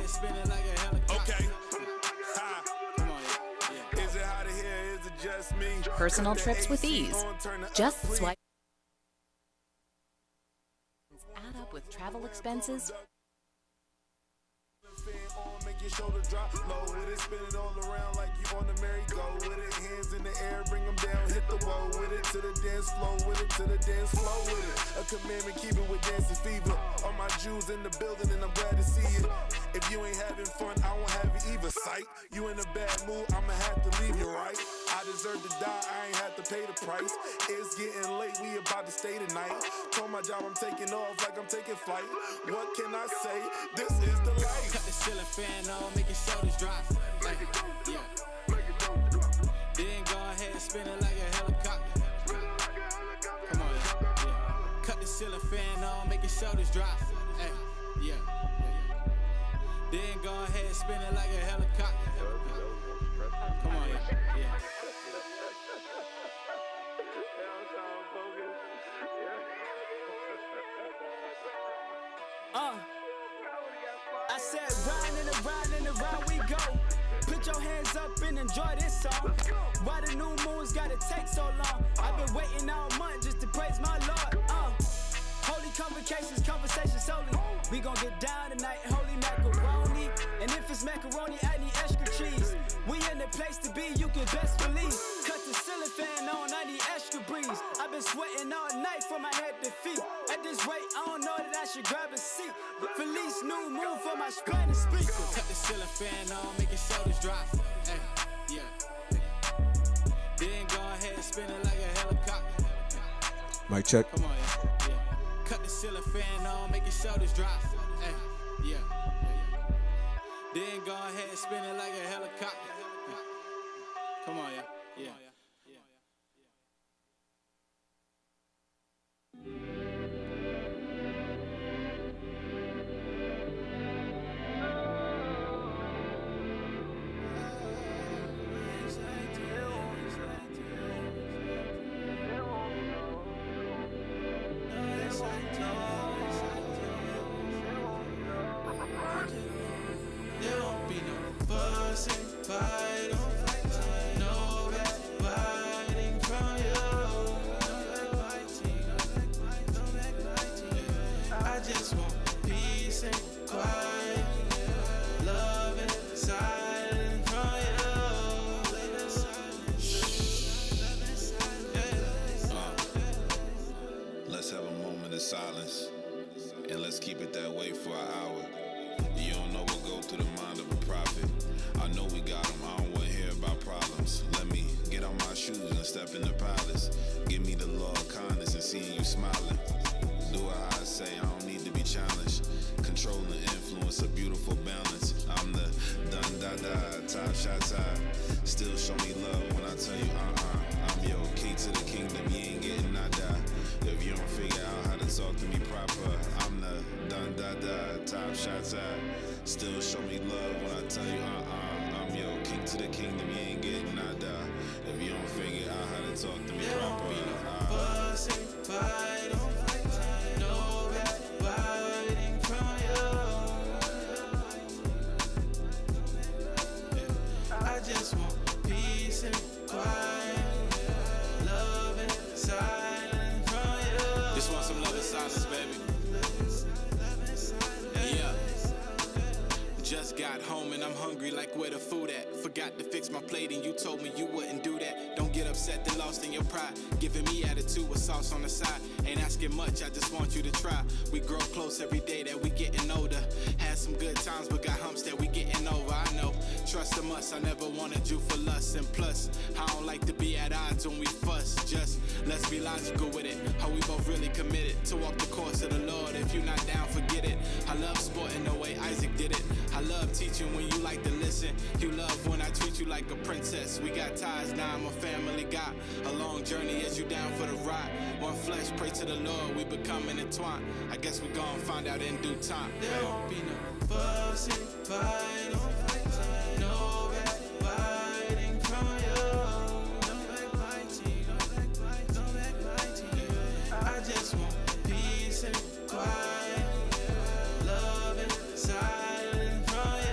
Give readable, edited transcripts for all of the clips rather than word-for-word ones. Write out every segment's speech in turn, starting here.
head spinning like a helicopter. Okay. Come on, yeah. Is it hot in here? Is it just me? Personal trips with ease. Just swipe. Add up with travel expenses. Make your shoulder drop low with it, spin it all around like you on the merry-go with it, hands in the air, bring them down, hit the wall with it, to the dance floor with it, to the dance floor with it, a commandment, keep it with dancing fever, all my Jews in the building and I'm glad to see it, if you ain't having fun, I won't have it either, sight, you in a bad mood, I'ma have to leave you, right, I deserve to die, I ain't have to pay the price, it's getting late, we about to stay tonight, told my job I'm taking off like I'm taking flight, what can I say, this is the life. Cut the ceiling fan on, make your shoulders drop. Like, yeah. Then go ahead and spin it like a helicopter. Come on, yeah. Cut the ceiling fan on, make your shoulders drop. Hey, yeah. Then go ahead and spin it like a helicopter. Come on, yeah. I said round and around we go. Put your hands up and enjoy this song. Why the new moon's gotta take so long? I've been waiting all month just to praise my Lord. Holy convocations, conversations solely. We gon' get down tonight, holy macaroni. And if it's macaroni, I need extra cheese. We in the place to be, you can best believe. Cut the ceiling fan on, I need extra breeze. I've been sweating all night from my head to feet. At this rate, I don't know that I should grab a seat. Felice new moon for my Spanish speaker. Cut the ceiling fan on, make your shoulders drop. Hey, yeah. Then go ahead and spin it like a helicopter. Mic check. Come on, yeah. Cut the ceiling fan on, make your shoulders drop. Hey, yeah. Then go ahead and spin it like a helicopter. Come on, yeah. Silence, and let's keep it that way for an hour. You don't know what go through the mind of a prophet. I know we got them, I don't want to hear about problems. Let me get on my shoes and step in the palace. Give me the law of kindness and seeing you smiling. Do what I say, I don't need to be challenged. Control and influence, a beautiful balance. I'm the dun-da-da, top shot tie. Still show me love when I tell you I'm your key to the kingdom, you ain't getting nada. If you don't figure out how to talk to me proper, I'm the dun-da-da, top shots out. Still show me love when I tell you I'm your king to the kingdom, you ain't getting nada. If you don't figure out how to talk to me proper, I just want peace and quiet, love and silence from you. Just want some love and silence, baby. Yeah. Just got home and I'm hungry like where the food at. Forgot to fix my plate and you told me you wouldn't do that. Don't get upset and lost in your pride. Giving me attitude with sauce on the side. Ain't asking much, I just want you to try. We grow close every day that we getting older. Had some good times but got humps that we getting over. I know, trust a must, I never wanted you for lust. And plus, I don't like to be at odds when we fuss. Just, let's be logical with it. How we both really committed to walk the course of the Lord. If you not down, forget it. I love sporting the way Isaac did it. I love teaching when you like to listen. You love when I treat you like a princess. We got ties, now I'm a family guy. A long journey as you down for the ride. One flesh, pray to the Lord, we becoming entwined. I guess we gon' find out in due time. There won't be no fussing, fighting, no backbiting from you. No backbiting, no backbiting. I just want peace and quiet, love and silence from you.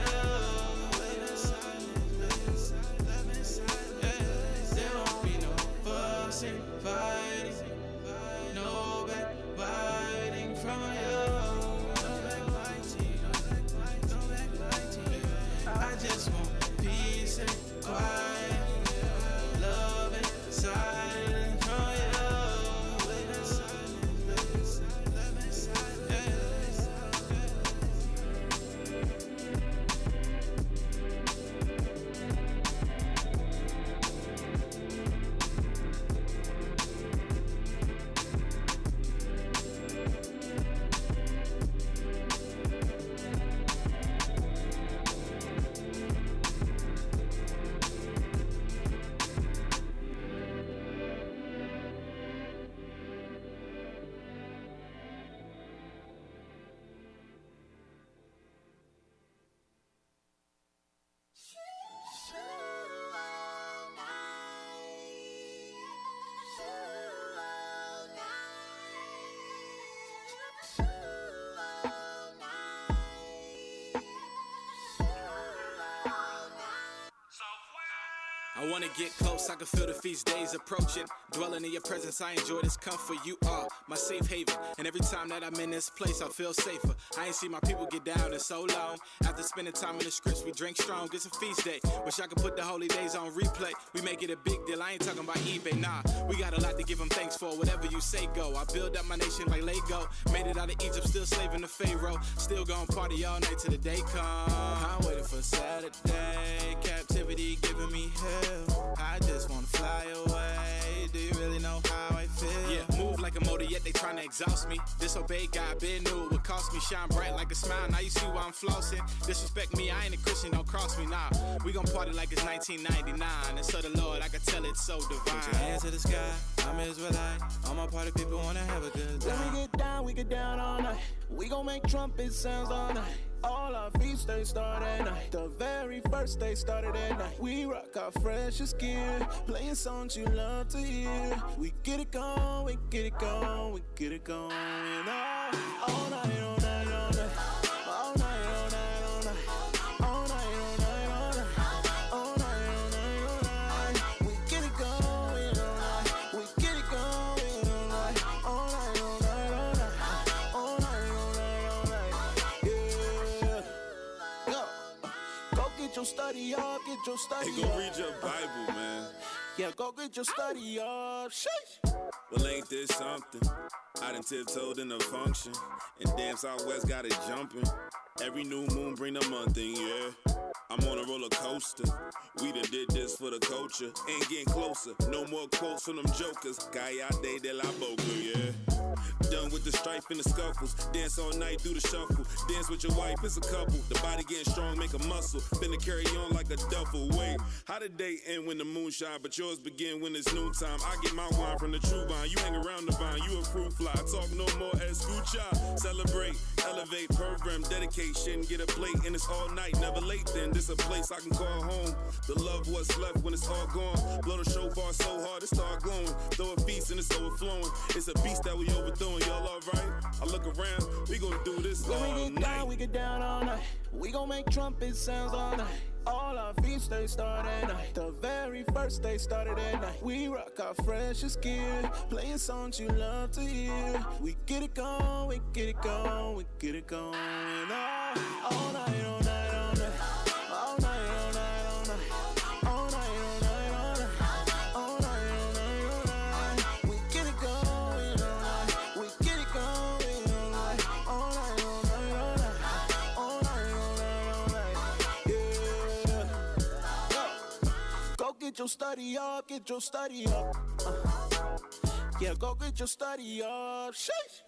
wanna get close, I can feel the feast days approaching. Dwelling in your presence, I enjoy this comfort. You are my safe haven, and every time that I'm in this place, I feel safer. I ain't seen my people get down in so long. After spending time in the scripts, we drink strong. It's a feast day. Wish I could put the holy days on replay. We make it a big deal. I ain't talking about eBay, nah. We got a lot to give them thanks for. Whatever you say, go. I build up my nation like Lego. Made it out of Egypt, still slaving the Pharaoh. Still gonna party all night till the day come. I'm waiting for Saturday. Captivity giving me hell. I just wanna fly away. Do you really know how I feel? Yeah, move like a motor, yet they tryna exhaust me. Disobey God, been knew it would cost me. Shine bright like a smile, now you see why I'm flossing. Disrespect me, I ain't a Christian, don't cross me, nah. We gon' party like it's 1999. And so the Lord, I can tell it's so divine. Put your hands to the sky, I'm Israelite. All my party people wanna have a good time. When we get down all night. We gon' make trumpet sounds all night. All our feast days start at night. The very first day started at night. We rock our freshest gear, playing songs you love to hear. We get it going, we get it going, we get it going. All night, all night, all night. All night, all night, all night. All night, all night, all night. All night, all night, all night. We get it going all night. We get it going all night. All night, all night, all night. All night, all night, all night. Yeah. Go get your study up, get your study Hey, up. go read your Bible, man. Yeah, go get your study up. Sheesh. Well, ain't this something? I done tiptoed in the function, and damn Southwest got it jumping. Every new moon bring a month in, yeah. I'm on a roller coaster. We done did this for the culture. Ain't getting closer. No more quotes from them jokers. Callate de la boca, yeah. Done with the strife and the scuffles. Dance all night, do the shuffle. Dance with your wife, it's a couple. The body getting strong, make a muscle. Finna carry on like a duffel. Wait, how the day end when the moon shine? But yours begin when it's noontime. I get my wine from the true vine. You hang around the vine, you a fruit fly. Talk no more escucha. Celebrate, elevate, program, dedication. Get a plate and it's all night, never late then. This a place I can call home. The love what's left when it's all gone. Blow the shofar so hard it start glowing. Throw a feast and it's overflowing. It's a beast that we overthrowing. Y'all alright? I look around, we gon' do this all night. We get down all night. We gon' make trumpet sounds all night. All our feast days start at night. The very first day started at night. We rock our freshest gear, playing songs you love to hear. We get it going, we get it going, we get it going. All night, all night, all night. All night, all night, all night. All night, all night, all night. All night, all night, all night. We get it going all night. We get it going all night. All night, all night, all night. All night, all night, all night. Yeah. Go get your study up, get your study up. Yeah, go get your study up. Sheesh.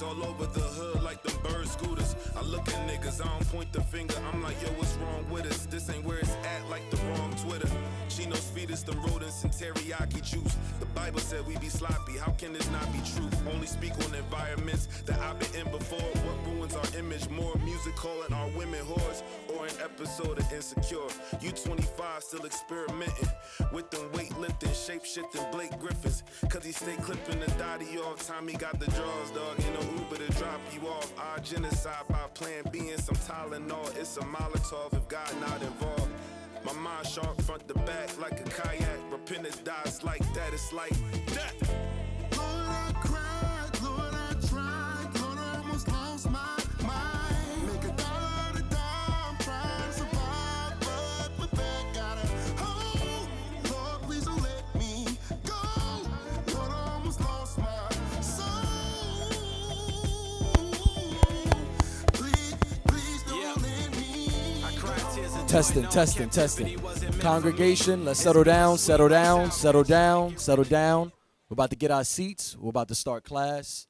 All over the hood like them bird scooters. I look at niggas, I don't point the finger. I'm like, yo, what's wrong with us? This ain't where it's at, like the wrong Twitter. Chinos feed us them rodents and teriyaki juice. The Bible said we be sloppy. How can this not be true? Only speak on environments that I've been in before. What ruins our image more? Music calling our women whores, or an episode of Insecure. You 25 still experimenting with them weightlifting, shape-shifting Blake Griffiths. Cause he stay clipping the dotty off time he got the draws, dog. Ain't no Uber to drop you off. Our genocide by plan B and some Tylenol. It's a Molotov if God not involved. My mind sharp front to back like a kayak. Repentance dies like that, it's like that. Lord, I cried, Lord, I tried, Lord, I almost lost my mind. Make $1 a dime, trying to survive, but my back got a hold. Lord, please don't let me Testing, testing, testing. Congregation, let's settle down, settle down, settle down, settle down. We're about to get our seats. We're about to start class.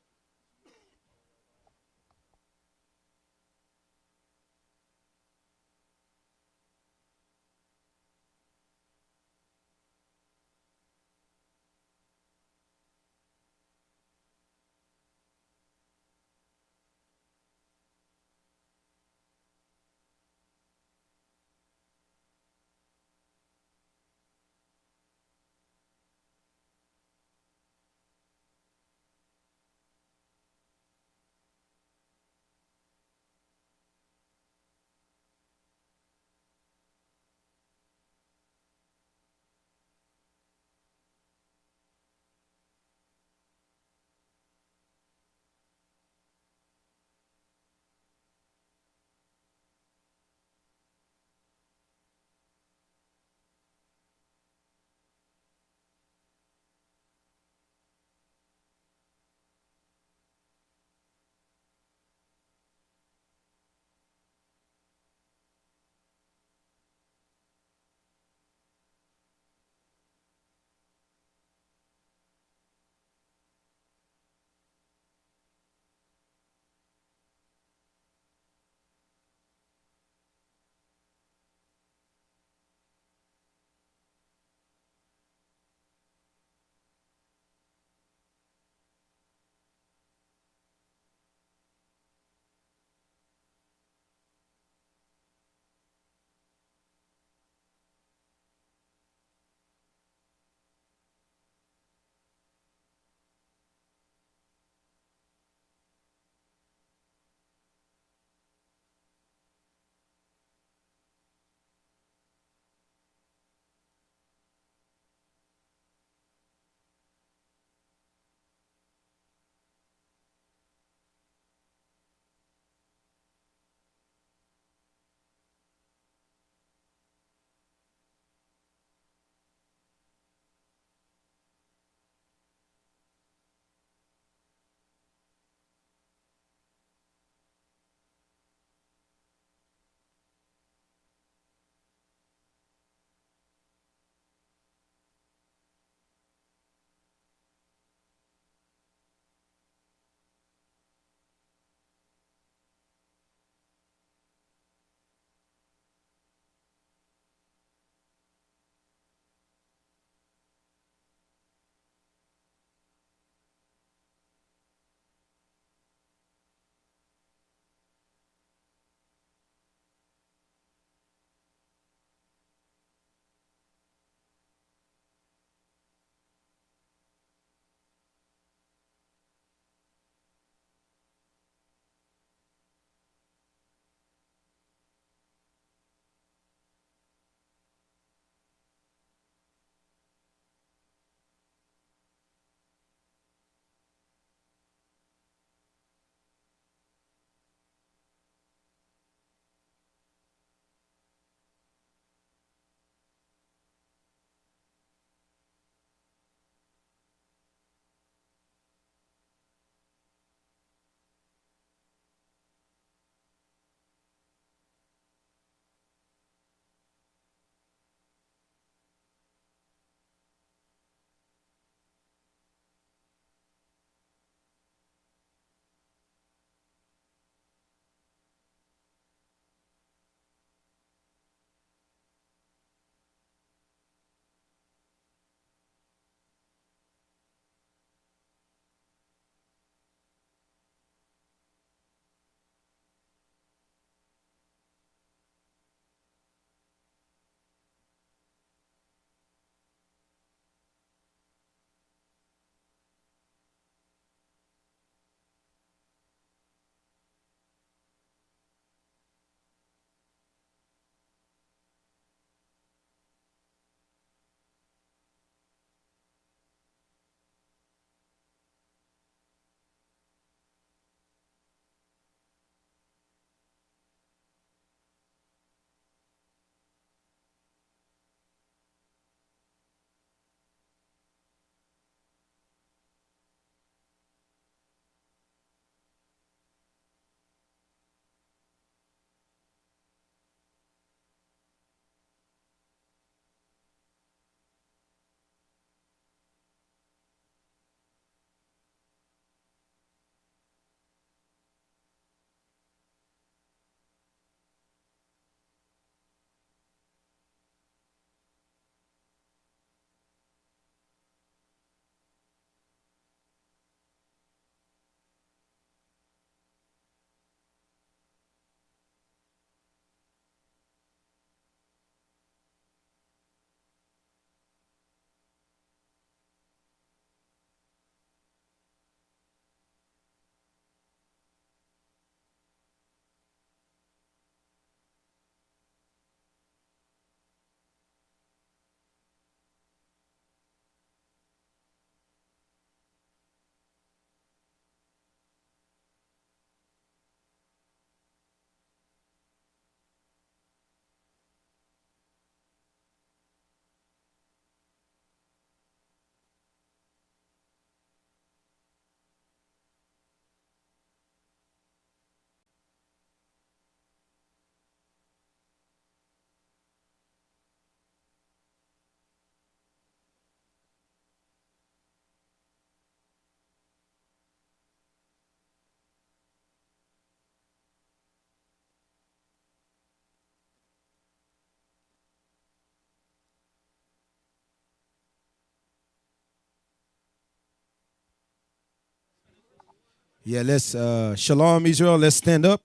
Yeah, let's Shalom Israel. Let's stand up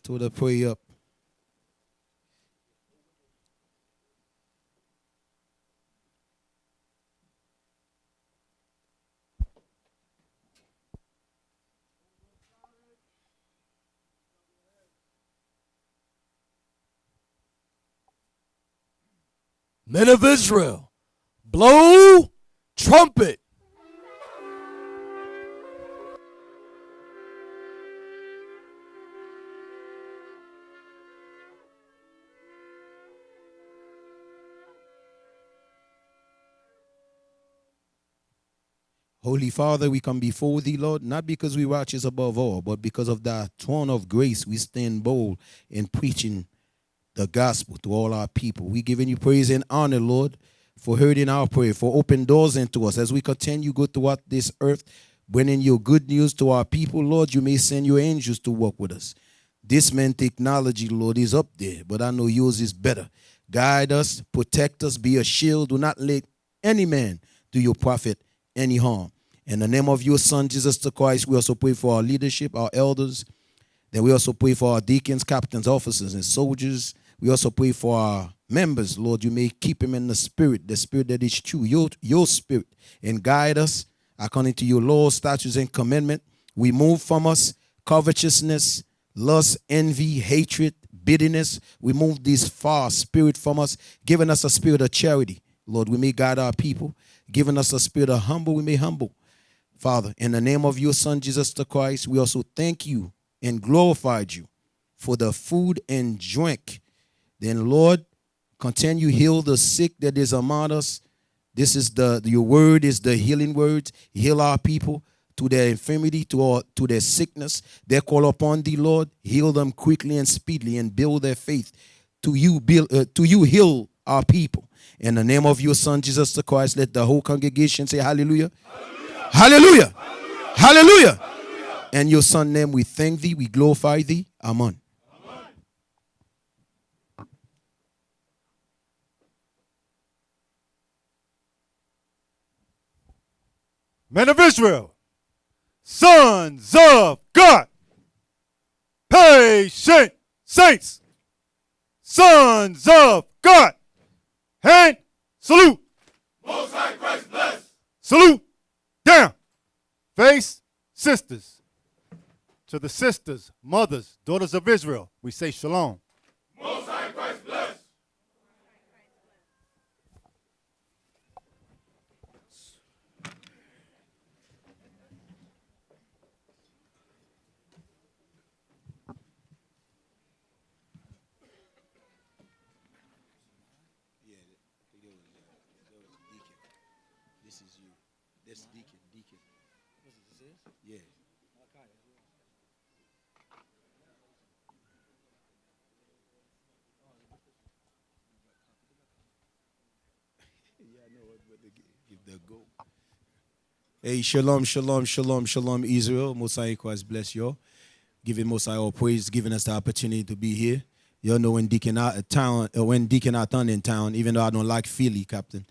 to the pray up. Men of Israel, blow trumpet. Holy Father, we come before thee, Lord, not because we righteous above all, but because of thy throne of grace, we stand bold in preaching the gospel to all our people. We giving you praise and honor, Lord, for hearing our prayer, for open doors into us. As we continue go throughout this earth, bringing your good news to our people, Lord, you may send your angels to work with us. This man technology, Lord, is up there, but I know yours is better. Guide us, protect us, be a shield. Do not let any man do your prophet any harm. In the name of your Son, Jesus the Christ, we also pray for our leadership, our elders. Then we also pray for our deacons, captains, officers, and soldiers. We also pray for our members. Lord, you may keep him in the spirit that is true, your spirit, and guide us according to your laws, statutes, and commandment. We move from us covetousness, lust, envy, hatred, bitterness. We move this far spirit from us, giving us a spirit of charity. Lord, we may guide our people. Giving us a spirit of humble, we may humble. Father, in the name of your Son, Jesus the Christ, we also thank you and glorified you for the food and drink. Then, Lord, continue heal the sick that is among us. This is your word is the healing words. Heal our people to their infirmity, to their sickness. They call upon thee, Lord. Heal them quickly and speedily and build their faith. To you heal our people. In the name of your Son, Jesus the Christ, let the whole congregation say hallelujah. Hallelujah. Hallelujah. Hallelujah. Hallelujah. And your Son's name, we thank thee, we glorify thee. Amen. Men of Israel, sons of God, patient saints, sons of God, hand salute. Most High Christ bless. Salute down. Face sisters. To the sisters, mothers, daughters of Israel, we say shalom. Most High Christ bless. This is you. This deacon. What is this? Yeah. Yeah, I know what to give the go. Hey, shalom, shalom, shalom, shalom, Israel. Most High Christ bless you all. Giving Most High all praise, giving us the opportunity to be here. You know when Deacon out in town, even though I don't like Philly, Captain.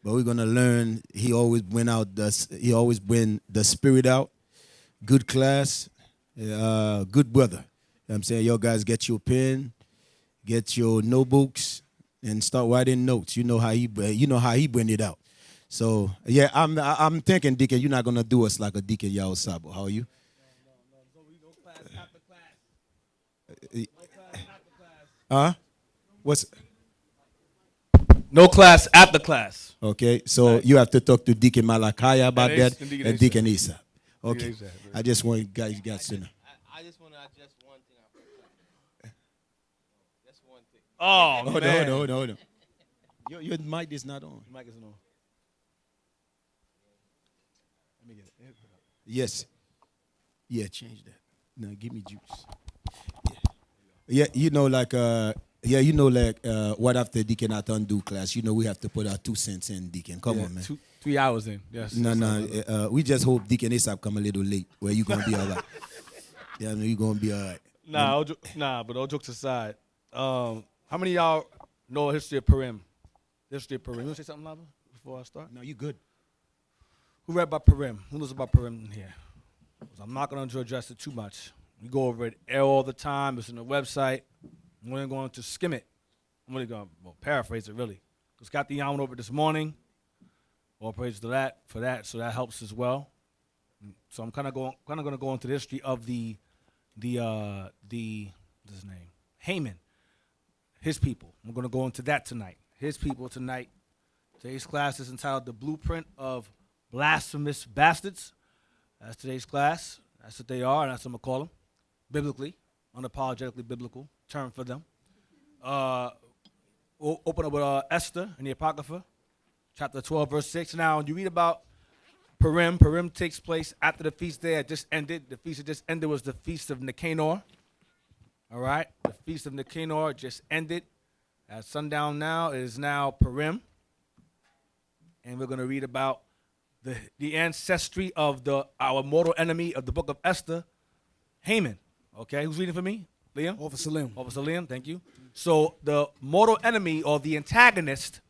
But we're gonna learn. He always bring the spirit out. Good class, good brother. You know what I'm saying, y'all guys get your pen, get your notebooks, and start writing notes. You know how he bring it out. So yeah, I'm thinking, Deacon, you're not gonna do us like a Deacon Yao Sabo. How are you? No class after class. What's? No class after class. Okay, so you have to talk to Deacon Malachi about that and Deacon Isa. Isa. Okay, I just want you guys to know. I just want to adjust one thing after class. That's one thing. Oh, man. No. Your mic is not on. Mic is on. Let me get it. Yes. Yeah, change that. No, give me juice. Yeah, what after Deacon Nathan do class, we have to put our 2 cents in, Deacon. Come on, man. 3 hours in. Yes. No. We just hope Deacon Asap come a little late where you going to be all right. Yeah, I know you're going to be all right. But all jokes aside, how many of y'all know history of Purim? You want to say something, Lava, before I start? No, you good. Who read about Purim? Who knows about Purim in here? I'm not going to address it too much. We go over it all the time. It's on the website. I'm only going to skim it. I'm only going to paraphrase it, really. Because got the went over this morning. All praise to that for that, so that helps as well. So I'm kind of going to go into the history of the what's his name? Haman, his people. I'm going to go into that tonight. His people tonight. Today's class is entitled "The Blueprint of Blasphemous Bastards." That's today's class. That's what they are, and that's what I'm going to call them. Biblically, unapologetically biblical term for them. We'll open up with Esther in the Apocrypha, chapter 12, verse 6. Now, when you read about Purim takes place after the feast day had just ended. The feast that just ended was the Feast of Nicanor. All right? The Feast of Nicanor just ended. At sundown now, it is now Purim. And we're going to read about the ancestry of our mortal enemy of the book of Esther, Haman. Okay, who's reading for me? Liam? Officer Liam. Officer Liam, thank you. So the mortal enemy or the antagonist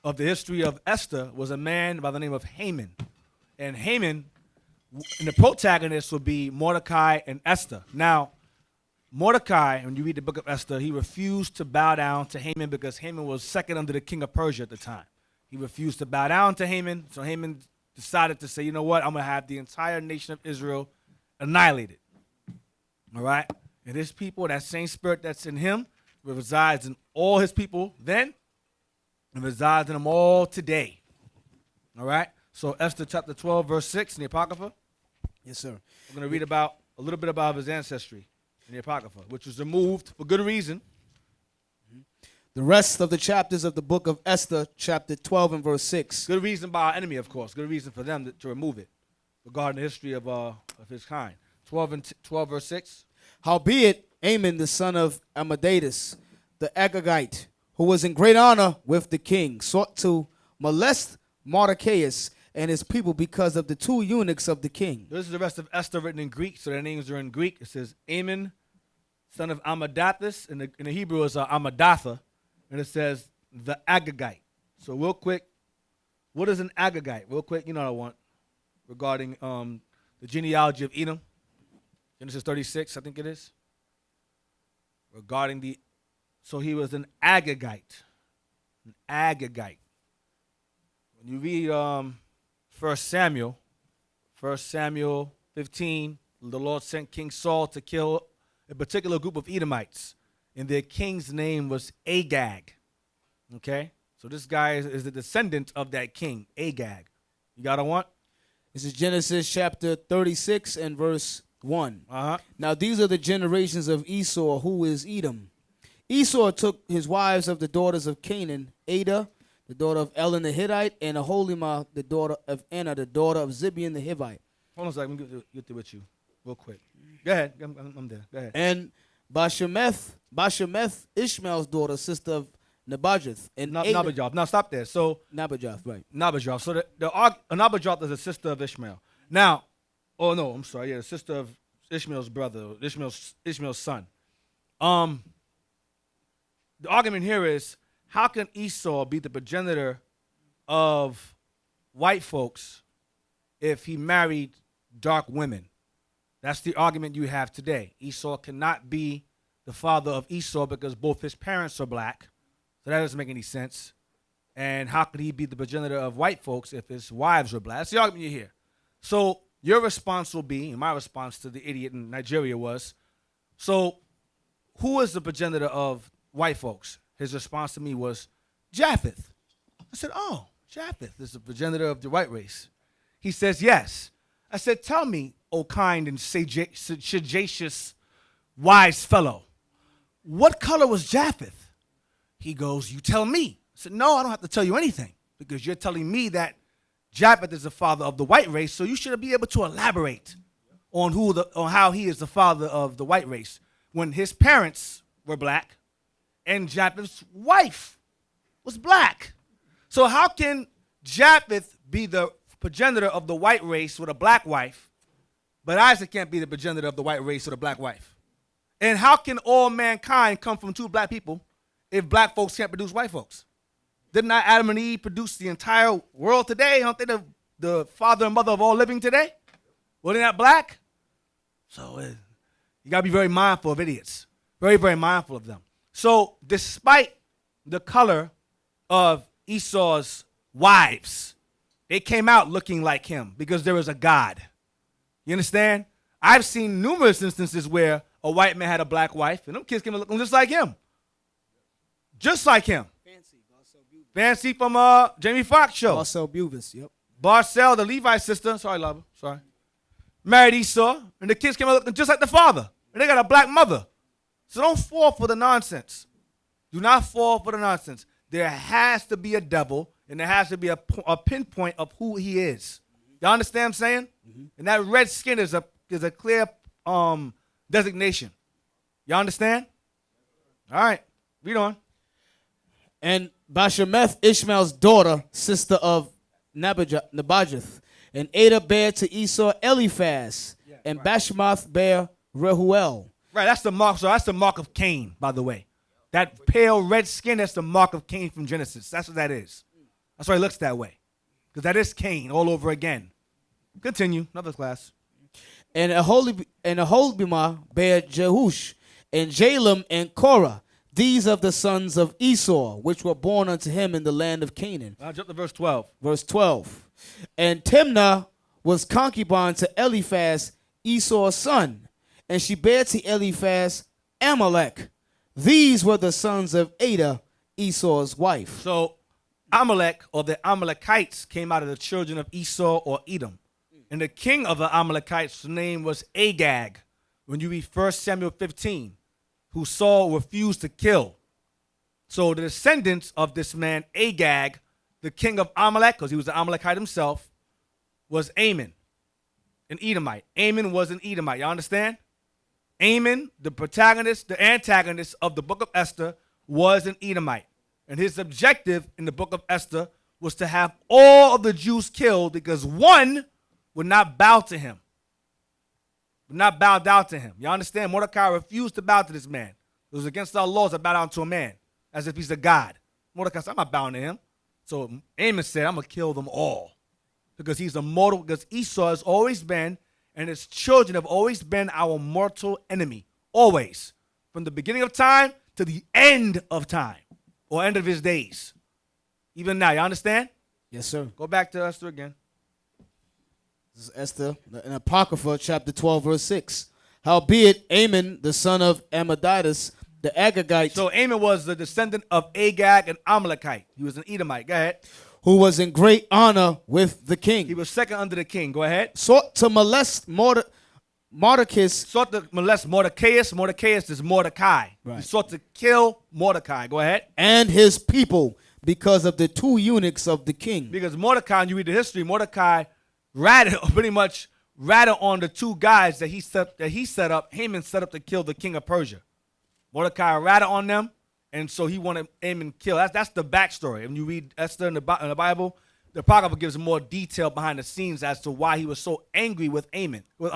of the history of Esther was a man by the name of Haman. And Haman, and the protagonist would be Mordecai and Esther. Now, Mordecai, when you read the book of Esther, he refused to bow down to Haman because Haman was second under the king of Persia at the time. He refused to bow down to Haman, so Haman decided to say, you know what, I'm going to have the entire nation of Israel annihilated. All right? And his people, that same spirit that's in him, resides in all his people then and resides in them all today. All right? So Esther chapter 12, verse 6 in the Apocrypha. Yes, sir. We're going to read about a little bit about his ancestry in the Apocrypha, which was removed for good reason. The rest of the chapters of the book of Esther, chapter 12 and verse 6. Good reason by our enemy, of course. Good reason for them to remove it regarding the history of his kind. 12 verse 6. Howbeit, Amon, the son of Amadeus, the Agagite, who was in great honor with the king, sought to molest Mordecai and his people because of the two eunuchs of the king. This is the rest of Esther written in Greek, so their names are in Greek. It says Amon, son of Amadathus, in the Hebrew is Amadatha, and it says the Agagite. So real quick, what is an Agagite? Real quick, you know what I want, regarding the genealogy of Edom. Genesis 36, I think it is. Regarding so he was an Agagite. An Agagite. When you read 1 Samuel 15, the Lord sent King Saul to kill a particular group of Edomites, and their king's name was Agag. Okay? So this guy is the descendant of that king, Agag. You got a want? This is Genesis chapter 36 and verse 1. Uh-huh. Now these are the generations of Esau, who is Edom. Esau took his wives of the daughters of Canaan, Ada, the daughter of Elon the Hittite, and Aholima, the daughter of Anna, the daughter of Zibeon the Hivite. Hold on a second. Let me get there with you real quick. Go ahead. I'm there. Go ahead. And Bashemeth, Ishmael's daughter, sister of Nebajoth. And Nabajoth. Now stop there. So Nabajoth, right. Nabajoth. So Nabajoth is a sister of Ishmael. Now, oh no, I'm sorry. Yeah, the sister of Ishmael's brother, Ishmael's son. The argument here is, how can Esau be the progenitor of white folks if he married dark women? That's the argument you have today. Esau cannot be the father of Esau because both his parents are black. So that doesn't make any sense. And how could he be the progenitor of white folks if his wives are black? That's the argument you hear. So your response will be, and my response to the idiot in Nigeria was, so who is the progenitor of white folks? His response to me was, Japheth. I said, oh, Japheth is the progenitor of the white race. He says, yes. I said, tell me, O kind and sagacious, wise fellow, what color was Japheth? He goes, you tell me. I said, no, I don't have to tell you anything because you're telling me that Japheth is the father of the white race, so you should be able to elaborate on how he is the father of the white race when his parents were black and Japheth's wife was black. So how can Japheth be the progenitor of the white race with a black wife, but Isaac can't be the progenitor of the white race with a black wife? And how can all mankind come from two black people if black folks can't produce white folks? Didn't not Adam and Eve produce the entire world today? Aren't they the father and mother of all living today? Well, they're not black. So you got to be very mindful of idiots. Very, very mindful of them. So despite the color of Esau's wives, they came out looking like him because there was a God. You understand? I've seen numerous instances where a white man had a black wife, and them kids came out looking just like him. Just like him. Fancy from Jamie Foxx show. Marcel Bubis, yep. Barcel, the Levi sister, sorry, lover, sorry, married Esau, and the kids came out looking just like the father. And they got a black mother. So don't fall for the nonsense. Do not fall for the nonsense. There has to be a devil, and there has to be a pinpoint of who he is. Y'all understand what I'm saying? Mm-hmm. And that red skin is a clear designation. Y'all understand? All right, read on. And Bashemeth, Ishmael's daughter, sister of Nebajoth, and Ada bare to Esau Eliphaz, and Bashemath bare Rehuel. Right, that's the mark. So that's the mark of Cain, by the way. That pale red skin, that's the mark of Cain from Genesis. That's what that is. That's why it looks that way. Because that is Cain all over again. Continue, another class. And Aholibamah bare Jehush, and Jalem and Korah, these of the sons of Esau, which were born unto him in the land of Canaan. I'll jump to verse 12. Verse 12. And Timnah was concubine to Eliphaz, Esau's son, and she bare to Eliphaz Amalek. These were the sons of Ada, Esau's wife. So Amalek, or the Amalekites, came out of the children of Esau or Edom. And the king of the Amalekites' name was Agag. When you read 1 Samuel 15, who Saul refused to kill. So the descendants of this man, Agag, the king of Amalek, because he was an Amalekite himself, was Ammon, an Edomite. Ammon was an Edomite. Y'all understand? Ammon, the protagonist, the antagonist of the book of Esther, was an Edomite. And his objective in the book of Esther was to have all of the Jews killed because one would not bow to him. Would not bow down to him. You understand? Mordecai refused to bow to this man. It was against our laws to bow down to a man as if he's a god. Mordecai said, I'm not bowing to him. So Ammon said, I'm going to kill them all because he's a mortal, because Esau has always been, and his children have always been our mortal enemy. Always. From the beginning of time to the end of time, or end of his days. Even now, you understand? Yes, sir. Go back to Esther again. This is Esther, in Apocrypha, chapter 12, verse 6. Howbeit, Ammon, the son of Amadidas, the Agagite. So Ammon was the descendant of Agag, an Amalekite. He was an Edomite. Go ahead. Who was in great honor with the king. He was second under the king. Go ahead. Sought to molest Mordecai. Sought to molest Mordecai. Mordecai is Mordecai. Right. He sought to kill Mordecai. Go ahead. And his people, because of the two eunuchs of the king. Because Mordecai, and you read the history, Mordecai pretty much ratted on the two guys that he set up. Haman set up to kill the king of Persia. Mordecai ratted on them, and so he wanted Haman killed. That's the backstory. When you read Esther in the Bible, the Apocrypha gives more detail behind the scenes as to why he was so angry with Haman. With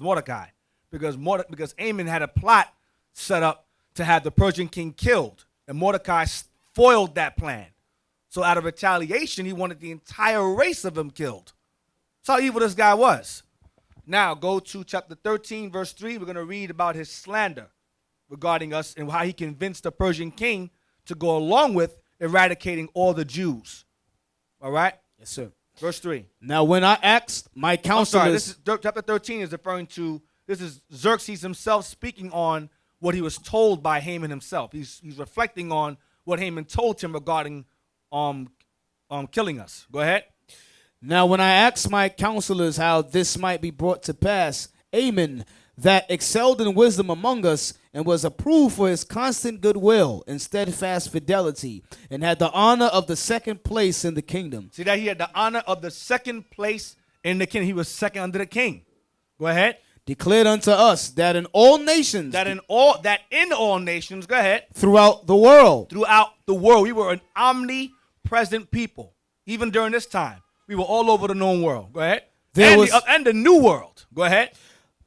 Mordecai, because Haman had a plot set up to have the Persian king killed, and Mordecai foiled that plan. So out of retaliation, he wanted the entire race of them killed. That's how evil this guy was. Now go to chapter 13, verse 3. We're going to read about his slander regarding us and how he convinced the Persian king to go along with eradicating all the Jews. All right? Yes, sir. Verse 3. Now when I asked my counselors. Chapter 13 is referring to, this is Xerxes himself speaking on what he was told by Haman himself. He's reflecting on what Haman told him regarding killing us. Go ahead. Now when I asked my counselors how this might be brought to pass, Ammon, that excelled in wisdom among us, and was approved for his constant goodwill and steadfast fidelity, and had the honor of the second place in the kingdom. See that he had the honor of the second place in the kingdom. He was second under the king. Go ahead. Declared unto us that in all nations. That in all nations. Go ahead. Throughout the world. Throughout the world. We were an omnipresent people. Even during this time. We were all over the known world. Go ahead. And the new world. Go ahead.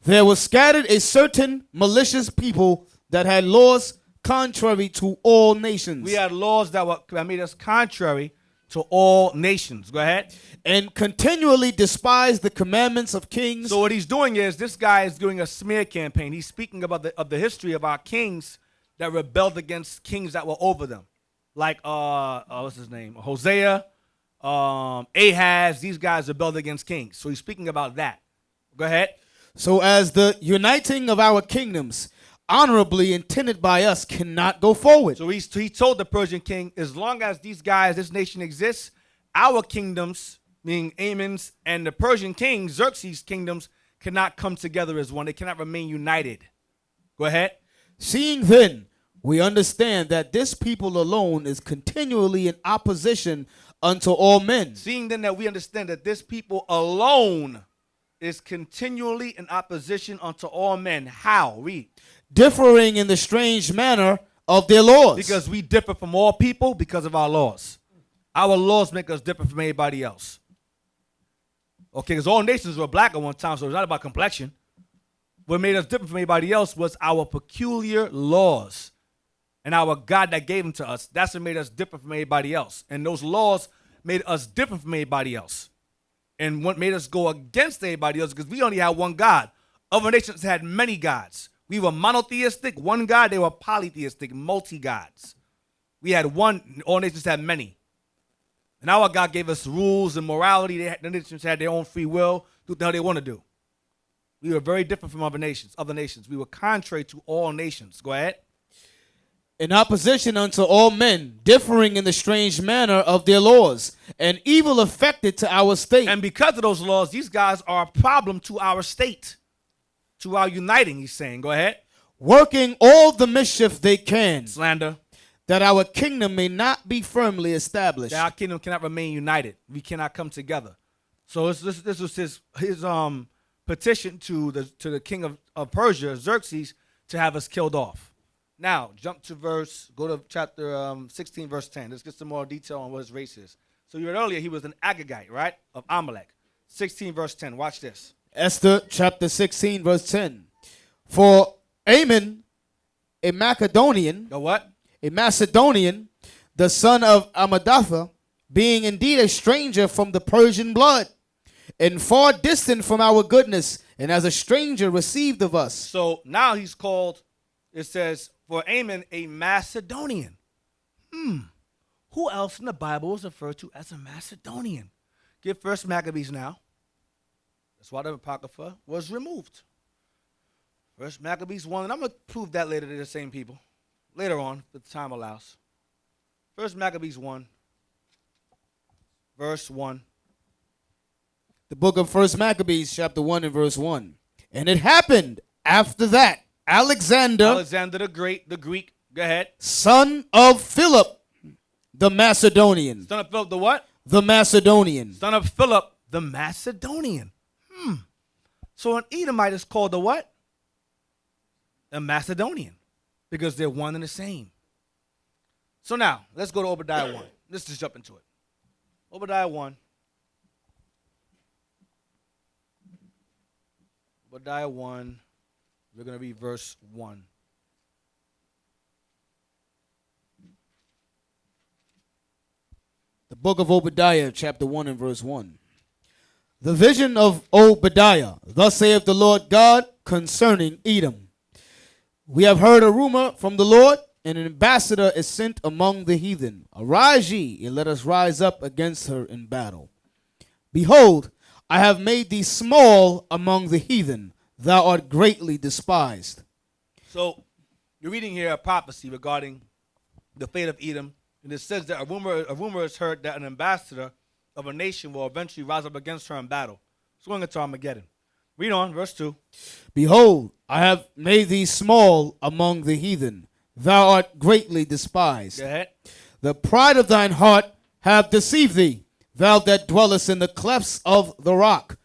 There was scattered a certain malicious people that had laws contrary to all nations. We had laws that made us contrary to all nations. Go ahead. And continually despise the commandments of kings. So what he's doing is this guy is doing a smear campaign. He's speaking about the history of our kings that rebelled against kings that were over them. Like what's his name? Hosea, Ahaz, these guys rebelled against kings. So he's speaking about that. Go ahead. So as the uniting of our kingdoms, honorably intended by us, cannot go forward. So he told the Persian king, as long as these guys, this nation exists, our kingdoms, meaning Amon's and the Persian king, Xerxes' kingdoms, cannot come together as one. They cannot remain united. Go ahead. Seeing then, we understand that this people alone is continually in opposition unto all men. Seeing then that we understand that this people alone is continually in opposition unto all men. How? Read. Differing in the strange manner of their laws. Because we differ from all people because of our laws. Our laws make us different from anybody else. Okay, because all nations were black at one time, so it's not about complexion. What made us different from anybody else was our peculiar laws and our God that gave them to us. That's what made us different from anybody else. And those laws made us different from anybody else. And what made us go against anybody else, because we only had one God. Other nations had many gods. We were monotheistic, one God. They were polytheistic, multi-gods. We had one, all nations had many. And our God gave us rules and morality. The nations had their own free will, do what the hell they want to do. We were very different from other nations. We were contrary to all nations. Go ahead. In opposition unto all men, differing in the strange manner of their laws, and evil affected to our state. And because of those laws, these guys are a problem to our state, to our uniting, he's saying. Go ahead. Working all the mischief they can. Slander. That our kingdom may not be firmly established. That our kingdom cannot remain united. We cannot come together. So this was his petition to the king of Persia, Xerxes, to have us killed off. Now, go to chapter 16, verse 10. Let's get some more detail on what his race is. So you read earlier, he was an Agagite, right, of Amalek. 16, verse 10. Watch this. Esther chapter 16, verse 10. For Amon, a Macedonian. The what? A Macedonian, the son of Amadatha, being indeed a stranger from the Persian blood, and far distant from our goodness, and as a stranger received of us. So now he's called, it says, for Amon, a Macedonian. Who else in the Bible is referred to as a Macedonian? Get First Maccabees now. That's why the Apocrypha was removed. First Maccabees 1, and I'm going to prove that later. They're the same people. Later on, if the time allows. First Maccabees 1, verse 1. The book of First Maccabees, chapter 1 and verse 1. And it happened after that, Alexander the Great, the Greek, go ahead. Son of Philip, the Macedonian. Son of Philip, the what? The Macedonian. Son of Philip, the Macedonian. So an Edomite is called the what? A Macedonian. Because they're one and the same. So now, let's go to Obadiah 1. Let's just jump into it. Obadiah 1. Obadiah 1. We're going to read verse 1. The book of Obadiah, chapter 1 and verse 1. The vision of Obadiah. Thus saith the Lord God concerning Edom. We have heard a rumor from the Lord, and an ambassador is sent among the heathen. Arise ye, and let us rise up against her in battle. Behold, I have made thee small among the heathen. Thou art greatly despised. So, you're reading here a prophecy regarding the fate of Edom, and it says that a rumor is heard that an ambassador of a nation will eventually rise up against her in battle. It's going into Armageddon. Read on, verse 2. Behold, I have made thee small among the heathen. Thou art greatly despised. Go ahead. The pride of thine heart hath deceived thee, thou that dwellest in the clefts of the rock,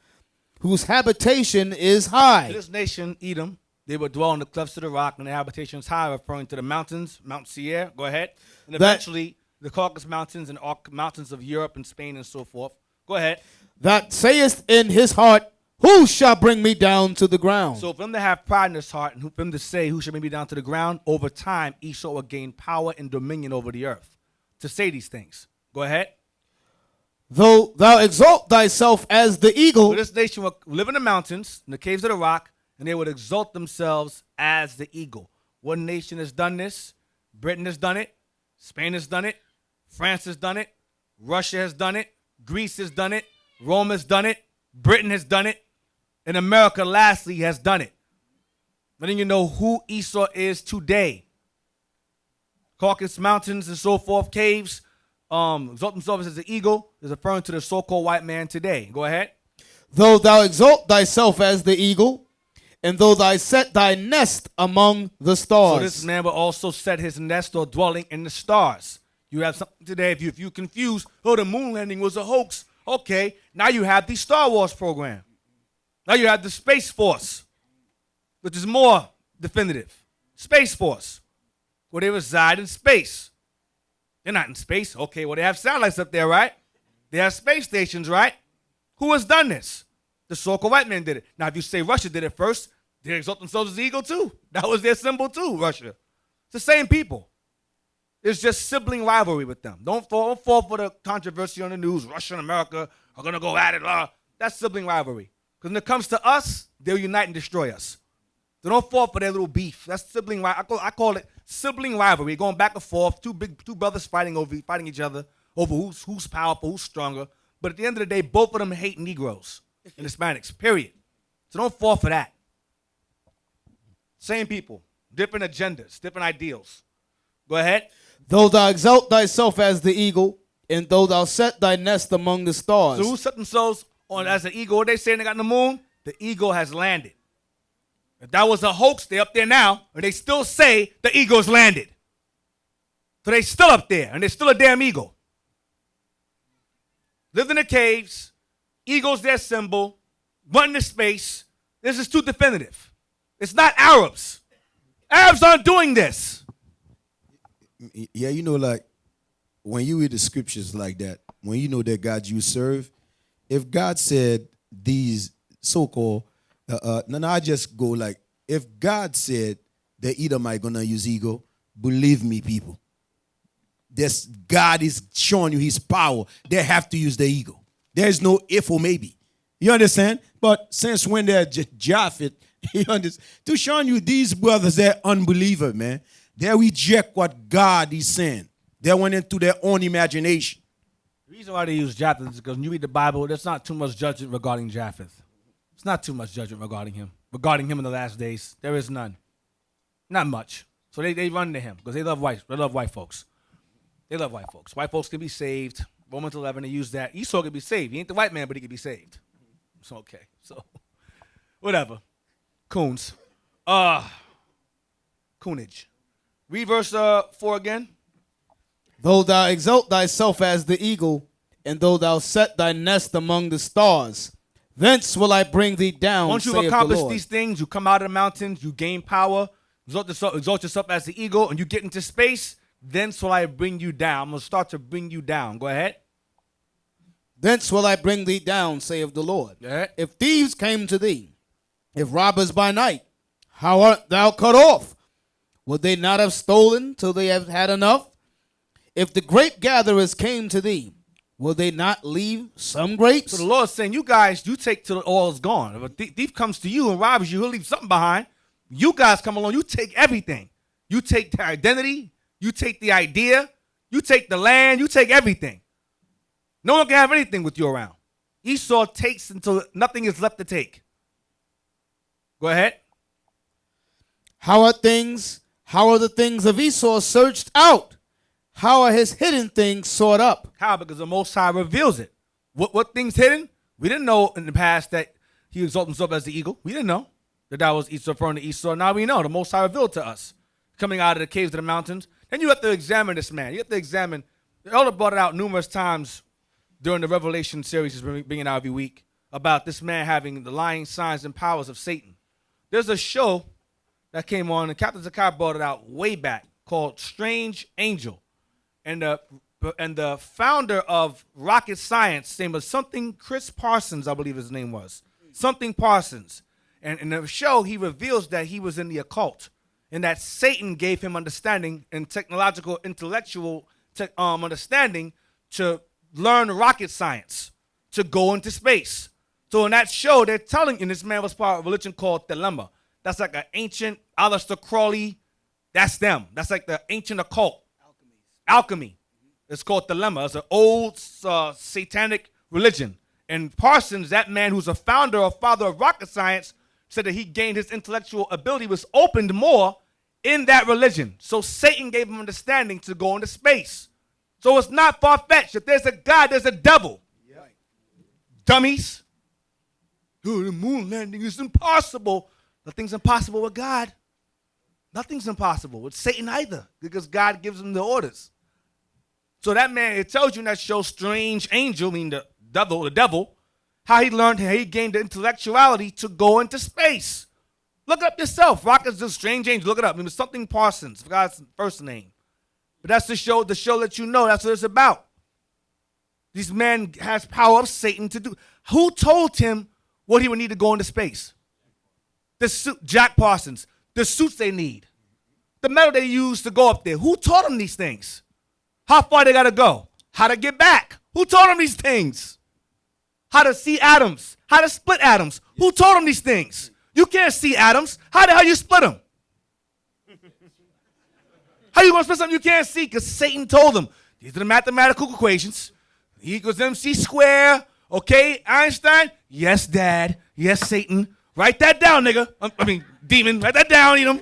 whose habitation is high. This nation, Edom, they would dwell in the clefts of the rock, and their habitation is high, referring to the mountains, Mount Seir. Go ahead. And eventually, the Caucasus Mountains and mountains of Europe and Spain and so forth. Go ahead. That sayest in his heart, who shall bring me down to the ground? So for them to have pride in his heart, and for them to say, who shall bring me down to the ground, over time, Esau will gain power and dominion over the earth to say these things. Go ahead. Though thou exalt thyself as the eagle, So this nation would live in the mountains, in the caves of the rock, and they would exalt themselves as the eagle. What nation has done this? Britain has done it. Spain has done it. France has done it. Russia has done it. Greece has done it. Rome has done it. Britain has done it. And America, lastly, has done it. Letting you know who Esau is today. Caucasus Mountains and so forth, caves, exalt themselves as the eagle, is referring to the so-called white man today. Go ahead. though thou exalt thyself as the eagle, and though thou set thy nest among the stars. So this man will also set his nest or dwelling in the stars. You have something today, if you're confused, oh, the moon landing was a hoax. Okay, now you have the Star Wars program. Now you have the Space Force, which is more definitive. Space Force, where they reside in space. They're not in space. Okay, well, they have satellites up there, right? They have space stations, right? Who has done this? The so-called white man did it. Now, if you say Russia did it first, they exalt themselves as the eagle too. That was their symbol too, Russia. It's the same people. It's just sibling rivalry with them. Don't fall for the controversy on the news. Russia and America are going to go at it. That's sibling rivalry. Because when it comes to us, they'll unite and destroy us. So don't fall for their little beef. That's sibling rivalry. I call it sibling rivalry, going back and forth. Two brothers fighting each other over who's powerful, who's stronger. But at the end of the day, both of them hate Negroes and Hispanics, period. So don't fall for that. Same people, different agendas, different ideals. Go ahead. Though thou exalt thyself as the eagle, and though thou set thy nest among the stars. So who set themselves on as an eagle? What they saying they got in the moon? The eagle has landed. If that was a hoax, they're up there now, and they still say the eagle's landed. So they still up there, and they're still a damn eagle. Lived in the caves, eagle's their symbol, went into space. This is too definitive. It's not Arabs. Arabs aren't doing this. Yeah, you know, like when you read the scriptures like that, when you know that God you serve, if God said these so-called, I just go like, if God said that Edomite gonna use ego, believe me, people, this God is showing you his power. They have to use the ego. There's no if or maybe. You understand? But since when they're Japhet, you understand? To show you these brothers, they're unbeliever, man. They reject what God is saying. They went into their own imagination. The reason why they use Japheth is because when you read the Bible, there's not too much judgment regarding Japheth. It's not too much judgment regarding him. Regarding him in the last days, there is none. Not much. So they run to him because they love white folks. They love white folks. White folks can be saved. Romans 11, they use that. Esau can be saved. He ain't the white man, but he can be saved. It's okay. So, whatever. Coons. Coonage. Read verse 4 again. Though thou exalt thyself as the eagle, and though thou set thy nest among the stars, thence will I bring thee down. Once you've accomplished these things, you come out of the mountains, you gain power, exalt yourself as the eagle, and you get into space, thence will I bring you down. I'm going to start to bring you down. Go ahead. Thence will I bring thee down, saith the Lord. Yeah. If thieves came to thee, if robbers by night, how art thou cut off? Would they not have stolen till they have had enough? If the grape gatherers came to thee, will they not leave some grapes? So the Lord's saying, you guys, you take till the oil's gone. If a thief comes to you and robs you, he'll leave something behind. You guys come along, you take everything. You take the identity, you take the idea, you take the land, you take everything. No one can have anything with you around. Esau takes until nothing is left to take. Go ahead. How are the things of Esau searched out? How are his hidden things sought up? How? Because the Most High reveals it. What things hidden? We didn't know in the past that he exalted himself as the eagle. We didn't know that was Esau referring to Esau. Now we know. The Most High revealed to us. Coming out of the caves of the mountains. Then you have to examine this man. You have to examine. The elder brought it out numerous times during the Revelation series he's bringing out every week about this man having the lying signs and powers of Satan. There's a show that came on, and Captain Zakai brought it out way back, called Strange Angel. And the founder of rocket science, his name was something Chris Parsons, I believe his name was. Something Parsons. And in the show, he reveals that he was in the occult and that Satan gave him understanding and technological, intellectual understanding to learn rocket science to go into space. So in that show, they're telling you, this man was part of a religion called Dilemma. That's like an ancient Aleister Crowley. That's them. That's like the ancient occult. Alchemy. It's called Dilemma. It's an old satanic religion. And Parsons, that man who's a founder or father of rocket science, said that he gained his intellectual ability, was opened more in that religion. So Satan gave him understanding to go into space. So it's not far-fetched. If there's a God, there's a devil. Yep. Dummies. Oh, the moon landing is impossible. Nothing's impossible with God. Nothing's impossible with Satan either, because God gives him the orders. So that man, it tells you in that show, Strange Angel, I mean the devil, how he learned, how he gained the intellectuality to go into space. Look it up yourself. Rocket's the Strange Angel. Look it up. It was something Parsons. I forgot his first name. But that's the show that you know. That's what it's about. This man has power of Satan to do. Who told him what he would need to go into space? The suit, Jack Parsons. The suits they need. The metal they use to go up there. Who taught him these things? How far they got to go? How to get back? Who taught him these things? How to see atoms? How to split atoms? Who taught him these things? You can't see atoms. How the hell you split them? How you going to split something you can't see? Because Satan told them. These are the mathematical equations. E equals MC squared. Okay, Einstein? Yes, Dad. Yes, Satan. Write that down, nigga. I mean, demon. Write that down, you know.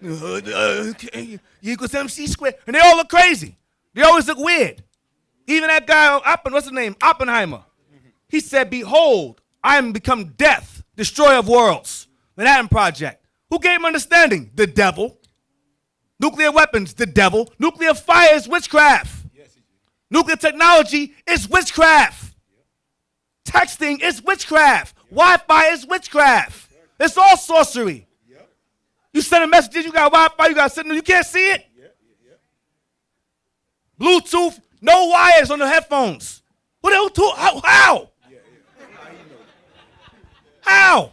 Okay. E equals MC squared. And they all look crazy. They always look weird. Even that guy, what's his name? Oppenheimer. He said, behold, I am become death, destroyer of worlds. Manhattan Project. Who gave him understanding? The devil. Nuclear weapons, the devil. Nuclear fire is witchcraft. Nuclear technology is witchcraft. Texting is witchcraft. Wi-Fi is witchcraft. It's all sorcery. You send a message, you got Wi-Fi, you got signal, you can't see it. Bluetooth, no wires on the headphones. What the hell? How? How?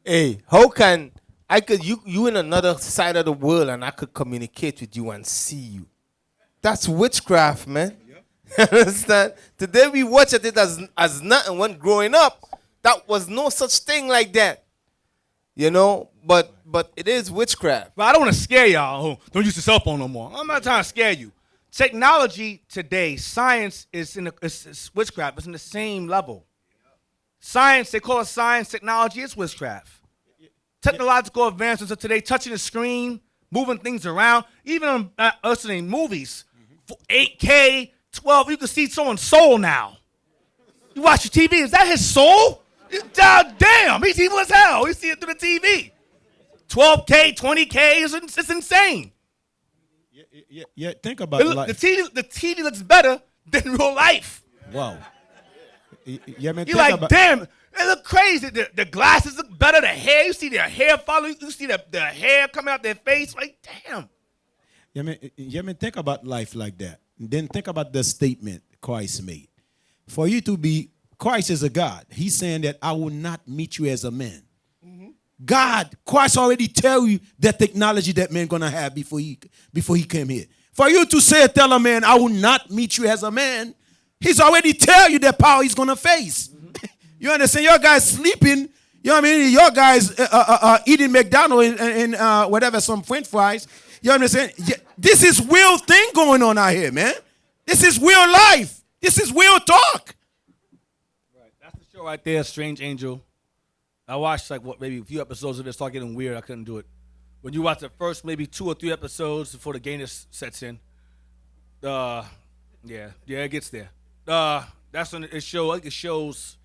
Hey, how can I could you in another side of the world and I could communicate with you and see you? That's witchcraft, man. Understand? Today we watch it as nothing. When growing up, that was no such thing like that. You know, but it is witchcraft. But I don't want to scare y'all. Don't use the cell phone no more. I'm not trying to scare you. Technology today, science is it's witchcraft. It's in the same level. Science, they call it science. Technology is witchcraft. Technological advances of today, touching the screen, moving things around, even on movies, 8K, 12, you can see someone's soul now. You watch your TV, is that his soul? Damn, he's evil as hell. You see it through the TV. 12K, 20K, it's insane. Yeah, think about life. The TV looks better than real life. Wow. Yeah, man. You're like, damn, they look crazy. The glasses look better. The hair, you see their hair following. You see the hair coming out their face. Like, damn. Yeah, man. Think about life like that. And then think about the statement Christ made. For you to be, Christ is a God. He's saying that I will not meet you as a man. God, Christ already tell you the technology that man gonna have before he came here. For you to tell a man, I will not meet you as a man, he's already tell you the power he's gonna face. You understand? Your guys sleeping, you know what I mean? Your guys eating McDonald's and whatever, some French fries. You understand? This is real thing going on out here, man. This is real life. This is real talk. Right. That's the show right there, Strange Angel. I watched maybe a few episodes of it. Started getting weird. I couldn't do it. When you watch the first maybe 2 or 3 episodes before the gayness sets in, it gets there. That's when it shows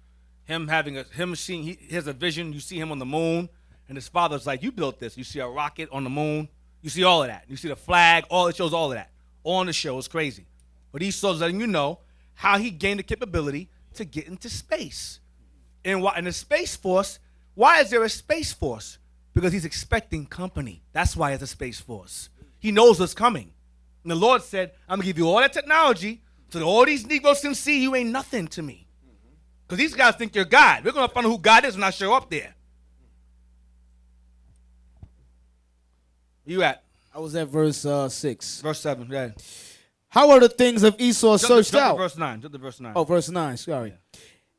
him seeing. He has a vision. You see him on the moon, and his father's like, "You built this." You see a rocket on the moon. You see all of that. You see the flag. It shows all of that on the show. It's crazy. But he shows letting you know how he gained the capability to get into space. And in the Space Force, why is there a Space Force? Because he's expecting company. That's why there's a Space Force. He knows what's coming. And the Lord said, I'm going to give you all that technology so that all these Negroes can see you ain't nothing to me. Because these guys think you're God. We're going to find out who God is when I show up there. Where you at? I was at verse 6. Verse 7, yeah. How are the things of Esau Jump to searched out? verse 9. Jump to verse 9. Oh, verse 9, sorry.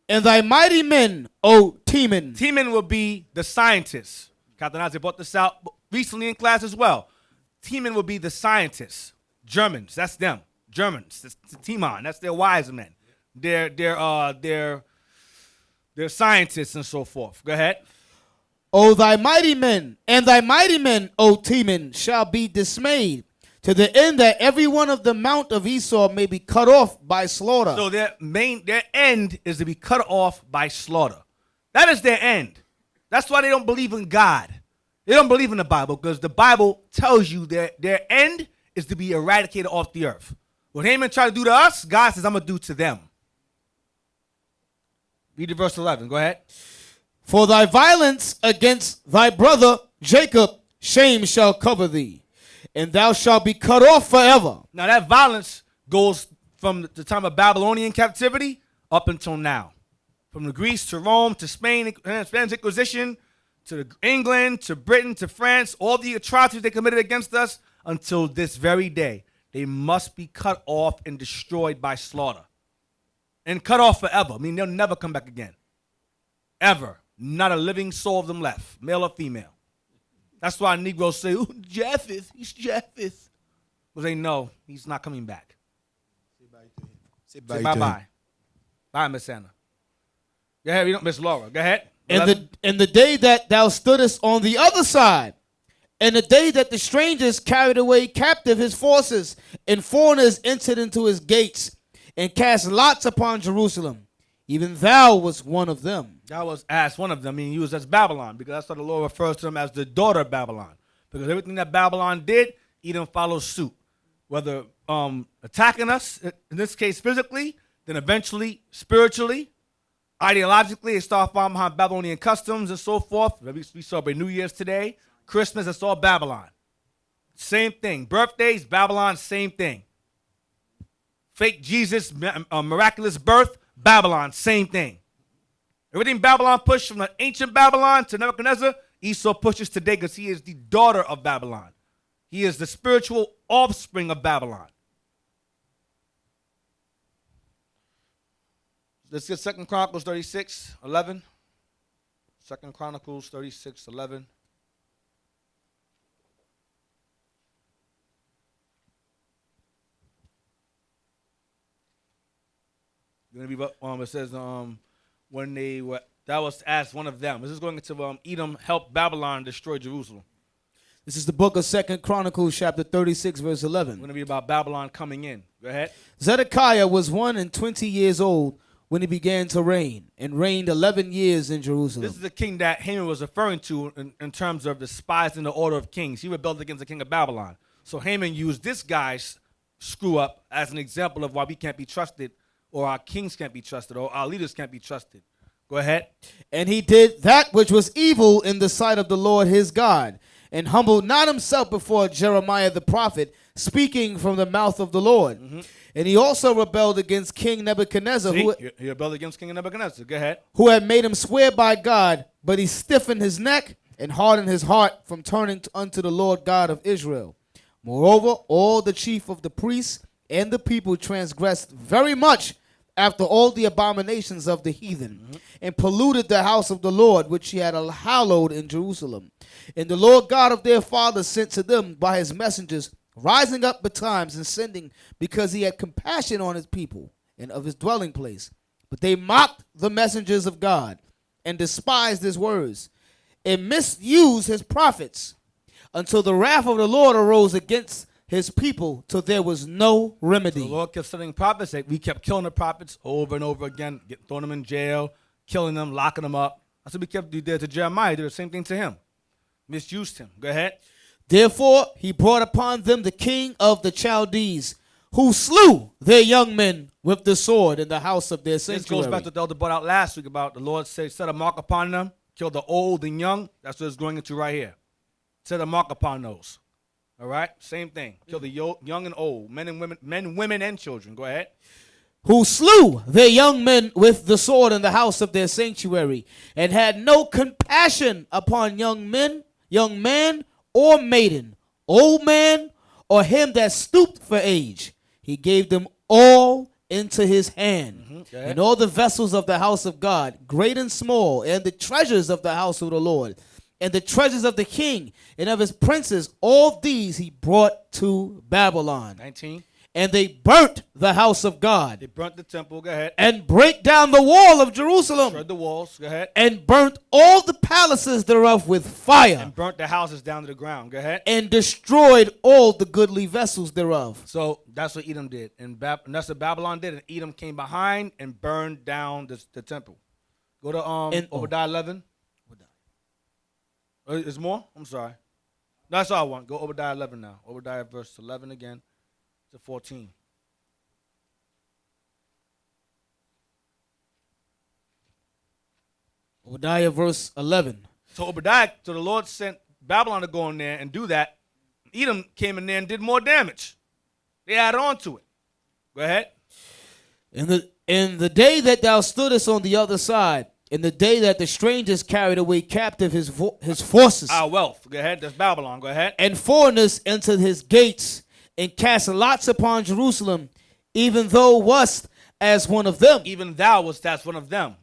And thy mighty men, O Teman. Teman will be the scientists. Captain Isaac brought this out recently in class as well. Teman will be the scientists. Germans, that's them. Germans, that's Teman, that's their wise men. They're scientists and so forth. Go ahead. O thy mighty men, and thy mighty men, O Teman, shall be dismayed, to the end that every one of the mount of Esau may be cut off by slaughter. So their end is to be cut off by slaughter. That is their end. That's why they don't believe in God. They don't believe in the Bible, because the Bible tells you that their end is to be eradicated off the earth. What Haman tried to do to us, God says, I'm going to do to them. Read the verse 11. Go ahead. For thy violence against thy brother Jacob, shame shall cover thee, and thou shalt be cut off forever. Now that violence goes from the time of Babylonian captivity up until now. From the Greece to Rome to Spain, Spanish Inquisition, to England, to Britain, to France, all the atrocities they committed against us until this very day. They must be cut off and destroyed by slaughter. And cut off forever. I mean, they'll never come back again. Ever. Not a living soul of them left, male or female. That's why Negroes say, "Ooh, Japheth, he's Japheth." Because they know he's not coming back. Say bye-bye. Bye, Miss Anna. Go ahead, Miss Laura. Go ahead. And the day that thou stoodest on the other side, and the day that the strangers carried away captive his forces, and foreigners entered into his gates, and cast lots upon Jerusalem, even thou was one of them. That was as one of them, being used as Babylon, because that's why the Lord refers to them as the daughter of Babylon. Because everything that Babylon did, Edom follows suit. Whether attacking us, in this case physically, then eventually spiritually, ideologically, they start following behind Babylonian customs and so forth. We celebrate New Year's today, Christmas, it's all Babylon. Same thing. Birthdays, Babylon, same thing. Fake Jesus, miraculous birth, Babylon, same thing. Everything Babylon pushed from the ancient Babylon to Nebuchadnezzar, Esau pushes today because he is the daughter of Babylon. He is the spiritual offspring of Babylon. Let's get 2 Chronicles 36:11. 2 Chronicles 36:11. Going to be it says when they were, that was as one of them. This is going into Edom helped Babylon destroy Jerusalem. This is the book of 2 Chronicles chapter 36 verse 11. It's going to be about Babylon coming in. Go ahead. Zedekiah was 120 years old when he began to reign, and reigned 11 years in Jerusalem. This is the king that Haman was referring to in terms of the spies in the order of kings. He rebelled against the king of Babylon. So Haman used this guy's screw up as an example of why we can't be trusted, or our kings can't be trusted, or our leaders can't be trusted. Go ahead. And he did that which was evil in the sight of the Lord his God, and humbled not himself before Jeremiah the prophet, speaking from the mouth of the Lord. Mm-hmm. And he also rebelled against King Nebuchadnezzar. He rebelled against King Nebuchadnezzar. Go ahead. Who had made him swear by God, but he stiffened his neck and hardened his heart from turning unto the Lord God of Israel. Moreover, all the chief of the priests and the people transgressed very much after all the abominations of the heathen, and polluted the house of the Lord, which he had hallowed in Jerusalem. And the Lord God of their fathers sent to them by his messengers, rising up betimes and sending, because he had compassion on his people and of his dwelling place. But they mocked the messengers of God, and despised his words, and misused his prophets, until the wrath of the Lord arose against his people, till there was no remedy. So the Lord kept sending prophets. We kept killing the prophets over and over again, throwing them in jail, killing them, locking them up. That's what we kept doing to Jeremiah. Did the same thing to him. Misused him. Go ahead. Therefore he brought upon them the king of the Chaldees, who slew their young men with the sword in the house of their sanctuary. This goes back to what the elder brought out last week about the Lord set a mark upon them, killed the old and young. That's what it's going into right here. Set a mark upon those. All right? Same thing. Kill the young and old, men, women, and children. Go ahead. Who slew their young men with the sword in the house of their sanctuary, and had no compassion upon young man, or maiden, old man, or him that stooped for age. he gave them all into his hand, Go ahead. and all the vessels of the house of God, great and small, and the treasures of the house of the Lord, and the treasures of the king and of his princes, all these he brought to Babylon. 19. And they burnt the house of God, They burnt the temple. Go ahead. and brake down the wall of Jerusalem, Shred the walls. Go ahead. and burnt all the palaces thereof with fire, And burnt the houses down to the ground. Go ahead. and destroyed all the goodly vessels thereof. So that's what Edom did. And that's what Babylon did. And Edom came behind and burned down the temple. Go to Obadiah 11. Is more? I'm sorry. That's all I want. Go Obadiah 11 now. Obadiah verse 11 again to 14. Obadiah verse 11. So Obadiah, so the Lord sent Babylon to go in there and do that. Edom came in there and did more damage. They added on to it. Go ahead. In the day that thou stoodest on the other side, in the day that the strangers carried away captive his forces, Our wealth. Go ahead. That's Babylon. Go ahead. and foreigners entered his gates, and cast lots upon Jerusalem, even thou wast as one of them. Even thou was that's one of them.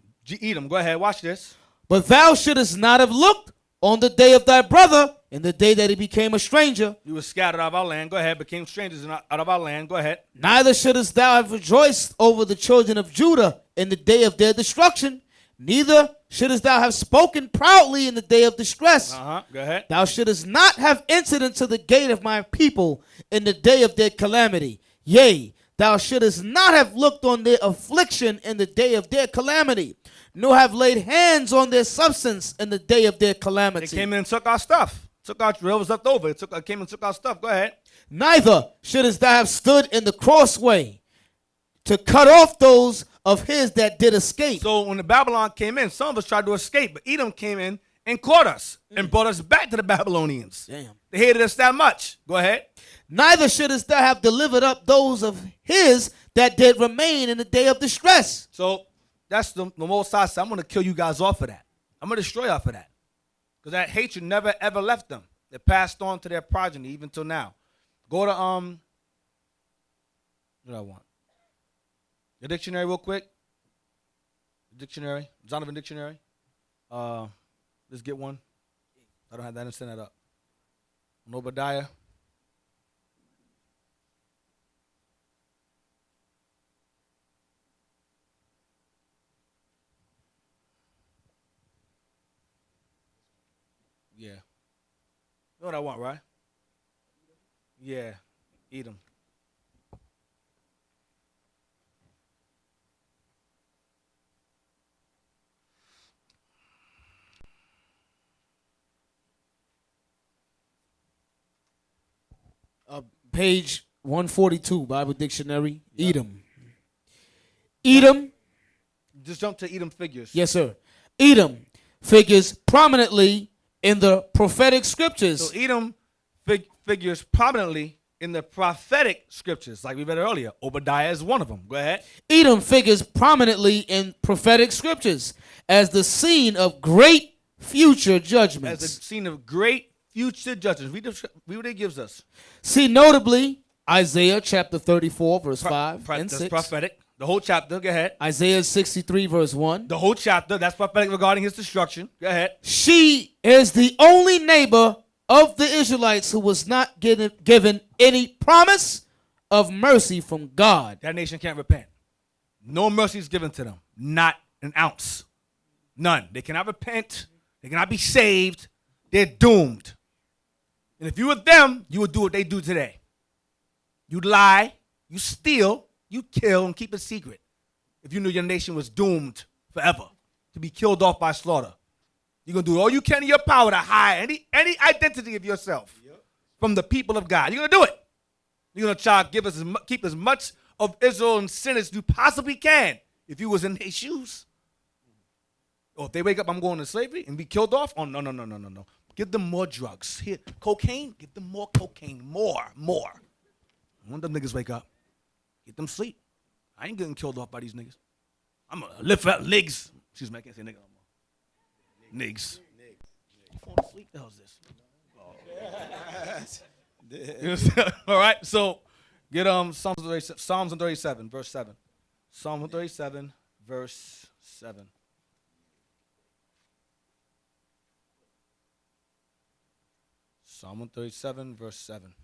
Edom. Go ahead. Watch this. But thou shouldest not have looked on the day of thy brother, in the day that he became a stranger. You were scattered out of our land. Go ahead. Became strangers out of our land. Go ahead. Neither shouldest thou have rejoiced over the children of Judah in the day of their destruction. Neither shouldest thou have spoken proudly in the day of distress. Go ahead. Thou shouldest not have entered into the gate of my people in the day of their calamity. Yea, thou shouldest not have looked on their affliction in the day of their calamity, nor have laid hands on their substance in the day of their calamity. They came in and took our stuff. Took our what was left over. Came and took our stuff. Go ahead. Neither shouldest thou have stood in the crossway to cut off those of his that did escape. So when the Babylon came in, some of us tried to escape, but Edom came in and caught us and brought us back to the Babylonians. Damn. They hated us that much. Go ahead. Neither shouldest thou have delivered up those of his that did remain in the day of distress. So that's the Most High said, I'm going to kill you guys off of that. I'm going to destroy you off of that. Because that hatred never, ever left them. It passed on to their progeny, even till now. Go to, what do I want? Your dictionary real quick. Dictionary. Donovan dictionary. Let's get one. I don't have that. I didn't send that up. Obadiah. Yeah. You know what I want, right? Yeah. Edom. Page 142, Bible Dictionary, Edom. Edom. Just jump to Edom figures. Yes, sir. Edom figures prominently in the prophetic scriptures. So Edom figures prominently in the prophetic scriptures, like we read earlier. Obadiah is one of them. Go ahead. Edom figures prominently in prophetic scriptures as the scene of great future judgments. As a scene of great future judgments. Read what it gives us. See notably Isaiah chapter 34, verse 5 and 6. That's prophetic. The whole chapter. Go ahead. Isaiah 63, verse 1. The whole chapter. That's prophetic regarding his destruction. Go ahead. She is the only neighbor of the Israelites who was not given any promise of mercy from God. That nation can't repent. No mercy is given to them. Not an ounce. None. They cannot repent. They cannot be saved. They're doomed. And if you were them, you would do what they do today. You'd lie, you steal, you kill, and keep it secret. If you knew your nation was doomed forever to be killed off by slaughter. You're going to do all you can in your power to hide any identity of yourself from the people of God. You're going to do it. You're going to try to keep as much of Israel in sin as you possibly can if you was in their shoes. Or if they wake up, I'm going to slavery and be killed off. Oh, no. Give them more drugs. Here, cocaine, give them more cocaine. More. When them niggas wake up, get them sleep. I ain't getting killed off by these niggas. I'm going to lift up legs. Excuse me, I can't say nigga no more. Niggas. You falling asleep? The hell is this? Oh. All right, so Get Psalms 137, verse 7. Psalm 137, verse 7. Psalm 137, verse 7.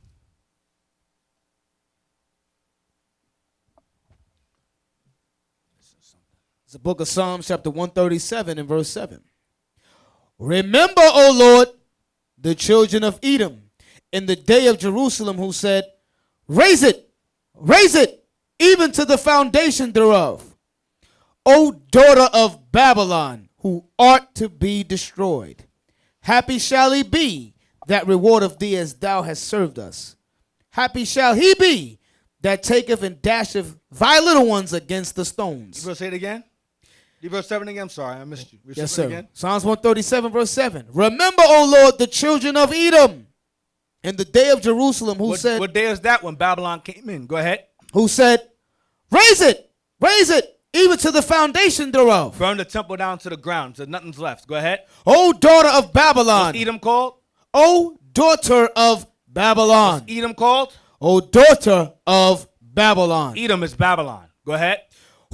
It's the book of Psalms, chapter 137, and verse 7. Remember, O Lord, the children of Edom, in the day of Jerusalem, who said, raise it, even to the foundation thereof. O daughter of Babylon, who art to be destroyed. Happy shall he be that rewardeth thee as thou hast served us. Happy shall he be that taketh and dasheth thy little ones against the stones. You will say it again? Do verse 7 again? I'm sorry, I missed you. Yes, sir. Again? Psalms 137, verse 7. Remember, O Lord, the children of Edom, in the day of Jerusalem, who said... What day is that when Babylon came in? Go ahead. Who said, raise it, even to the foundation thereof. Burn the temple down to the ground, so nothing's left. Go ahead. O daughter of Babylon. What's Edom called? O daughter of Babylon. What's Edom called? O daughter of Babylon. Edom is Babylon. Go ahead.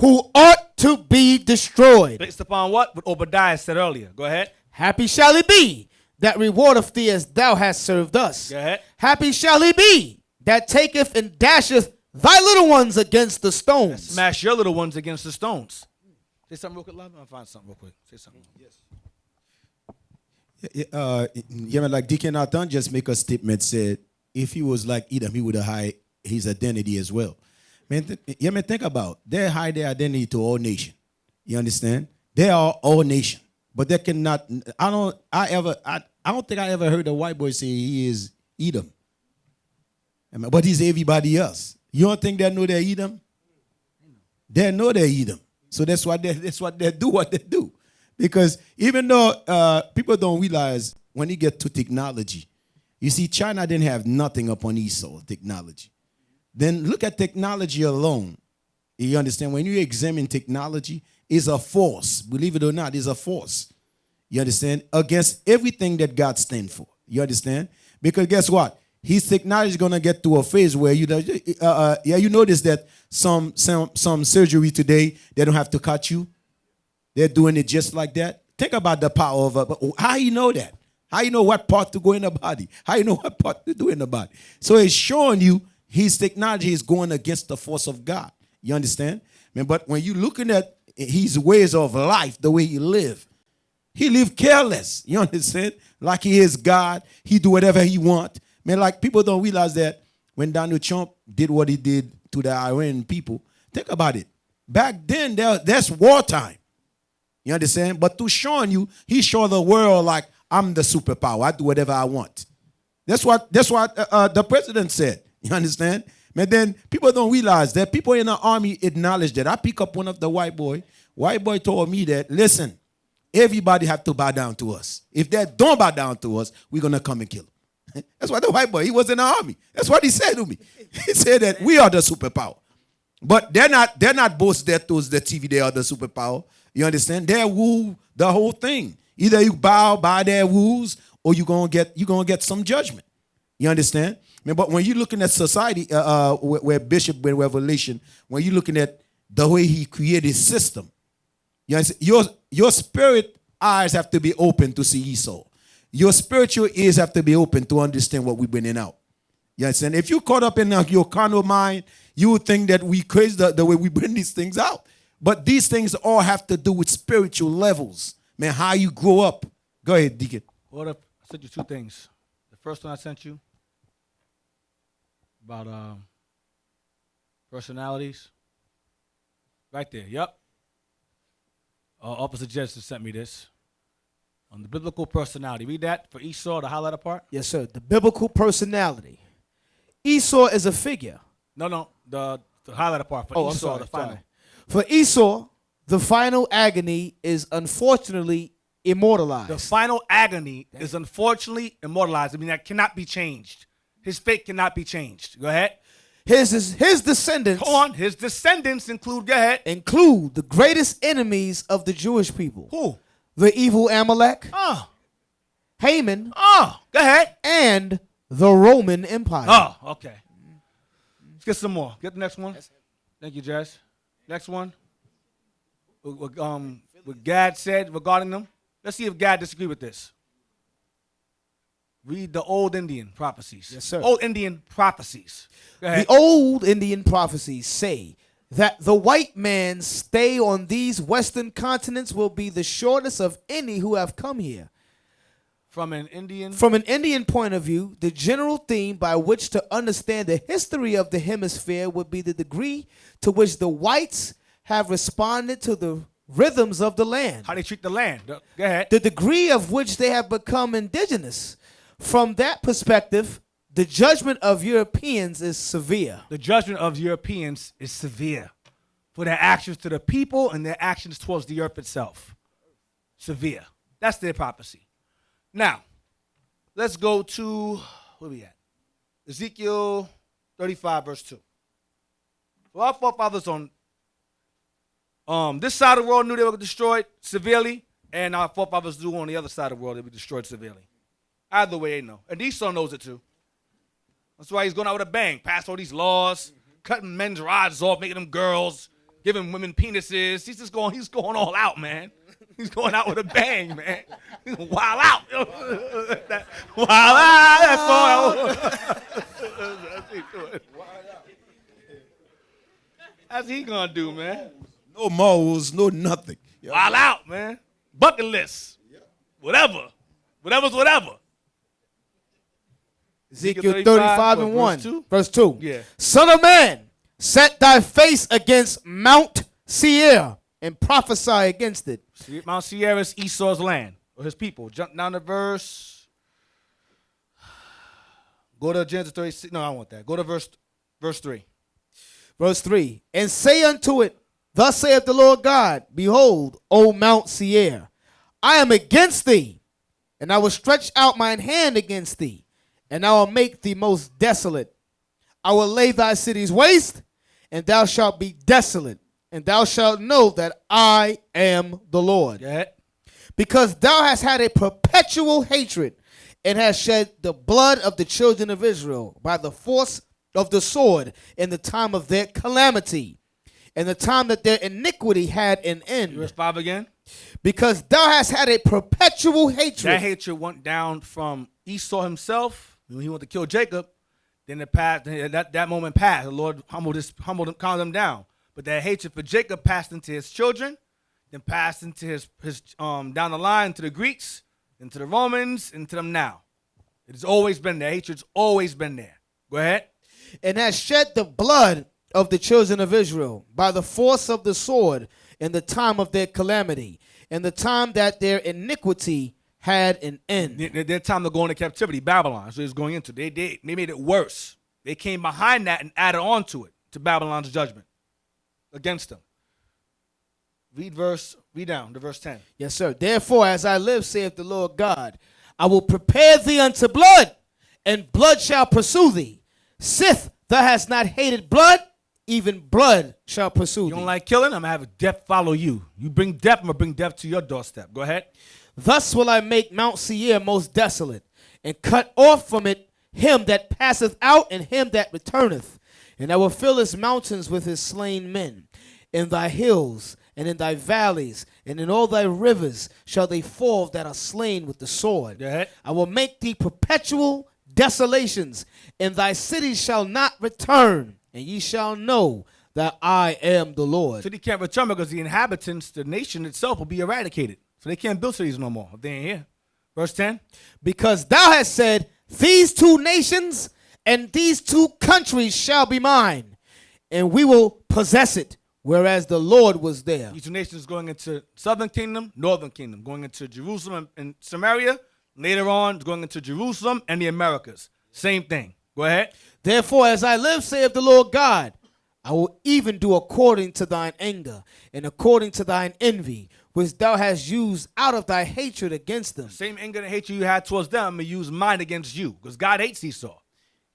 Who ought to be destroyed. Based upon what? What Obadiah said earlier. Go ahead. Happy shall he be that rewardeth thee as thou hast served us. Go ahead. Happy shall he be that taketh and dasheth thy little ones against the stones. Smash your little ones against the stones. Say something real quick, love. I'll find something real quick. Say something. Yes. Like Deacon Nathan just make a statement, said if he was like Edom, he would have hide his identity as well. Man, think about, they hide their identity to all nation. You understand? They are all nation, but they cannot. I don't think I ever heard a white boy say he is Edom, but he's everybody else. You don't think they know they're Edom? They know they're Edom, so that's what they do. Because even though people don't realize when you get to technology, you see, China didn't have nothing upon Esau technology. Then look at technology alone. You understand? When you examine technology, it's a force. Believe it or not, it's a force. You understand? Against everything that God stands for. You understand? Because guess what? His technology is going to get to a phase where you notice that some surgery today, they don't have to cut you. They're doing it just like that. Think about the power of how you know that? How you know what part to go in the body? How you know what part to do in the body? So it's showing you his technology is going against the force of God. You understand? But when you're looking at his ways of life, the way he lived careless. You understand? Like he is God. He do whatever he want. Like people don't realize that when Donald Trump did what he did to the Iranian people, think about it. Back then, that's wartime. You understand? But to showing you, he showed the world like, I'm the superpower. I do whatever I want. That's what the president said. You understand? But then people don't realize that people in the army acknowledge that. I pick up one of the white boy. White boy told me that, listen, everybody have to bow down to us. If they don't bow down to us, we're going to come and kill them. That's what the white boy, he was in the army. That's what he said to me. He said that we are the superpower. But they're not both there towards the TV, they are the superpower. You understand? They rule the whole thing. Either you bow by their rules or you're gonna get some judgment. You understand? But when you're looking at society, where Bishop in Revelation, when you're looking at the way he created his system, you understand? Your spirit eyes have to be open to see Esau. Your spiritual ears have to be open to understand what we're bringing out. You understand? If you're caught up in your carnal mind, you would think that we crazy the way we bring these things out. But these things all have to do with spiritual levels. Man, how you grow up. Go ahead, Deacon. What if I sent you two things? The first one I sent you about personalities. Right there, yep. Officer Judson sent me this. On the biblical personality. Read that for Esau, the highlighted part. Yes, sir. The biblical personality. Esau is a figure. No, the highlighted part for Esau, the final. Sorry. For Esau, the final agony is unfortunately immortalized. The final agony is unfortunately immortalized. I mean, that cannot be changed. His fate cannot be changed. Go ahead. His descendants. Hold on. His descendants include, go ahead. Include the greatest enemies of the Jewish people. Who? The evil Amalek. Haman. Go ahead. And the Roman Empire. Oh, okay. Let's get some more. Get the next one. Thank you, Jess. Next one. What Gad said regarding them. Let's see if Gad disagrees with this. Read the old Indian prophecies. Yes, sir. Old Indian prophecies. Go ahead. The old Indian prophecies say that the white man's stay on these western continents will be the shortest of any who have come here. From an Indian point of view, the general theme by which to understand the history of the hemisphere would be the degree to which the whites have responded to the rhythms of the land. How they treat the land. Go ahead. The degree of which they have become indigenous. From that perspective, the judgment of Europeans is severe. The judgment of Europeans is severe for their actions to the people and their actions towards the earth itself. Severe. That's their prophecy. Now, let's go to, where we at? Ezekiel 35, verse 2. So our forefathers on this side of the world knew they were destroyed severely, and our forefathers knew on the other side of the world they were destroyed severely. Either way, they know. And Esau knows it too. That's why he's going out with a bang, pass all these laws, cutting men's rods off, making them girls, giving women penises. He's going all out, man. He's going out with a bang, man. He's wild out. Wild out. That's all. How's he going to do, man? No morals, no nothing. Wild out, man. Bucket list. Whatever. Whatever's whatever. Ezekiel 35 and 1. Verse 2. Yeah. Son of man, set thy face against Mount Seir and prophesy against it. Mount Seir is Esau's land, or his people. Jump down to verse. Go to Genesis 36. No, I don't want that. Go to verse 3. Verse 3. And say unto it, thus saith the Lord God, behold, O Mount Seir, I am against thee, and I will stretch out mine hand against thee, and I will make thee most desolate. I will lay thy cities waste, and thou shalt be desolate, and thou shalt know that I am the Lord. Yeah. Because thou hast had a perpetual hatred, and hast shed the blood of the children of Israel by the force of the sword in the time of their calamity, in the time that their iniquity had an end. Verse 5 again. Because thou hast had a perpetual hatred. That hatred went down from Esau himself when he wanted to kill Jacob. Then that moment passed. The Lord humbled him, calmed him down. But that hatred for Jacob passed into his children, then passed into his down the line to the Greeks, into the Romans, into them now. It has always been there. Hatred's always been there. Go ahead. And has shed the blood of the children of Israel by the force of the sword in the time of their calamity, in the time that their iniquity had an end. Their time to go into captivity, Babylon. So it's going into. They made it worse. They came behind that and added on to it, to Babylon's judgment against them. Read down to verse 10. Yes, sir. Therefore, as I live, saith the Lord God, I will prepare thee unto blood, and blood shall pursue thee. Sith thou hast not hated blood, even blood shall pursue thee. You don't like killing? I'm going to have death follow you. You bring death, I'm going to bring death to your doorstep. Go ahead. Thus will I make Mount Seir most desolate, and cut off from it him that passeth out and him that returneth. And I will fill his mountains with his slain men. In thy hills and in thy valleys and in all thy rivers shall they fall that are slain with the sword. Go ahead. I will make thee perpetual desolations, and thy cities shall not return, and ye shall know that I am the Lord. City can't return because the inhabitants, the nation itself, will be eradicated. So they can't build cities no more if they ain't here. Verse 10. Because thou hast said, these two nations and these two countries shall be mine, and we will possess it, whereas the Lord was there. These two nations going into southern kingdom, northern kingdom, going into Jerusalem and Samaria. Later on, going into Jerusalem and the Americas. Same thing. Go ahead. Therefore, as I live, saith the Lord God, I will even do according to thine anger and according to thine envy, which thou hast used out of thy hatred against them. Same anger and hatred you had towards them, I'm going to use mine against you, because God hates Esau.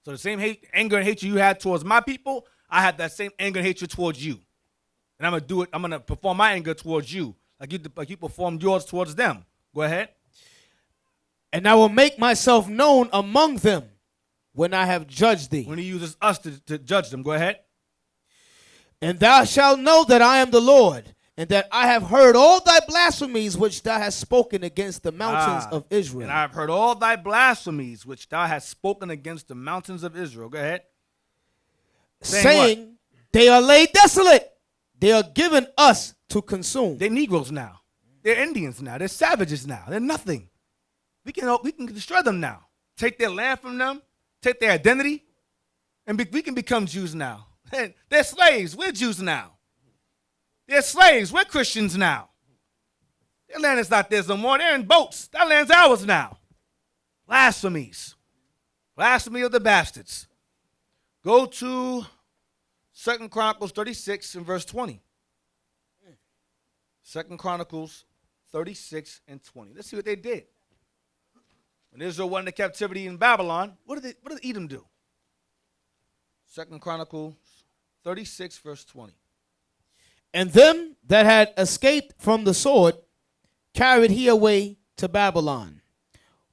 So the same anger and hatred you had towards my people, I had that same anger and hatred towards you. And I'm going to do it. I'm going to perform my anger towards you, like you performed yours towards them. Go ahead. And I will make myself known among them, when I have judged thee. When he uses us to judge them. Go ahead. And thou shalt know that I am the Lord, and that I have heard all thy blasphemies which thou hast spoken against the mountains of Israel. And I have heard all thy blasphemies which thou hast spoken against the mountains of Israel. Go ahead. Saying they are laid desolate. They are given us to consume. They're Negroes now. They're Indians now. They're savages now. They're nothing. We can destroy them now. Take their land from them. Take their identity. And we can become Jews now. They're slaves. We're Jews now. They're slaves. We're Christians now. Their land is not theirs no more. They're in boats. That land's ours now. Blasphemies. Blasphemy of the bastards. Go to 2 Chronicles 36 and verse 20. 2 Chronicles 36 and 20. Let's see what they did. When Israel went into captivity in Babylon, what did Edom do? 2 Chronicles 36 verse 20. And them that had escaped from the sword carried he away to Babylon,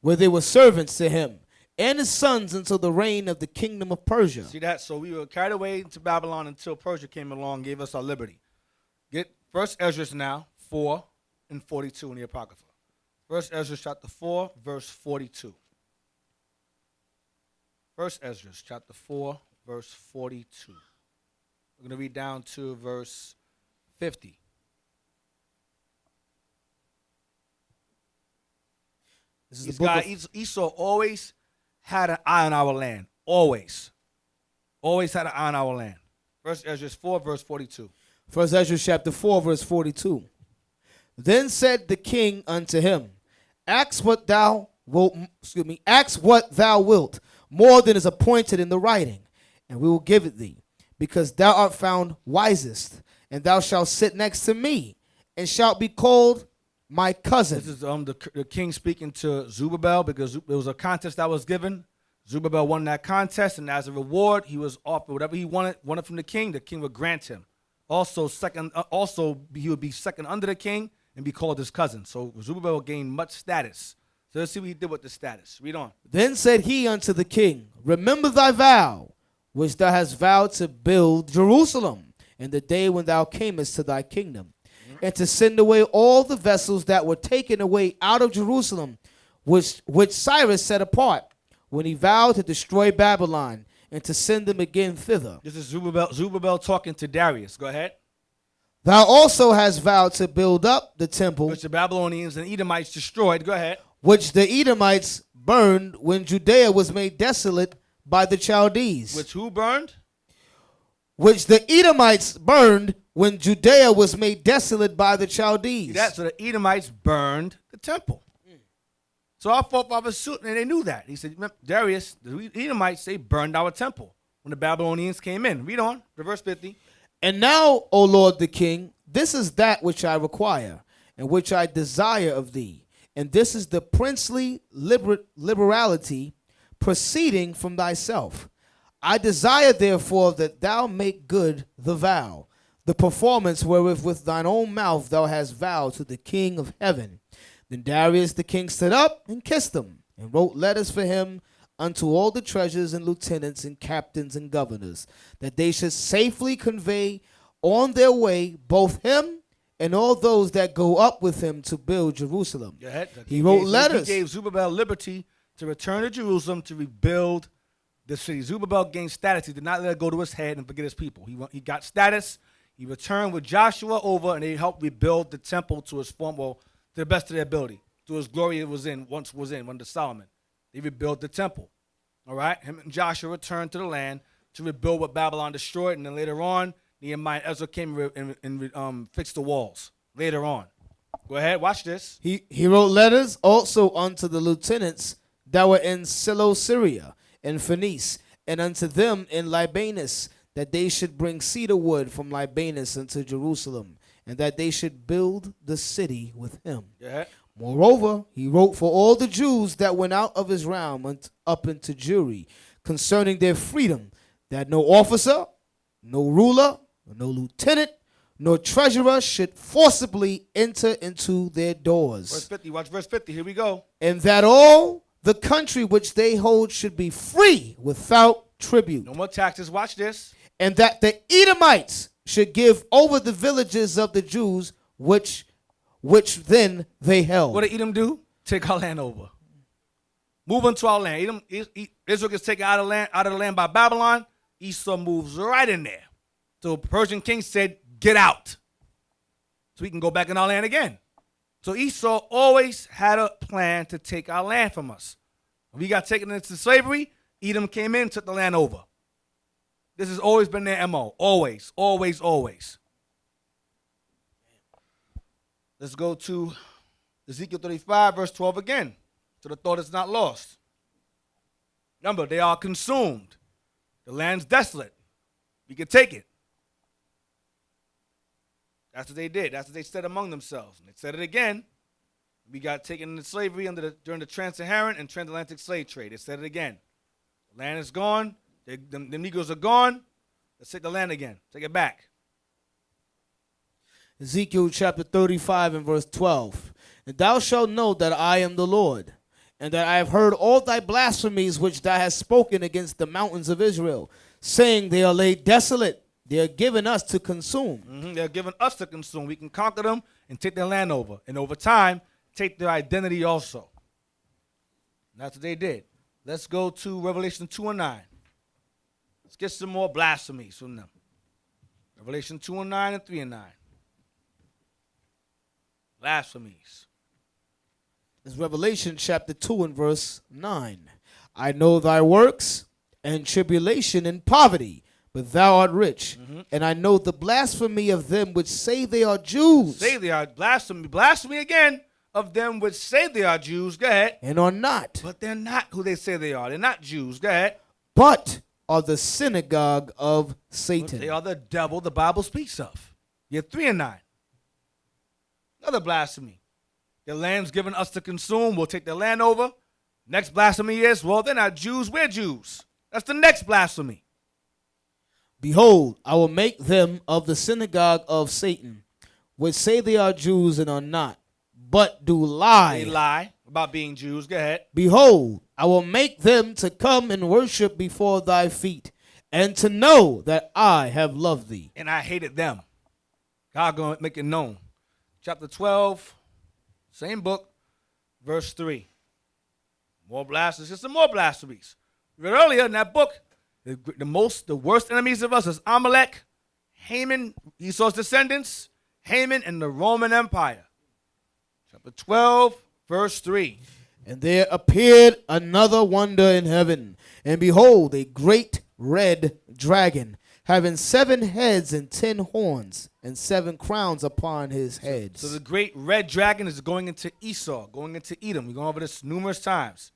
where they were servants to him and his sons until the reign of the kingdom of Persia. See that? So we were carried away to Babylon until Persia came along and gave us our liberty. Get 1 Ezra now, 4 and 42 in the Apocrypha. 1 Ezra chapter 4, verse 42. 1 Ezra chapter 4, verse 42. We're going to read down to verse 50. This is This the book guy, of, Esau, always had an eye on our land. Always. Always had an eye on our land. 1 Ezra 4, verse 42. 1 Ezra chapter 4, verse 42. Then said the king unto him, Ask what thou wilt, more than is appointed in the writing, and we will give it thee, because thou art found wisest, and thou shalt sit next to me, and shalt be called my cousin. This is the king speaking to Zerubbabel, because it was a contest that was given. Zerubbabel won that contest, and as a reward, he was offered whatever he wanted from the king would grant him. Also, he would be second under the king and be called his cousin. So Zerubbabel gained much status. So let's see what he did with the status. Read on. Then said he unto the king, Remember thy vow, which thou hast vowed to build Jerusalem in the day when thou camest to thy kingdom, and to send away all the vessels that were taken away out of Jerusalem, which Cyrus set apart, when he vowed to destroy Babylon, and to send them again thither. This is Zerubbabel talking to Darius. Go ahead. Thou also hast vowed to build up the temple, Which the Babylonians and Edomites destroyed. Go ahead. which the Edomites burned when Judea was made desolate by the Chaldees. Which who burned? Which the Edomites burned when Judea was made desolate by the Chaldees. See that? So the Edomites burned the temple. So our forefathers, and they knew that. He said, Darius, the Edomites, they burned our temple when the Babylonians came in. Read on, to verse 50. And now, O Lord the King, this is that which I require, and which I desire of thee. And this is the princely liberality proceeding from thyself. I desire, therefore, that thou make good the vow, the performance wherewith with thine own mouth thou hast vowed to the King of heaven. Then Darius the king stood up and kissed him, and wrote letters for him unto all the treasurers and lieutenants and captains and governors, that they should safely convey on their way both him and all those that go up with him to build Jerusalem. He wrote letters. He gave Zerubbabel liberty to return to Jerusalem to rebuild the city. Zerubbabel gained status. He did not let it go to his head and forget his people. He got status. He returned with Joshua over, and they helped rebuild the temple to its form, well, to the best of their ability, to his glory it was in, under Solomon. They rebuilt the temple. All right? Him and Joshua returned to the land to rebuild what Babylon destroyed, and then later on, Nehemiah and Ezra came and fixed the walls. Later on. Go ahead, watch this. He wrote letters also unto the lieutenants that were in Syria and Phoenice, and unto them in Libanus, that they should bring cedar wood from Libanus unto Jerusalem, and that they should build the city with him. Yeah. Moreover, he wrote for all the Jews that went out of his realm up into Jewry, concerning their freedom, that no officer, no ruler, no lieutenant, nor treasurer should forcibly enter into their doors. Verse 50, watch verse 50, here we go. And that all the country which they hold should be free without tribute, No more taxes. Watch this. and that the Edomites should give over the villages of the Jews which then they held. What did Edom do? Take our land over. Move into our land. Israel gets taken out of the land by Babylon. Esau moves right in there. So Persian king said, get out. So we can go back in our land again. So Esau always had a plan to take our land from us. When we got taken into slavery, Edom came in and took the land over. This has always been their MO. Always, always, always. Let's go to Ezekiel 35, verse 12 again. So the thought is not lost. Remember, they are consumed. The land's desolate. We can take it. That's what they did. That's what they said among themselves. And they said it again. We got taken into slavery during the trans-Saharan and transatlantic slave trade. They said it again. The land is gone. The Negroes are gone. Let's take the land again. Take it back. Ezekiel chapter 35 and verse 12. And thou shalt know that I am the Lord, and that I have heard all thy blasphemies which thou hast spoken against the mountains of Israel, saying they are laid desolate. They are given us to consume. They're giving us to consume. We can conquer them and take their land over. And over time, take their identity also. And that's what they did. Let's go to Revelation 2 and 9. Let's get some more blasphemies from them. Revelation 2 and 9 and 3 and 9. Blasphemies. It's Revelation chapter 2 and verse 9. I know thy works and tribulation and poverty, but thou art rich. And I know the blasphemy of them which say they are Jews. Say they are blasphemy. Blasphemy again of them which say they are Jews. Go ahead. And are not. But they're not who they say they are. They're not Jews. Go ahead. But are the synagogue of Satan. They are the devil the Bible speaks of. You're 3 and 9. Another blasphemy. The land's given us to consume. We'll take the land over. Next blasphemy is, well, they're not Jews. We're Jews. That's the next blasphemy. Behold, I will make them of the synagogue of Satan, which say they are Jews and are not, but do lie. They lie about being Jews. Go ahead. Behold, I will make them to come and worship before thy feet, and to know that I have loved thee. And I hated them. God going to make it known. Chapter 12, same book, verse 3. More blasphemies. Just some more blasphemies. We read earlier in that book, the worst enemies of us is Amalek, Haman, Esau's descendants, Haman, and the Roman Empire. Chapter 12, verse 3. And there appeared another wonder in heaven, and behold, a great red dragon, having 7 heads and 10 horns, and 7 crowns upon his heads. So the great red dragon is going into Esau, going into Edom. We've gone over this numerous times.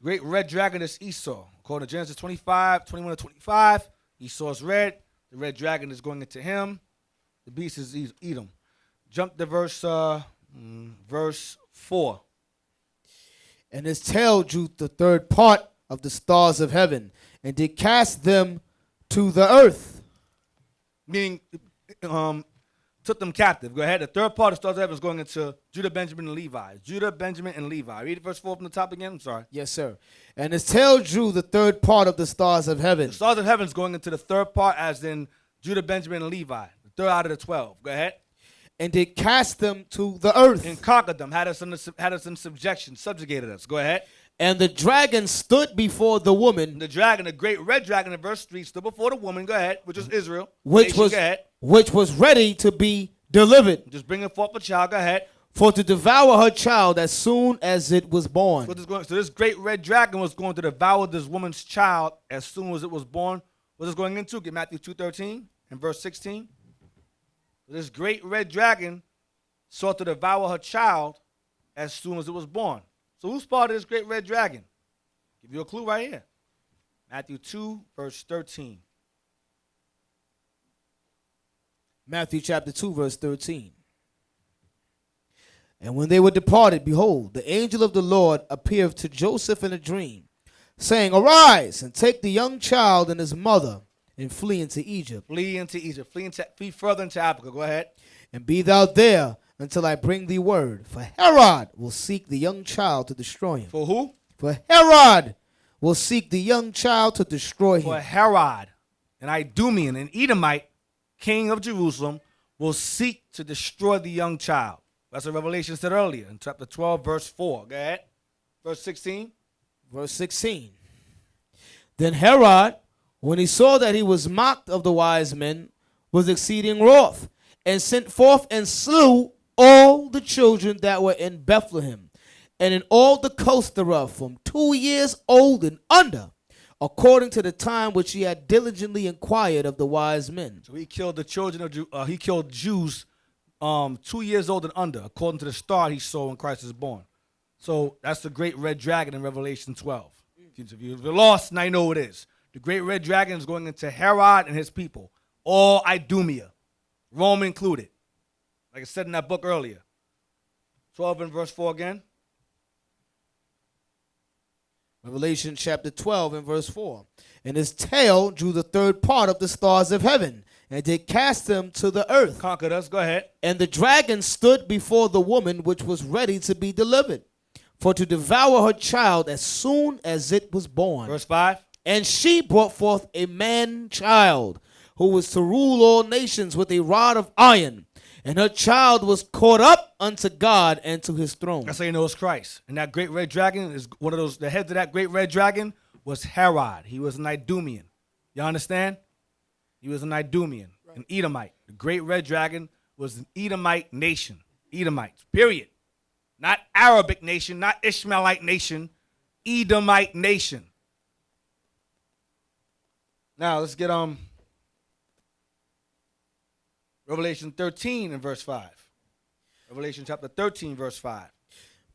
Great red dragon is Esau. According to Genesis 25, 21 to 25, Esau's red. The red dragon is going into him. The beast is Edom. Jump to verse 4. And his tail drew the third part of the stars of heaven, and did cast them to the earth. Meaning, took them captive. Go ahead. The third part of the stars of heaven is going into Judah, Benjamin, and Levi. Judah, Benjamin, and Levi. Read verse 4 from the top again. I'm sorry. Yes, sir. And his tail drew the third part of the stars of heaven. The stars of heaven is going into the third part, as in Judah, Benjamin, and Levi. The third out of the 12. Go ahead. And did cast them to the earth. And conquered them. Had us in subjection. Subjugated us. Go ahead. And the dragon stood before the woman. The dragon, the great red dragon in verse 3, stood before the woman. Go ahead. Which was Israel. Which was ready to be delivered. Just bringing forth a child. Go ahead. For to devour her child as soon as it was born. So this great red dragon was going to devour this woman's child as soon as it was born. What is going into? Get Matthew 2:13 and verse 16. This great red dragon sought to devour her child as soon as it was born. So who's part of this great red dragon? Give you a clue right here. Matthew 2, verse 13. Matthew chapter 2, verse 13. And when they were departed, behold, the angel of the Lord appeared to Joseph in a dream, saying, Arise, and take the young child and his mother, and flee into Egypt. Flee into Egypt. Flee further into Africa. Go ahead. And be thou there until I bring thee word. For Herod will seek the young child to destroy him. For who? For Herod will seek the young child to destroy For him. Herod, an Idumean, an Edomite, king of Jerusalem, will seek to destroy the young child. That's what Revelation said earlier in chapter 12, verse 4. Go ahead. Verse 16. Verse 16. Then Herod, when he saw that he was mocked of the wise men, was exceeding wroth, and sent forth and slew all the children that were in Bethlehem, and in all the coast thereof, from 2 years old and under, according to the time which he had diligently inquired of the wise men. So he killed the children of he killed Jews 2 years old and under, according to the star he saw when Christ was born. So that's the great red dragon in Revelation 12. If you're lost, now you know what it is. The great red dragon is going into Herod and his people, all Idumea, Rome included. Like I said in that book earlier. 12 and verse 4 again. Revelation chapter 12 and verse 4. And his tail drew the third part of the stars of heaven, and did cast them to the earth. Conquered us. Go ahead. And the dragon stood before the woman which was ready to be delivered, for to devour her child as soon as it was born. Verse 5. And she brought forth a man child, who was to rule all nations with a rod of iron. And her child was caught up unto God and to his throne. That's how you know it's Christ. And that great red dragon is one of those, the heads of that great red dragon was Herod. He was an Idumean. You understand? He was an Idumean, an Edomite. The great red dragon was an Edomite nation. Edomites, period. Not Arabic nation, not Ishmaelite nation, Edomite nation. Now let's get Revelation 13 and verse 5. Revelation chapter 13, verse 5.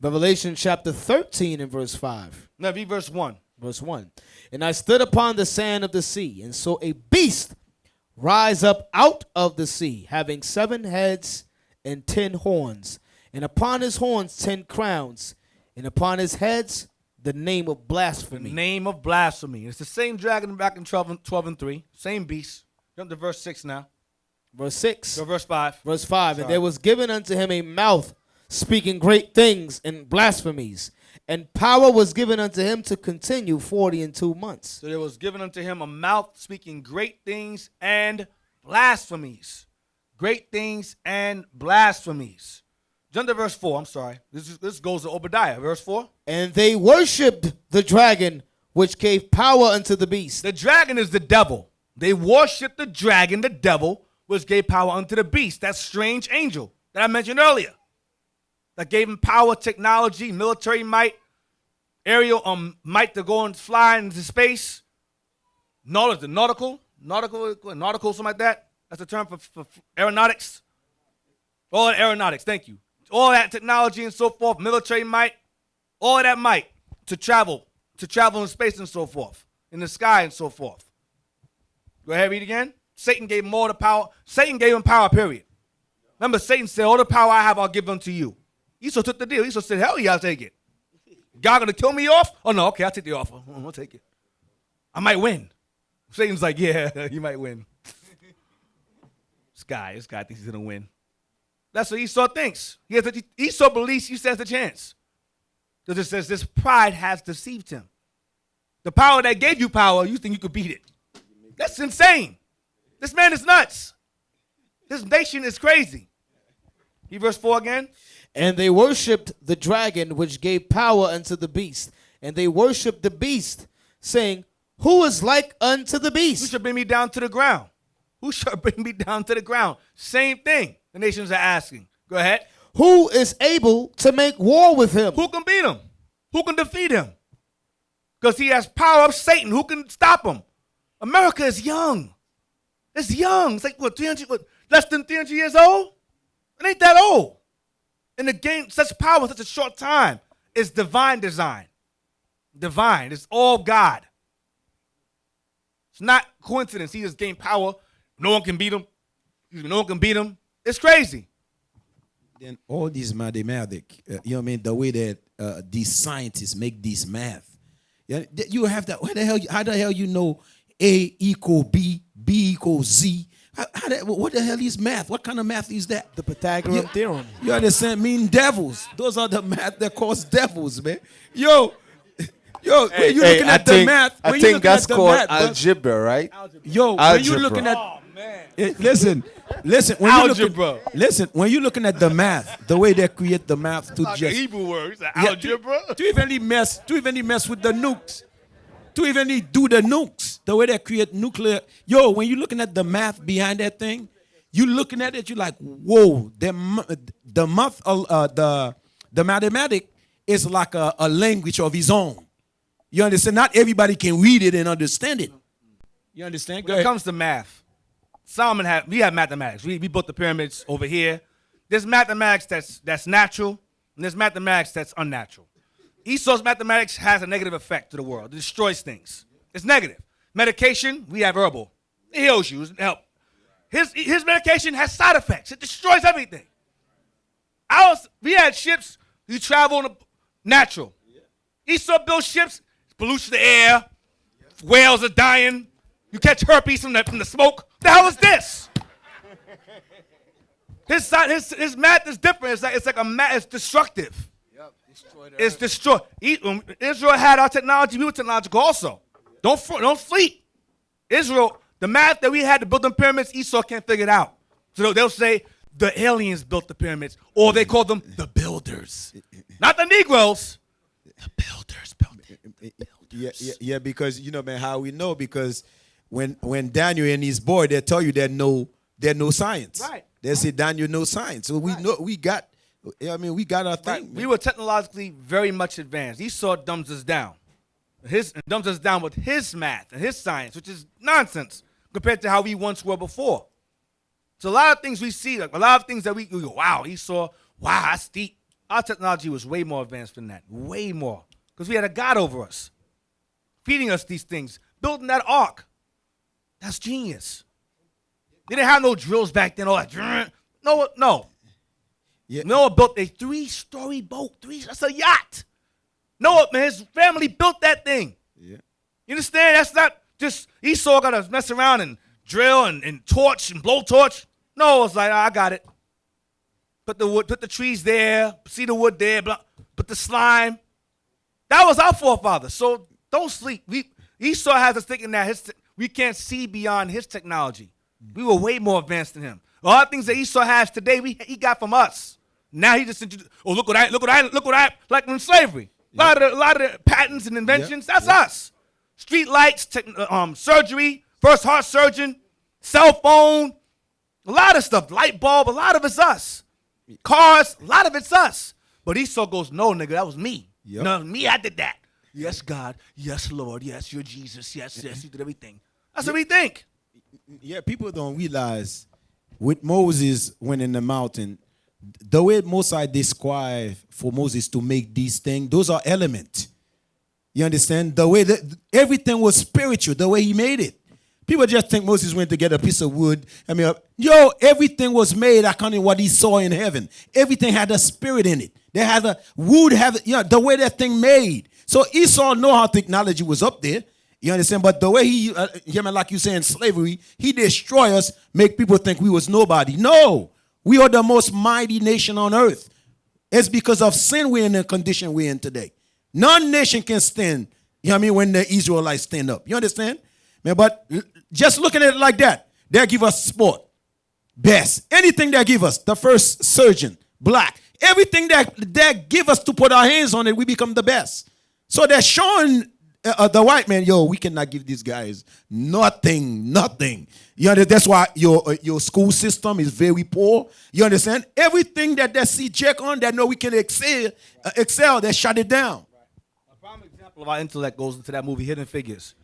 Revelation chapter 13 and verse 5. Now read verse 1. Verse 1. And I stood upon the sand of the sea, and saw a beast rise up out of the sea, having 7 heads and 10 horns, and upon his horns 10 crowns, and upon his heads the name of blasphemy. The name of blasphemy. It's the same dragon back in 12 and 3. Same beast. Jump to verse 6 now. Verse 6. So verse 5. Verse 5. Sorry. And there was given unto him a mouth speaking great things and blasphemies, and power was given unto him to continue 42 months. So there was given unto him a mouth speaking great things and blasphemies. Great things and blasphemies. Jump to verse 4. I'm sorry. This goes to Obadiah. Verse 4. And they worshipped the dragon, which gave power unto the beast. The dragon is the devil. They worshiped the dragon, the devil, which gave power unto the beast. That strange angel that I mentioned earlier. That gave him power, technology, military might, aerial might to go and fly into space. Nautical, something like that. That's the term for aeronautics. All that aeronautics, thank you. All that technology and so forth, military might, all of that might to travel in space and so forth, in the sky and so forth. Go ahead, read again. Satan gave him all the power. Satan gave him power, period. Remember, Satan said, all the power I have, I'll give unto you. Esau took the deal. Esau said, hell yeah, I'll take it. God gonna kill me off? Oh no, okay, I'll take the offer. I'll take it. I might win. Satan's like, yeah, you might win. This guy thinks he's gonna win. That's what Esau thinks. Esau believes he stands a chance. Because it says this pride has deceived him. The power that gave you power, you think you could beat it. That's insane. This man is nuts. This nation is crazy. Read verse 4 again. And they worshipped the dragon, which gave power unto the beast. And they worshipped the beast, saying, who is like unto the beast? Who shall bring me down to the ground? Who shall bring me down to the ground? Same thing the nations are asking. Go ahead. Who is able to make war with him? Who can beat him? Who can defeat him? Because he has power of Satan. Who can stop him? America is young. It's young. It's like, less than 300 years old? It ain't that old. And to gain such power in such a short time is divine design. Divine. It's all God. It's not coincidence. He just gained power. No one can beat him. No one can beat him. It's crazy. Then all these mathematics, you know what I mean? The way that these scientists make this math. Yeah, you have that. How the hell you know A equal B, B equals Z? What the hell is math? What kind of math is that? The Pythagorean theorem. You understand? Mean devils. Those are the math that cause devils, man. Yo, Yo, when you looking at the math, I when you think looking that's at the called math, bro, algebra, right? yo, when Algebra. you looking at, Oh man. listen, when Algebra. listen, when you looking at the math, the way they create the math to Like just Hebrew words, Yeah, algebra. to even mess with the nukes, to even do the nukes, the way they create nuclear. Yo, when you looking at the math behind that thing, you looking at it, you're like, whoa, the math, the mathematic is like a language of its own. You understand? Not everybody can read it and understand it. You understand? When it comes to math, we have mathematics. We built the pyramids over here. There's mathematics that's natural, and there's mathematics that's unnatural. Esau's mathematics has a negative effect to the world. It destroys things. It's negative. Medication, we have herbal. It heals you. It helps. His medication has side effects. It destroys everything. We had ships. We travel on natural. Esau built ships. Pollution the air. Whales are dying. You catch herpes from the smoke. The hell is this? His math is different. It's like a math. It's destructive. It's destroyed. Israel had our technology. We were technological also. Don't sleep. Israel, the math that we had to build the pyramids, Esau can't figure it out. So they'll say the aliens built the pyramids, or they call them the builders, not the Negroes. The builders built it. Yeah, because you know, man, how we know, because when Daniel and his boy, they tell you there's no science. Right. They say Daniel no science. So we know we got our thing. Right. We were technologically very much advanced. Esau dumbs us down. Dumbs us down with his math and his science, which is nonsense compared to how we once were before. So a lot of things we see, like a lot of things that we go, wow, Esau, wow, that's deep. Our technology was way more advanced than that, way more, because we had a God over us, feeding us these things, building that ark. That's genius. They didn't have no drills back then, all that. No. Yeah. Noah built a 3-story boat. That's a yacht. Noah, man, his family built that thing. Yeah. You understand? That's not just Esau got to mess around and drill and torch and blow torch. No, it's like, I got it. Put the wood, put the trees there, see the wood there, put the slime. That was our forefathers. So don't sleep. Esau has us thinking that we can't see beyond his technology. We were way more advanced than him. A lot of things that Esau has today, he got from us. Now he just introduced, look what I, like in slavery. A lot of the patents and inventions, that's us. Street lights, surgery, first heart surgeon, cell phone, a lot of stuff, light bulb, a lot of it's us. Cars, a lot of it's us. But Esau goes, no, nigga, that was me. Yep. No, me, I did that. Yes, God. Yes, Lord. Yes, you're Jesus. Yes, you did everything. That's what we think. Yeah, people don't realize with Moses when in the mountain, the way Moses described for Moses to make these things, those are elements. You understand? The way that everything was spiritual, the way he made it. People just think Moses went to get a piece of wood. Everything was made according to what he saw in heaven. Everything had a spirit in it. They had a wood, the way that thing made. So Esau know how technology was up there. You understand? But the way he, like you say in slavery, he destroy us, make people think we was nobody. No, we are the most mighty nation on earth. It's because of sin we're in the condition we're in today. None nation can stand, when the Israelites stand up. You understand? Man, but just looking at it like that, they give us sport, best. Anything they give us, the first surgeon, black. Everything that they give us to put our hands on it, we become the best. So they're showing the white man, we cannot give these guys nothing. You understand? That's why your school system is very poor. You understand? Everything that they see check on, they know we can excel, they shut it down. A prime example of our intellect goes into that movie, Hidden Figures.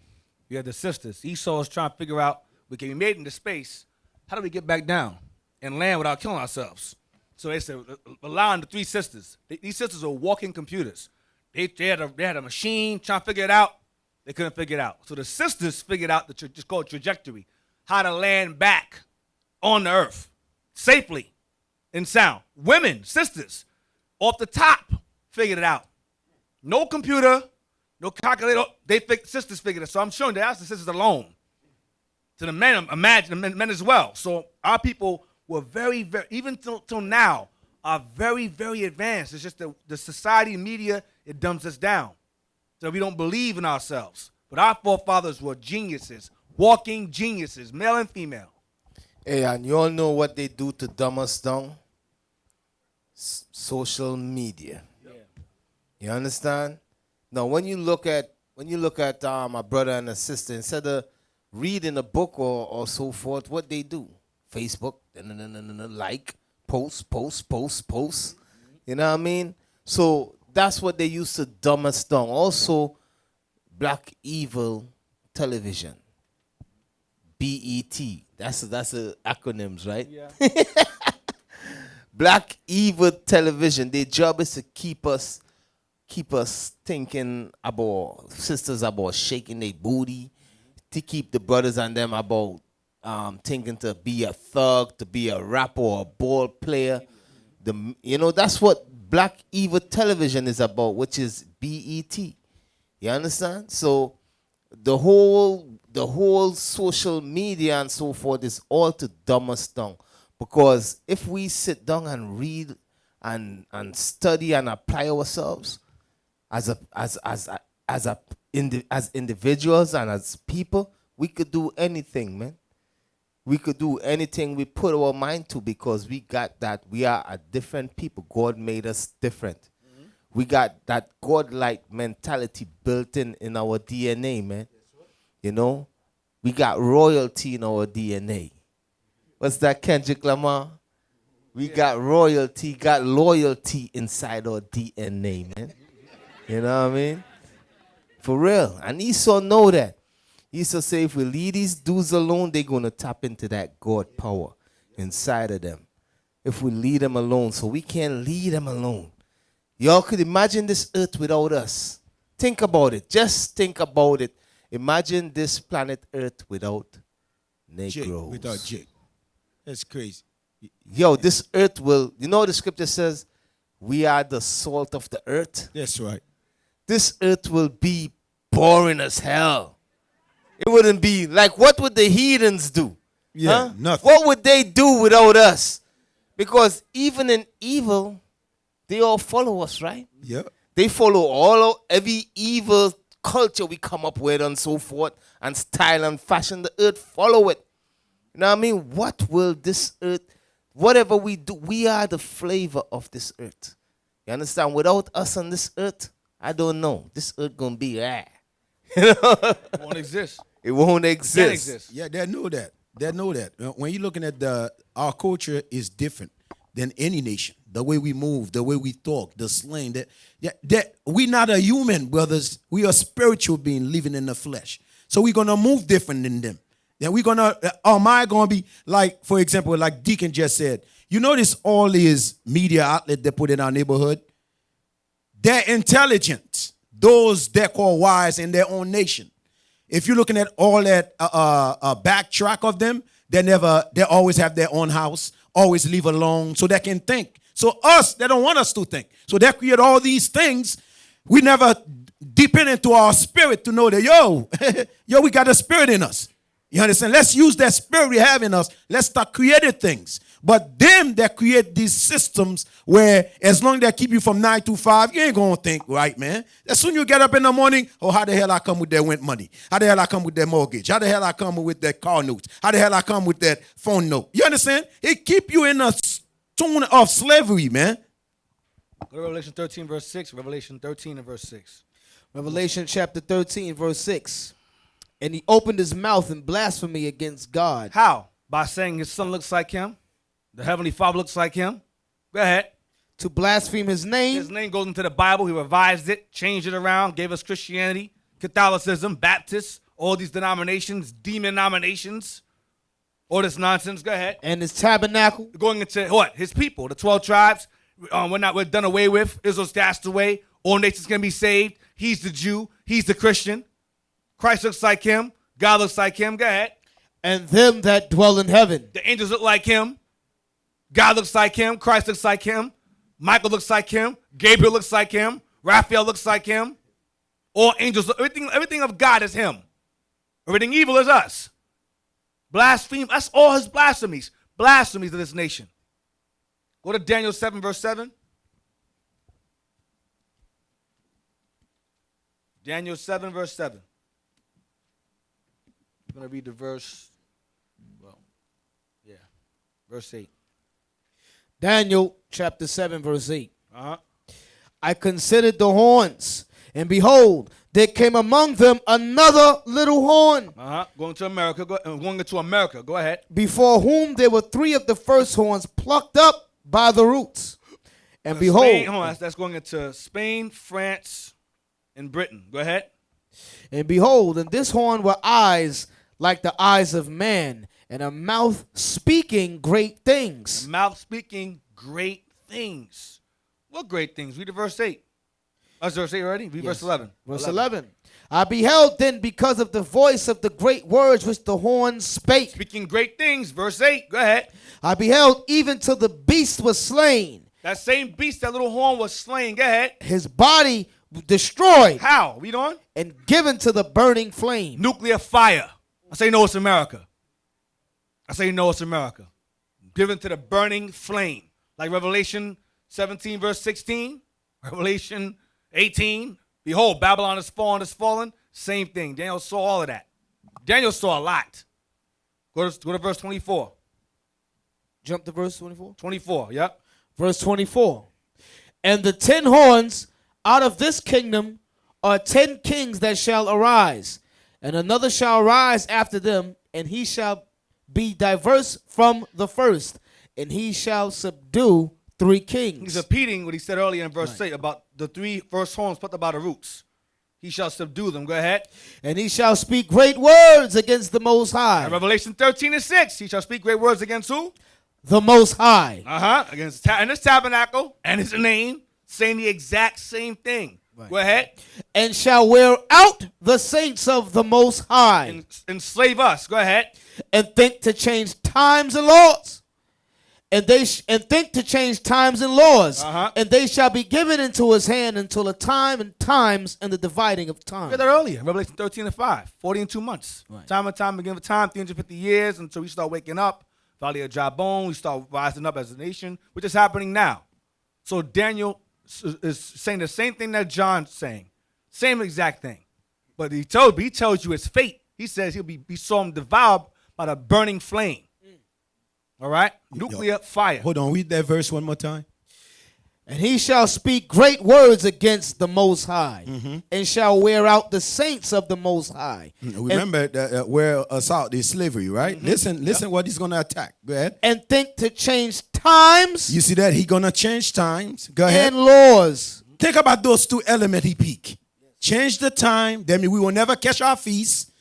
You have the sisters. Esau is trying to figure out, we can be made into space. How do we get back down and land without killing ourselves? So they said, allowing the 3 sisters. These sisters are walking computers. They had a machine trying to figure it out. They couldn't figure it out. So the sisters figured out it's called trajectory, how to land back on the earth safely and sound. Women, sisters, off the top, figured it out. No computer, no calculator. Sisters figured it. So I'm showing that's the sisters alone. To the men, imagine the men as well. So our people were very, very, even till now, are very, very advanced. It's just the society, media, it dumbs us down. so we don't believe in ourselves. But our forefathers were geniuses, walking geniuses, male and female. Hey, and you all know what they do to dumb us down? Social media. Yeah. You understand? Now, when you look at my brother and a sister, instead of reading a book or so forth, what they do? Facebook, like, post. You know what I mean? So that's what they used to dumb us down. Also, Black Evil Television. BET. That's the acronyms, right? Yeah. Black Evil Television. Their job is to keep us thinking about sisters about shaking their booty, to keep the brothers and them about thinking to be a thug, to be a rapper or a ball player. That's what Black Evil Television is about, which is BET. You understand? So the whole social media and so forth is all to dumb us down. Because if we sit down and read and study and apply ourselves as individuals and as people, we could do anything, man. We could do anything we put our mind to, because we got that. We are a different people. God made us different. Mm-hmm. We got that God-like mentality built in our DNA, man. You know, we got royalty in our DNA. What's that, Kendrick Lamar? We got royalty, got loyalty inside our DNA, man. You know what I mean? For real. And Esau know that. Esau say if we leave these dudes alone, they're going to tap into that God power inside of them. If we leave them alone. So we can't leave them alone. Y'all could imagine this earth without us. Think about it. Just think about it. Imagine this planet Earth without Negroes. Without Jake. That's crazy. Yo, this earth will, the scripture says, we are the salt of the earth. That's right. This earth will be boring as hell. It wouldn't be, like, what would the heathens do? Yeah, nothing. What would they do without us? Because even in evil, they all follow us, right? Yeah. They follow every evil culture we come up with and so forth, and style and fashion. The earth follow it. You know what I mean? What will this earth, whatever we do, we are the flavor of this earth. You understand? Without us on this earth, I don't know. This earth gonna be It won't exist. It won't exist. Can't exist. Yeah, they know that. They know that. When you're looking at our culture is different than any nation. The way we move, the way we talk, the slang. That we not a human, brothers. We are spiritual being living in the flesh. So we're gonna move different than them. Then we're gonna, our mind gonna be like, for example, like Deacon just said. You notice all these media outlets they put in our neighborhood. They're intelligent. Those they're called wise in their own nation. If you're looking at all that backtrack of them, they always have their own house, always leave alone so they can think. So us, they don't want us to think. So they create all these things. We never deepen into our spirit to know that, yo, we got a spirit in us. You understand? Let's use that spirit we have in us. Let's start creating things. But them that create these systems where as long as they keep you from 9 to 5, you ain't going to think right, man. As soon as you get up in the morning, how the hell I come with that rent money? How the hell I come with that mortgage? How the hell I come with that car notes? How the hell I come with that phone note? You understand? It keep you in a tune of slavery, man. Go to Revelation 13, verse 6. Revelation 13 and verse 6. Revelation chapter 13, verse 6. And he opened his mouth in blasphemy against God. How? By saying his son looks like him. The Heavenly Father looks like him. Go ahead. To blaspheme his name. His name goes into the Bible. He revised it, changed it around, gave us Christianity, Catholicism, Baptists, all these denominations, demon nominations, all this nonsense. Go ahead. And his tabernacle. Going into what? His people, the 12 tribes. We're done away with. Israel's cast away. All nations can be saved. He's the Jew. He's the Christian. Christ looks like him. God looks like him. Go ahead. And them that dwell in heaven. The angels look like him. God looks like him. Christ looks like him. Michael looks like him. Gabriel looks like him. Raphael looks like him. All angels, everything of God is him. Everything evil is us. Blaspheme, that's all his blasphemies. Blasphemies of this nation. Go to Daniel 7, verse 7. Daniel 7, verse 7. I'm going to read the verse, verse 8. Daniel chapter 7, verse 8. Uh-huh. I considered the horns, and behold, there came among them another little horn, Going to America. Going into America. Go ahead. before whom there were 3 of the first horns plucked up by the roots. And behold, Spain, hold on, that's going into Spain, France, and Britain. Go ahead. and behold, in this horn were eyes like the eyes of man, and a mouth speaking great things. Mouth speaking great things. What great things? Read the verse 8. That's verse 8 already? Read verse 11. Verse 11. I beheld then because of the voice of the great words which the horn spake. Speaking great things. Verse 8. Go ahead. I beheld even till the beast was slain. That same beast, that little horn was slain. Go ahead. His body destroyed. How? Read on. And given to the burning flame. Nuclear fire. I say no, it's America. I say no, it's America. Given to the burning flame. Like Revelation 17, verse 16. Revelation 18. Behold, Babylon is fallen. Same thing. Daniel saw all of that. Daniel saw a lot. Go to verse 24. Jump to verse 24. 24, yep. Verse 24. And the 10 horns out of this kingdom are 10 kings that shall arise, and another shall rise after them, and he shall be diverse from the first, and he shall subdue 3 kings. He's repeating what he said earlier in verse 8 about the 3 first horns plucked by the roots. He shall subdue them. Go ahead. And he shall speak great words against the Most High. And Revelation 13 and 6. He shall speak great words against who? The Most High. Against and his tabernacle and his name, saying the exact same thing. Right. Go ahead. And shall wear out the saints of the Most High. And enslave us. Go ahead. And think to change times and laws. And think to change times and laws. And they shall be given into his hand until a time and times and the dividing of time. Read that earlier. Revelation 13 and 5. 40 and 2 months. Right. Time and time again for time. 350 years until we start waking up. Valley of dry bone. We start rising up as a nation, which is happening now. So Daniel is saying the same thing that John's saying. Same exact thing. But he tells you his fate. He says he saw him devoured by the burning flame. All right? Nuclear fire. Hold on, read that verse one more time. And he shall speak great words against the Most High, and shall wear out the saints of the Most High. Remember, wear us out is slavery, right? Listen what he's going to attack. Go ahead. And think to change times. You see that? He's going to change times. Go ahead. And laws. Think about those 2 elements he pick. Change the time. That means we will never catch our feast.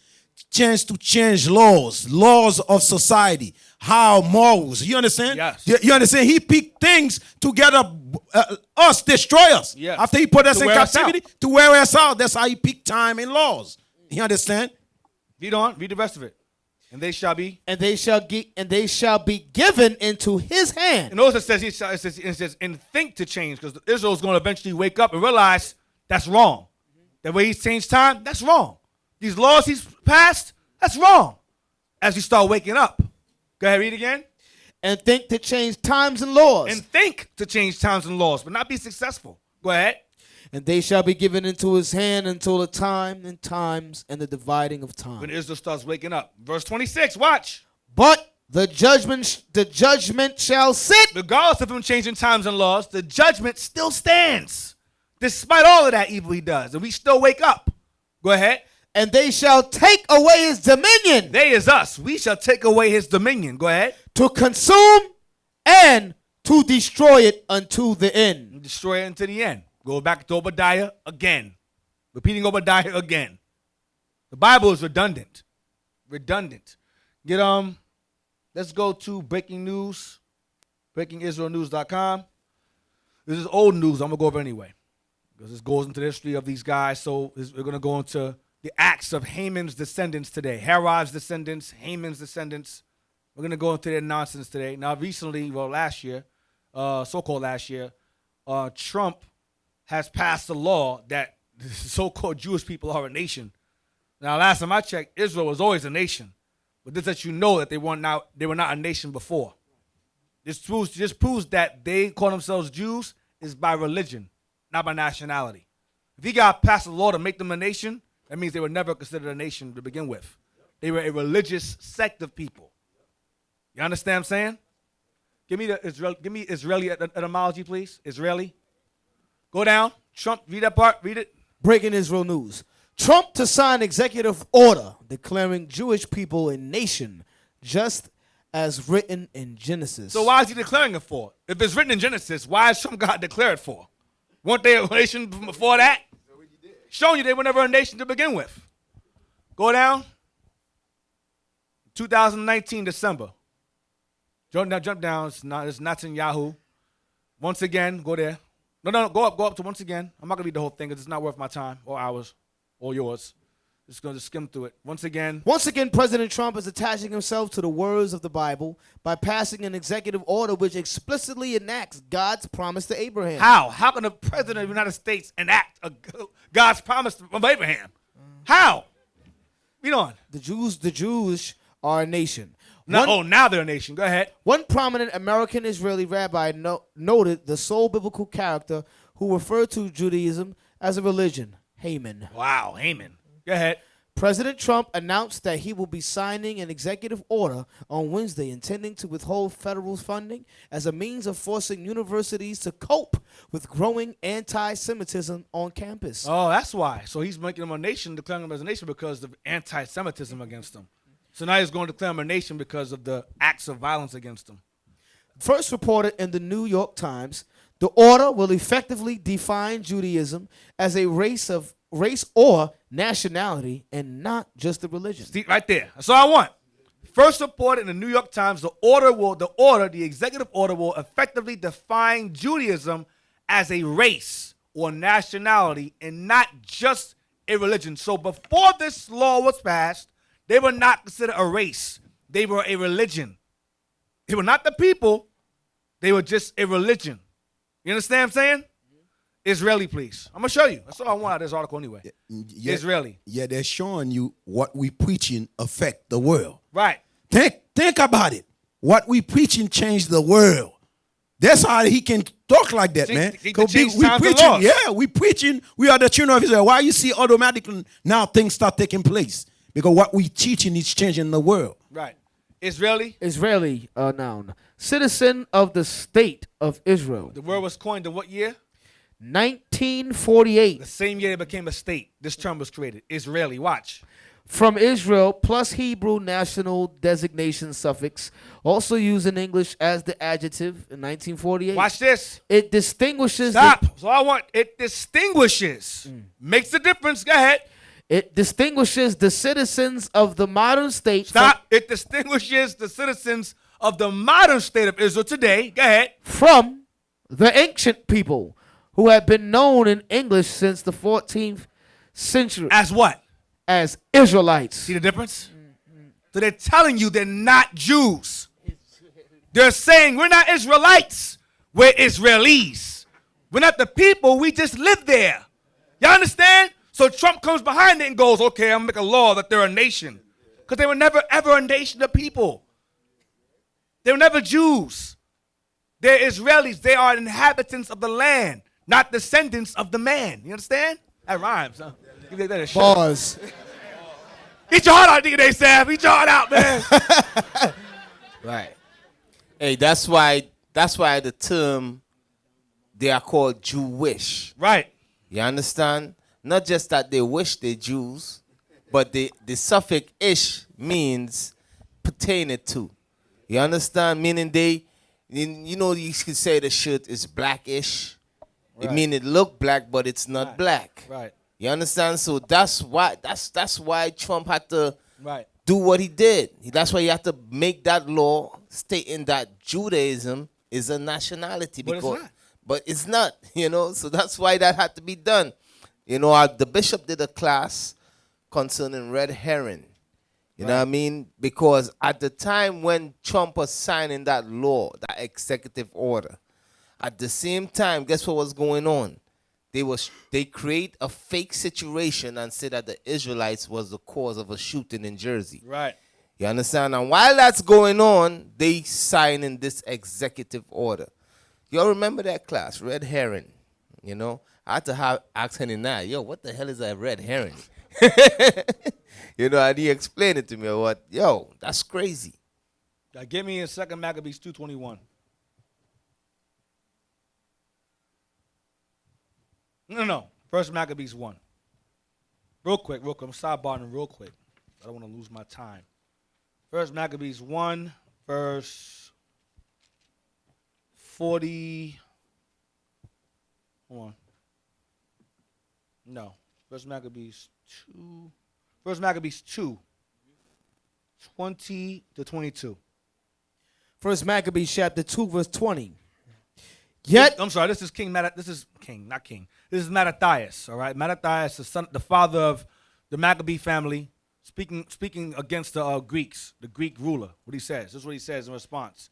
Chance to change laws of society, how morals. You understand? Yes. You understand? He picked things to get us, destroy us. Yes. After he put us To in wear us captivity, to wear us out. That's how he picked time and laws. You understand? Read on. Read the rest of it. And they shall be. And they shall be given into his hand. And notice it says, and think to change, because Israel's going to eventually wake up and realize that's wrong. The way he's changed time, that's wrong. These laws he's passed, that's wrong. As we start waking up. Go ahead, read again. And think to change times and laws. And think to change times and laws, but not be successful. Go ahead. And they shall be given into his hand until the time and times and the dividing of time. When Israel starts waking up. Verse 26, watch. But the judgment shall sit. Regardless of him changing times and laws, the judgment still stands. Despite all of that evil he does. And we still wake up. Go ahead. And they shall take away his dominion. They is us. We shall take away his dominion. Go ahead. To consume and to destroy it unto the end. And destroy it unto the end. Go back to Obadiah again. Repeating Obadiah again. The Bible is redundant. Redundant. Let's go to breaking news. BreakingIsraelNews.com. This is old news. I'm going to go over anyway. Because this goes into the history of these guys. So we're going to go into the acts of Haman's descendants today. Herod's descendants, Haman's descendants. We're going to go into their nonsense today. Now, recently, last year, so-called last year, Trump has passed a law that the so-called Jewish people are a nation. Now, last time I checked, Israel was always a nation. But this lets you know that they were not a nation before. This proves that they call themselves Jews is by religion, not by nationality. If he got passed a law to make them a nation, that means they were never considered a nation to begin with. They were a religious sect of people. You understand what I'm saying? Give me Israeli etymology, please. Israeli. Go down. Trump, read that part. Read it. Breaking Israel news. Trump to sign executive order declaring Jewish people a nation, just as written in Genesis. So why is he declaring it for? If it's written in Genesis, why is Trump God declared for? Weren't they a nation before that? Showing you they were never a nation to begin with. Go down. 2019 December. Jump down. It's Netanyahu. Once again, go there. No, go up to once again. I'm not gonna read the whole thing because it's not worth my time or ours or yours. Just gonna skim through it. Once again, President Trump is attaching himself to the words of the Bible by passing an executive order which explicitly enacts God's promise to Abraham. How? How can the president of the United States enact God's promise of Abraham? How? Read on. The Jews are a nation. Now they're a nation. Go ahead. One prominent American Israeli rabbi noted the sole biblical character who referred to Judaism as a religion, Haman. Wow, Haman. Go ahead. President Trump announced that he will be signing an executive order on Wednesday intending to withhold federal funding as a means of forcing universities to cope with growing anti-Semitism on campus. Oh, that's why. So he's making them a nation, declaring them as a nation because of anti-Semitism against them. So now he's going to declare them a nation because of the acts of violence against them. First reported in the New York Times, the order will effectively define Judaism as a race or nationality and not just a religion. See, right there. That's all I want. First reported in the New York Times, the executive order will effectively define Judaism as a race or nationality and not just a religion. So before this law was passed, they were not considered a race. They were a religion. They were not the people. They were just a religion. You understand what I'm saying? Israeli, please. I'm going to show you. That's all I want out of this article anyway. Israeli. Yeah, they're showing you what we preaching affect the world. Right. Think about it. What we preaching change the world. That's how he can talk like that, man. We preaching, yeah, we preaching. We are the children of Israel. Why you see automatically now things start taking place? Because what we teaching is changing the world. Right. Israeli? Israeli, noun. Citizen of the state of Israel. The word was coined in what year? 1948. The same year it became a state. This term was created. Israeli. Watch. From Israel plus Hebrew national designation suffix, also used in English as the adjective in 1948. Watch this. It distinguishes. Stop. So I want it distinguishes. Makes a difference. Go ahead. It distinguishes the citizens of the modern state. Stop. It distinguishes the citizens of the modern state of Israel today. Go ahead. From the ancient people who have been known in English since the 14th century. As what? As Israelites. See the difference? So they're telling you they're not Jews. They're saying we're not Israelites. We're Israelis. We're not the people. We just live there. Y'all understand? So Trump comes behind it and goes, okay, I'm going to make a law that they're a nation. Because they were never, ever a nation of people. They were never Jews. They're Israelis. They are inhabitants of the land, not descendants of the man. You understand? That rhymes, huh? Give that a shot. Pause. Eat your heart out, nigga, they say. Eat your heart out, man. Right. Hey, that's why the term, they are called Jewish. Right. You understand? Not just that they wish they're Jews, but the suffix ish means pertaining to. You understand? Meaning you could say the shirt is blackish. Right. It means it look black, but it's not black. Right. You understand? So that's why Trump had to do what he did. That's why he had to make that law stating that Judaism is a nationality. But it's not, so that's why that had to be done. The bishop did a class concerning red herring. You know what I mean? Because at the time when Trump was signing that law, that executive order, at the same time, guess what was going on? They create a fake situation and say that the Israelites was the cause of a shooting in Jersey. Right. You understand? And while that's going on, they signing this executive order. You all remember that class, red herring, I had to ask Henny now, yo, what the hell is a red herring? You know, and he explained it to me. What? Yo, that's crazy. Give me in 2 Maccabees 2:21. No. 1 Maccabees 1. Real quick. I'm sidebarring real quick. I don't want to lose my time. 1 Maccabees 1, verse 40. Hold on. No. 1 Maccabees 2. 1 Maccabees 2, 20 to 22. 1 Maccabees chapter 2, verse 20. Yet, I'm sorry, this is not King. This is Mattathias, all right? Mattathias, the father of the Maccabee family, speaking against the Greeks, the Greek ruler. What he says. This is what he says in response.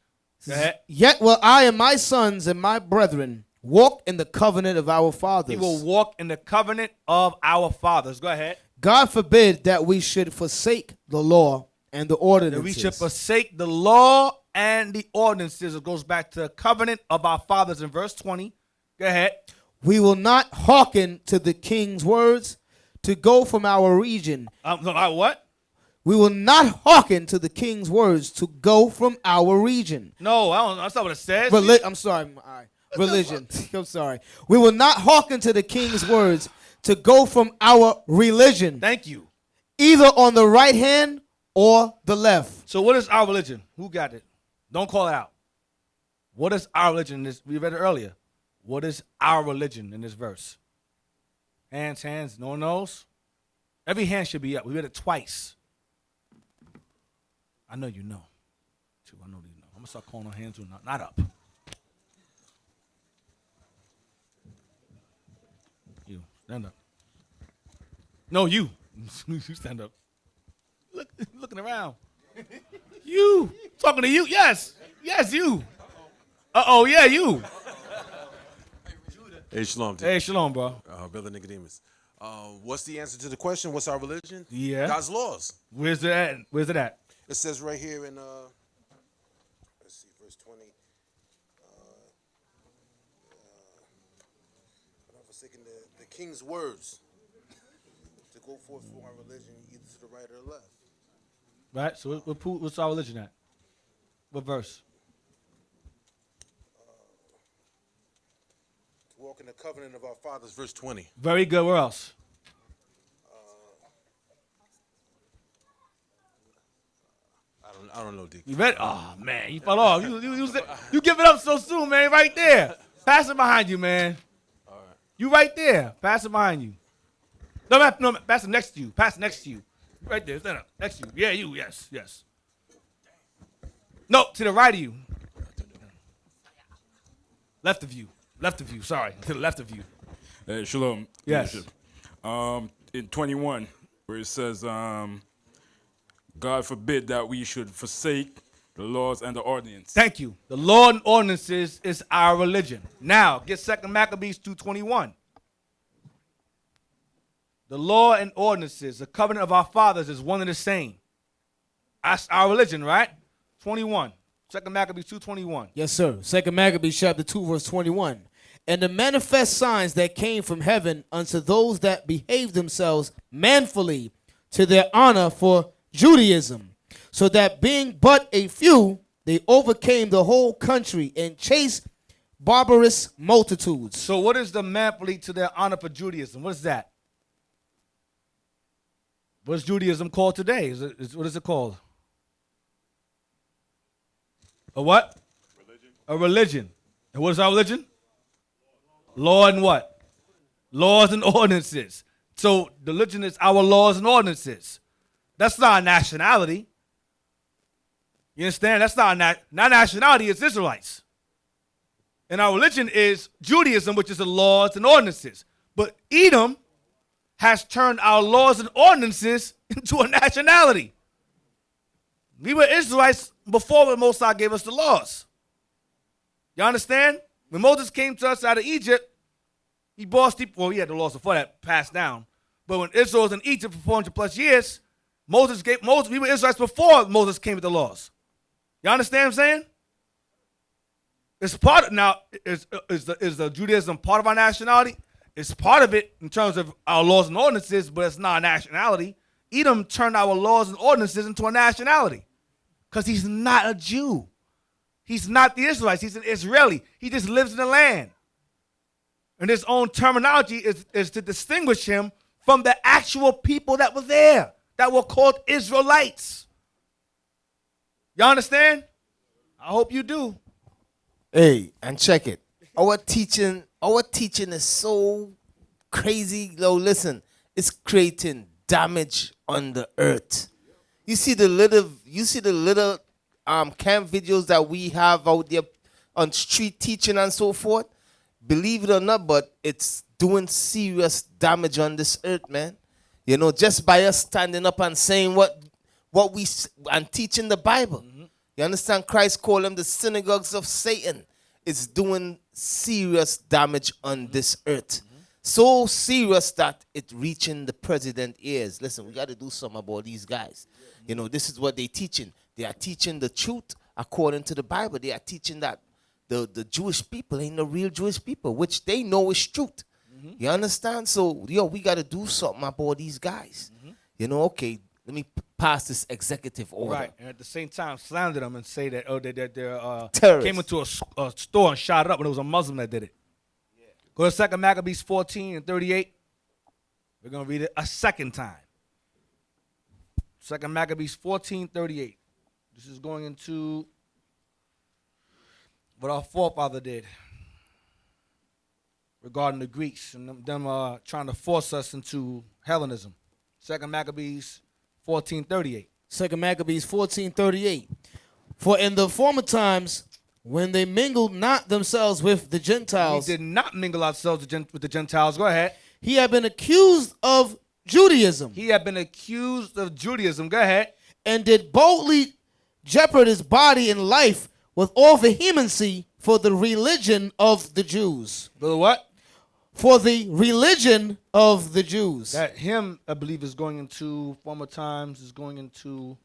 Go ahead. Yet will I and my sons and my brethren walk in the covenant of our fathers. He will walk in the covenant of our fathers. Go ahead. God forbid that we should forsake the law and the ordinances. That we should forsake the law and the ordinances. It goes back to the covenant of our fathers in verse 20. Go ahead. We will not hearken to the king's words to go from our region. What? We will not hearken to the king's words to go from our region. No, that's not what it says. I'm sorry. All right. Religion. I'm sorry. We will not hearken to the king's words to go from our religion. Thank you. Either on the right hand or the left. So what is our religion? Who got it? Don't call it out. What is our religion in this? We read it earlier. What is our religion in this verse? Hands, no one knows. Every hand should be up. We read it twice. I know you know. Too. I know you know. I'm going to start calling on hands who not up. You, stand up. No, you. You stand up. Looking around. You. Talking to you? Yes. Yes, you. Uh-oh, yeah, you. Hey, shalom. Hey, shalom, bro. Brother Nicodemus. What's the answer to the question? What's our religion? Yeah. God's laws. Where's it at? Where's it at? It says right here in, let's see, verse 20. Not forsaking the king's words to go forth for our religion either to the right or the left. Right, so what's our religion at? What verse? To walk in the covenant of our fathers, verse 20. Very good. Where else? I don't know, Deacon. You ready? Oh, man, you fell off. You give it up so soon, man, right there. Pass it behind you, man. All right. You right there. Pass it behind you. No, pass it next to you. Pass it next to you. Right there. Stand up. Next to you. Yeah, you. Yes. No, to the right of you. Left of you. Sorry. To the left of you. Hey, shalom. Yes. In 21, where it says, God forbid that we should forsake the laws and the ordinance. Thank you. The law and ordinances is our religion. Now, get 2 Maccabees 2:21. The law and ordinances, the covenant of our fathers is one and the same. That's our religion, right? 21. 2 Maccabees 2:21. Yes, sir. 2 Maccabees chapter 2, verse 21. And the manifest signs that came from heaven unto those that behaved themselves manfully to their honor for Judaism, so that being but a few, they overcame the whole country and chased barbarous multitudes. So what is the manfully to their honor for Judaism? What is that? What is Judaism called today? What is it called? A what? Religion. A religion. And what is our religion? Law and what? Laws and ordinances. So the religion is our laws and ordinances. That's not a nationality. You understand? That's not nationality, it's Israelites. And our religion is Judaism, which is the laws and ordinances. But Edom has turned our laws and ordinances into a nationality. We were Israelites before the Most High gave us the laws. You understand? When Moses came to us out of Egypt, he bossed people. Well, he had the laws before that passed down. But when Israel was in Egypt for 400 plus years, we were Israelites before Moses came with the laws. You understand what I'm saying? It's part of, now, is the Judaism part of our nationality? it's part of it in terms of our laws and ordinances, but it's not a nationality. Edom turned our laws and ordinances into a nationality because he's not a Jew. He's not the Israelites. He's an Israeli. He just lives in the land. And his own terminology is to distinguish him from the actual people that were there, that were called Israelites. Y'all understand? I hope you do. Hey, and check it. Our teaching is so crazy. Yo, listen, it's creating damage on the earth. You see the little camp videos that we have out there on street teaching and so forth. Believe it or not, but it's doing serious damage on this earth, man. You know, just by us standing up and saying what we and teaching the Bible. Mm-hmm. You understand? Christ called them the synagogues of Satan. It's doing serious damage on this earth. Mm-hmm. So serious that it's reaching the president's ears. Listen, we got to do something about these guys. Mm-hmm. You know, this is what they're teaching. They are teaching the truth according to the Bible. They are teaching that the Jewish people ain't the real Jewish people, which they know is truth. Mm-hmm. You understand? So, we got to do something about these guys. Mm-hmm. You know, okay, let me pass this executive order. Right, and at the same time slander them and say that, they came into a store and shot it up when it was a Muslim that did it. Yeah. Go to 2 Maccabees 14 and 38. We're going to read it a second time. 2 Maccabees 14, 38. This is going into what our forefather did regarding the Greeks and them trying to force us into Hellenism. 2 Maccabees 14:38. 2 Maccabees 14:38. For in the former times, when they mingled not themselves with the Gentiles. We did not mingle ourselves with the Gentiles. Go ahead. He had been accused of Judaism. He had been accused of Judaism. Go ahead. And did boldly jeopard his body and life with all vehemency for the religion of the Jews. For the what? For the religion of the Jews. That him, I believe, is going into former times, is going into,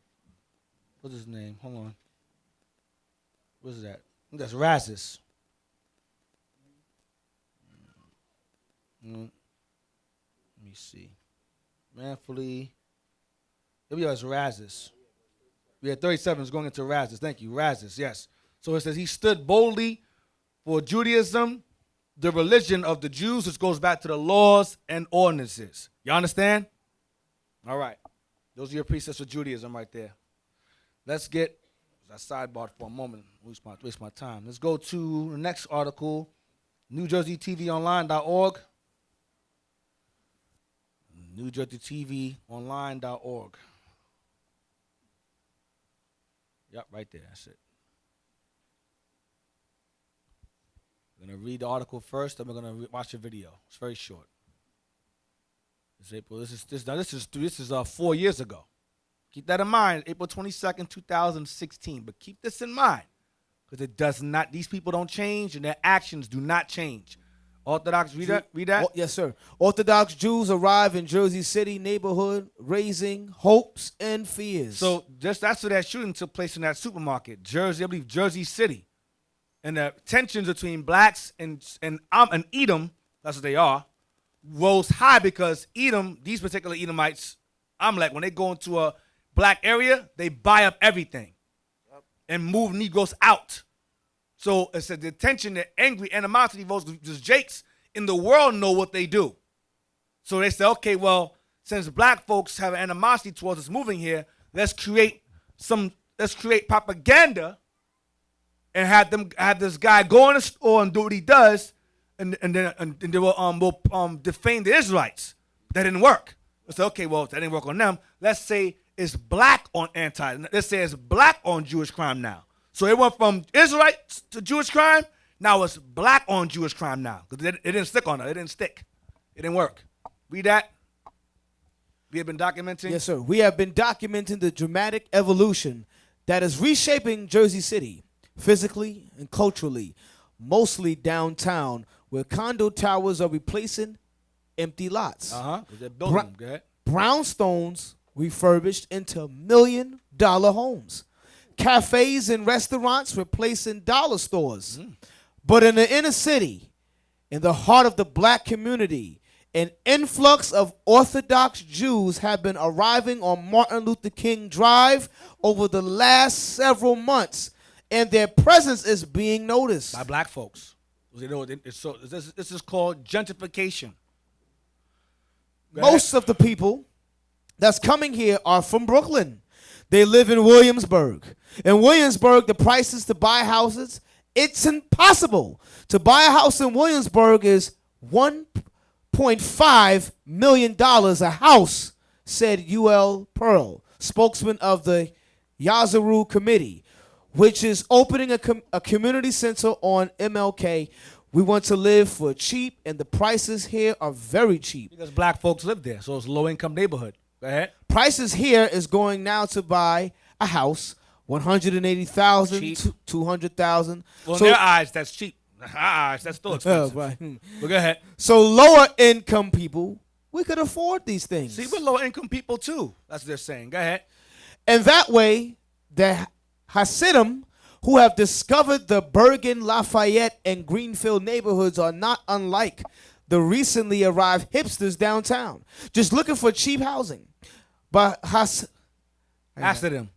what's his name? Hold on. What is that? That's Razis. Let me see. Manfully. Maybe it was Razis. Yeah, 37 is going into Razis. Thank you. Razis, yes. So it says he stood boldly for Judaism, the religion of the Jews, which goes back to the laws and ordinances. You understand? All right. Those are your precepts for Judaism right there. Let's get, I sidebarred for a moment, waste my time. Let's go to the next article, NewJerseyTVOnline.org. NewJerseyTVOnline.org. Yep, right there. That's it. We're going to read the article first, then we're going to watch the video. It's very short. It's April. This is 4 years ago. Keep that in mind. April 22nd, 2016. But keep this in mind, because it does not. These people don't change, and their actions do not change. Orthodox, read that. Oh, yes, sir. Orthodox Jews arrive in Jersey City neighborhood, raising hopes and fears. So just after that shooting took place in that supermarket, Jersey, I believe Jersey City, and the tensions between blacks and Edom, that's what they are, rose high because Edom, these particular Edomites, Amalek, when they go into a black area, they buy up everything and move Negroes out. So it's the tension, the angry animosity votes, because Jakes in the world know what they do. So they say, okay, well, since black folks have an animosity towards us moving here, let's create propaganda and have this guy go in the store and do what he does, and then we'll defame the Israelites. That didn't work. Let's say, okay, well, that didn't work on them. Let's say it's black on let's say it's black on Jewish crime now. So it went from Israelites to Jewish crime. Now it's black on Jewish crime now. Because it didn't stick on it. It didn't stick. It didn't work. Read that. We have been documenting. Yes, sir. We have been documenting the dramatic evolution that is reshaping Jersey City, physically and culturally, mostly downtown, where condo towers are replacing empty lots. They're building them. Go ahead. Brownstones refurbished into $1 million homes. Cafes and restaurants replacing dollar stores. But in the inner city, in the heart of the black community, an influx of Orthodox Jews have been arriving on Martin Luther King Drive over the last several months, and their presence is being noticed by black folks. You know, this is called gentrification. Most of the people that's coming here are from Brooklyn. They live in Williamsburg. In Williamsburg, the prices to buy houses, it's impossible. To buy a house in Williamsburg is $1.5 million a house, said UL Pearl, spokesman of the Yazaru Committee, which is opening a community center on MLK. We want to live for cheap, and the prices here are very cheap. Because black folks live there, so it's a low-income neighborhood. Go ahead. Prices here is going now to buy a house, $180,000, $200,000. Well, in their eyes, that's cheap. In our eyes, that's still expensive. Right. But go ahead. So lower income people, we could afford these things. See, we're lower income people too. That's what they're saying. Go ahead. And that way, the Hasidim who have discovered the Bergen, Lafayette, and Greenfield neighborhoods are not unlike the recently arrived hipsters downtown, just looking for cheap housing. But Hasidim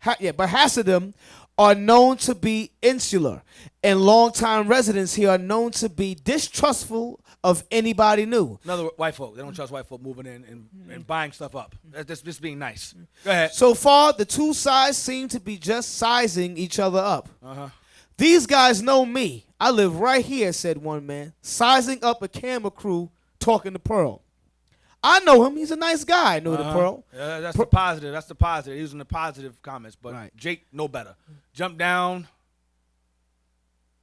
are known to be insular, and longtime residents here are known to be distrustful of anybody new. In other words, white folk. They don't trust white folk moving in and buying stuff up. That's just being nice. Go ahead. So far, the two sides seem to be just sizing each other up. Uh-huh. These guys know me. I live right here, said one man, sizing up a camera crew talking to Pearl. I know him. He's a nice guy. I know the Pearl. Yeah, that's the positive. That's the positive. Using the positive comments. But right. Jake, know better. Jump down.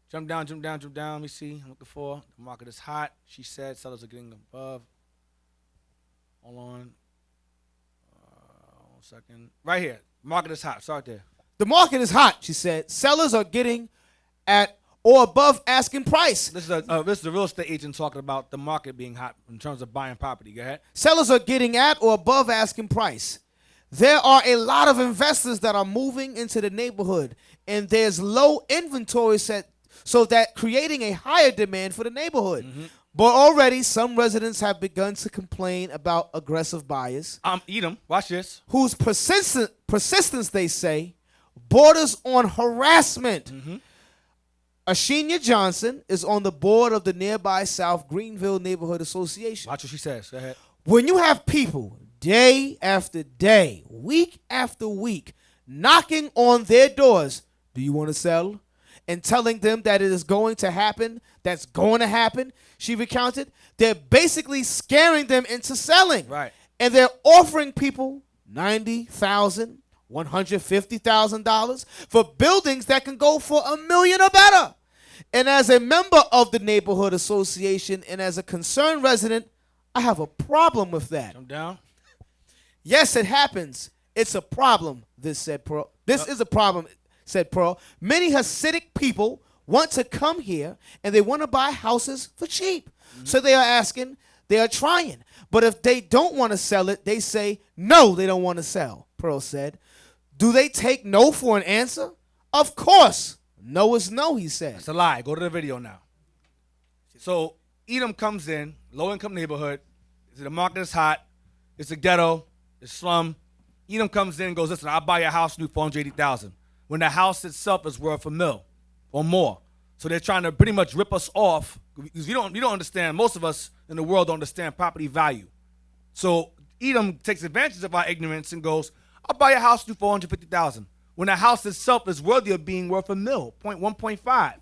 Jump down. Let me see. I'm looking for. The market is hot. She said sellers are getting above. Hold on. 1 second. Right here. Market is hot. Start there. The market is hot, she said. Sellers are getting at or above asking price. This is a real estate agent talking about the market being hot in terms of buying property. Go ahead. Sellers are getting at or above asking price. There are a lot of investors that are moving into the neighborhood, and there's low inventory set, so that creating a higher demand for the neighborhood. Mm-hmm. But already some residents have begun to complain about aggressive buyers. Eat them. Watch this. Whose persistence, they say, borders on harassment. Mm-hmm. Ashinya Johnson is on the board of the nearby South Greenville Neighborhood Association. Watch what she says. Go ahead. When you have people day after day, week after week, knocking on their doors, do you want to sell? And telling them that it is going to happen, that's going to happen, she recounted, they're basically scaring them into selling. Right. And they're offering people $90,000, $150,000 for buildings that can go for $1 million or better. And as a member of the neighborhood association and as a concerned resident, I have a problem with that. Jump down. Yes, it happens. It's a problem, said Pearl. This is a problem, said Pearl. Many Hasidic people want to come here and they want to buy houses for cheap. Mm-hmm. So they are trying. But if they don't want to sell it, they say, no, they don't want to sell, Pearl said. Do they take no for an answer? Of course. No is no, he said. That's a lie. Go to the video now. So Edom comes in, low-income neighborhood. The market is hot. It's a ghetto. It's slum. Edom comes in and goes, listen, I'll buy your house new for $480,000. When the house itself is worth $1 million or more. So they're trying to pretty much rip us off because you don't understand. Most of us in the world don't understand property value. So Edom takes advantage of our ignorance and goes, I'll buy your house new for $450,000. When the house itself is worthy of being worth $1 million, 1.5.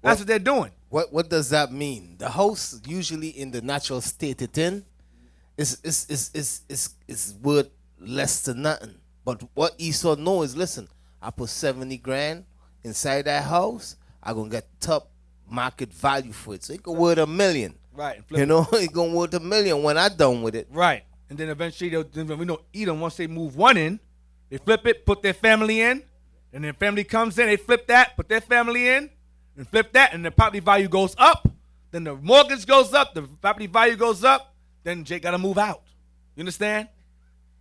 That's what they're doing. What does that mean? The house usually in the natural state it's in is worth less than nothing. But what Esau knows is, listen, I put 70 grand inside that house, I'm gonna get top market value for it. So it go worth $1 million. Right. You know, it gonna worth $1 million when I'm done with it. Right. And then eventually we know Edom, once they move one in, they flip it, put their family in, and then family comes in, they flip that, put their family in, and flip that, and the property value goes up. Then the mortgage goes up, the property value goes up, then Jake got to move out. You understand?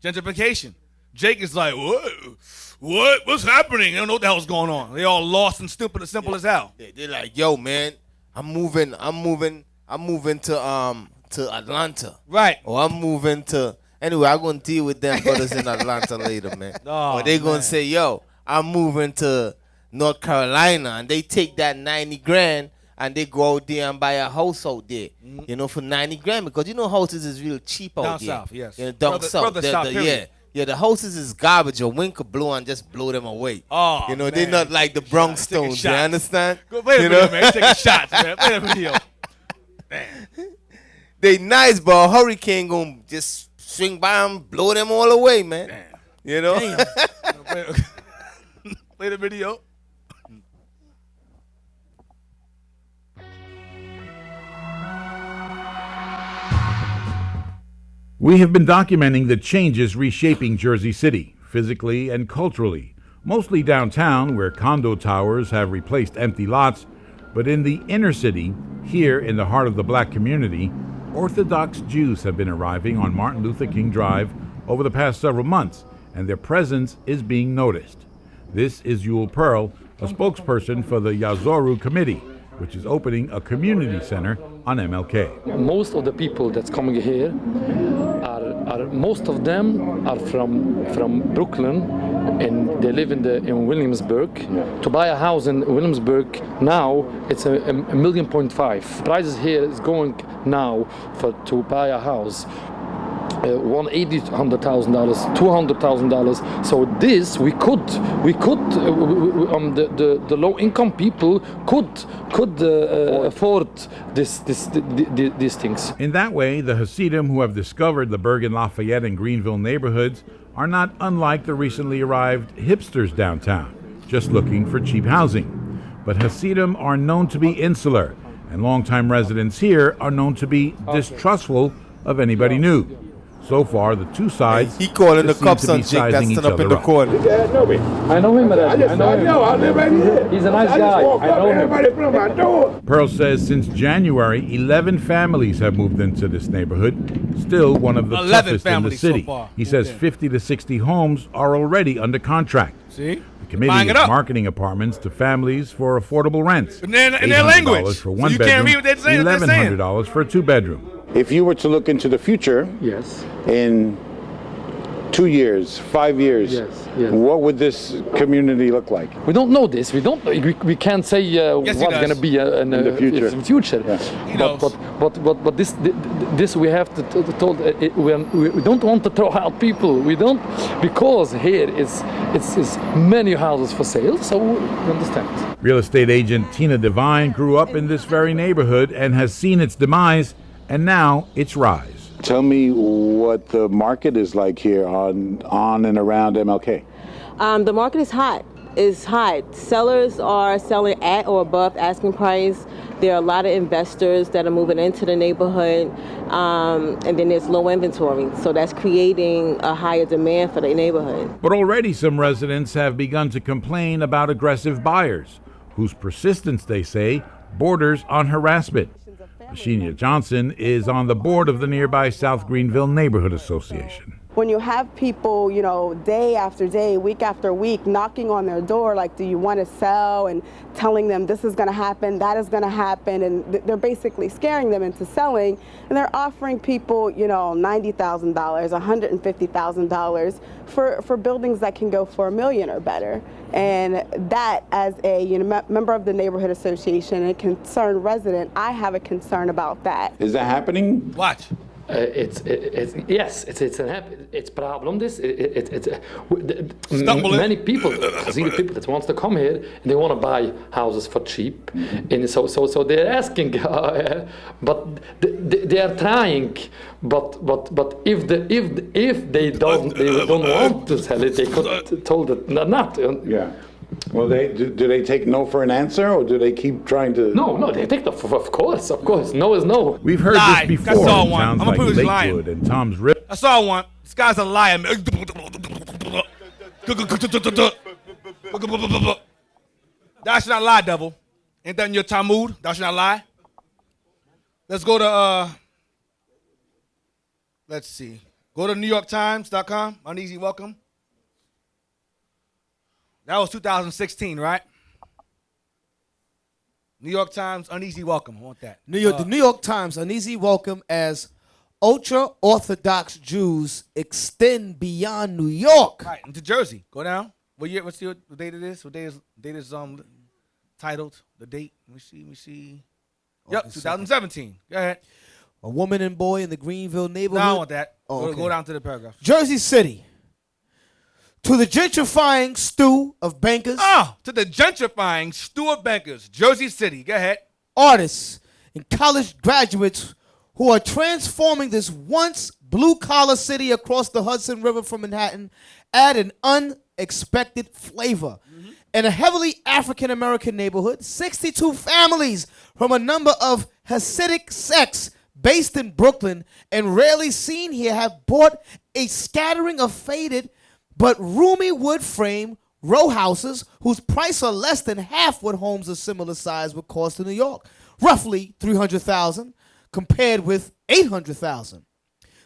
Gentrification. Jake is like, what? What's happening? They don't know what the hell's going on. They all lost and stupid and simple as hell. They're like, yo, man, I'm moving I'm moving to Atlanta. Right. Or I'm moving to anyway, I'm gonna deal with them brothers in Atlanta later, man. Oh, or they gonna man. say, yo, I'm moving to North Carolina, and they take that 90 grand and they go out there and buy a house out there. You know, for 90 grand, because you know houses is real cheap out Down there. south, yes. You know, down south. Brother south, period. Yeah, the houses is garbage. A wind could blow and just blow them away. Oh, you know, man. they're not like the Bronx Stones. You understand? Go play the you video, know? man. Taking shots, man. Play the video. They nice, but a hurricane gonna just swing by them, blow them all away, man. Damn. You know? Play the video. We have been documenting the changes reshaping Jersey City, physically and culturally, mostly downtown where condo towers have replaced empty lots, but in the inner city, here in the heart of the black community, Orthodox Jews have been arriving on Martin Luther King Drive over the past several months, and their presence is being noticed. This is Yul Pearl, a spokesperson for the Yazoru Committee, which is opening a community center on MLK. Most of the people that's coming here most of them are from Brooklyn, and they live in Williamsburg. To buy a house in Williamsburg now, it's $1.5 million. Prices here is going now to buy a house. $180,000, $200,000. So this we could the low income people could afford these things. In that way, the Hasidim who have discovered the Bergen Lafayette and Greenville neighborhoods are not unlike the recently arrived hipsters downtown, just looking for cheap housing. But Hasidim are known to be insular, and longtime residents here are known to be distrustful of anybody new. So far, the two sides he calling the seem cops to be on Jake that sizing each stood up in other the corner. I know him already. I live right here. He's a nice guy. I know him. Pearl says since January, 11 families have moved into this neighborhood, still one of the 11 toughest in the families so city. far. He says 50 to 60 homes are already under contract. See? The committee is marketing apartments to families for affordable rents. In their language. $800 for one So you bedroom, can't read what they're saying. $1,100 for a two-bedroom. If you were to look into the future, yes, in 2 years, 5 years, yes. What would this community look like? We don't know this. We can't say what's going to be in the future. Yeah. But this we have to told. We don't want to throw out people. We don't, because here it's many houses for sale. So we understand. Real estate agent Tina Devine grew up in this very neighborhood and has seen its demise and now its rise. Tell me what the market is like here on and around MLK. The market is hot. It's hot. Sellers are selling at or above asking price. There are a lot of investors that are moving into the neighborhood, and then there's low inventory. So that's creating a higher demand for the neighborhood. But already some residents have begun to complain about aggressive buyers, whose persistence, they say, borders on harassment. Ashenia Johnson is on the board of the nearby South Greenville Neighborhood Association. When you have people, day after day, week after week, knocking on their door, like, do you want to sell, and telling them this is going to happen, that is going to happen, and they're basically scaring them into selling, and they're offering people, $90,000, $150,000 for buildings that can go for $1 million or better. And that, as a member of the neighborhood association and a concerned resident, I have a concern about that. Is that happening? Watch. It's problem. Many people, single people that wants to come here and they want to buy houses for cheap, and so they're asking, but they are trying. But if they don't want to sell it, they could told it not. Yeah. Well, do they take no for an answer, or do they keep trying to? No, they take of course. No is no. We've heard this before. I saw It one. sounds I'm gonna like prove he's Lakewood lying. and Tom's Rip. I saw one. This guy's a liar, man. Thou should not lie, devil. Ain't that in your Talmud? Thou should not lie. Let's go to let's see. Go to NewYorkTimes.com. Uneasy welcome. That was 2016, right? New York Times, uneasy welcome. I want that. The New York Times, uneasy welcome as ultra-Orthodox Jews extend beyond New York. Right, into Jersey. Go down. What year? What's the date it is? What date is titled? The date? Let me see. Yep, 2017. Go ahead. A woman and boy in the Greenville neighborhood. No, I want that. Oh, okay. Go down to the paragraph. Jersey City. To the gentrifying stew of bankers. To the gentrifying stew of bankers. Jersey City. Go ahead. Artists and college graduates who are transforming this once blue-collar city across the Hudson River from Manhattan add an unexpected flavor. In a heavily African-American neighborhood, 62 families from a number of Hasidic sects based in Brooklyn and rarely seen here have bought a scattering of faded but roomy wood frame row houses whose price are less than half what homes of similar size would cost in New York, roughly $300,000 compared with $800,000.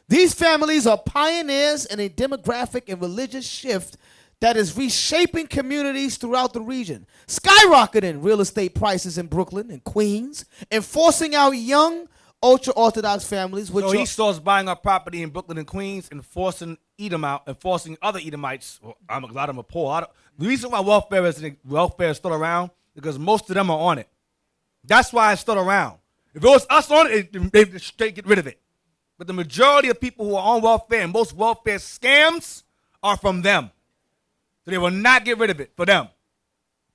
These families are pioneers in a demographic and religious shift that is reshaping communities throughout the region, skyrocketing real estate prices in Brooklyn and Queens, and forcing out young ultra-Orthodox families. So he starts buying up property in Brooklyn and Queens and forcing Edom out and forcing other Edomites. Well, a lot of them are poor. The reason why welfare is still around because most of them are on it. That's why it's still around. If it was us on it, they'd straight get rid of it. But the majority of people who are on welfare and most welfare scams are from them. So they will not get rid of it for them.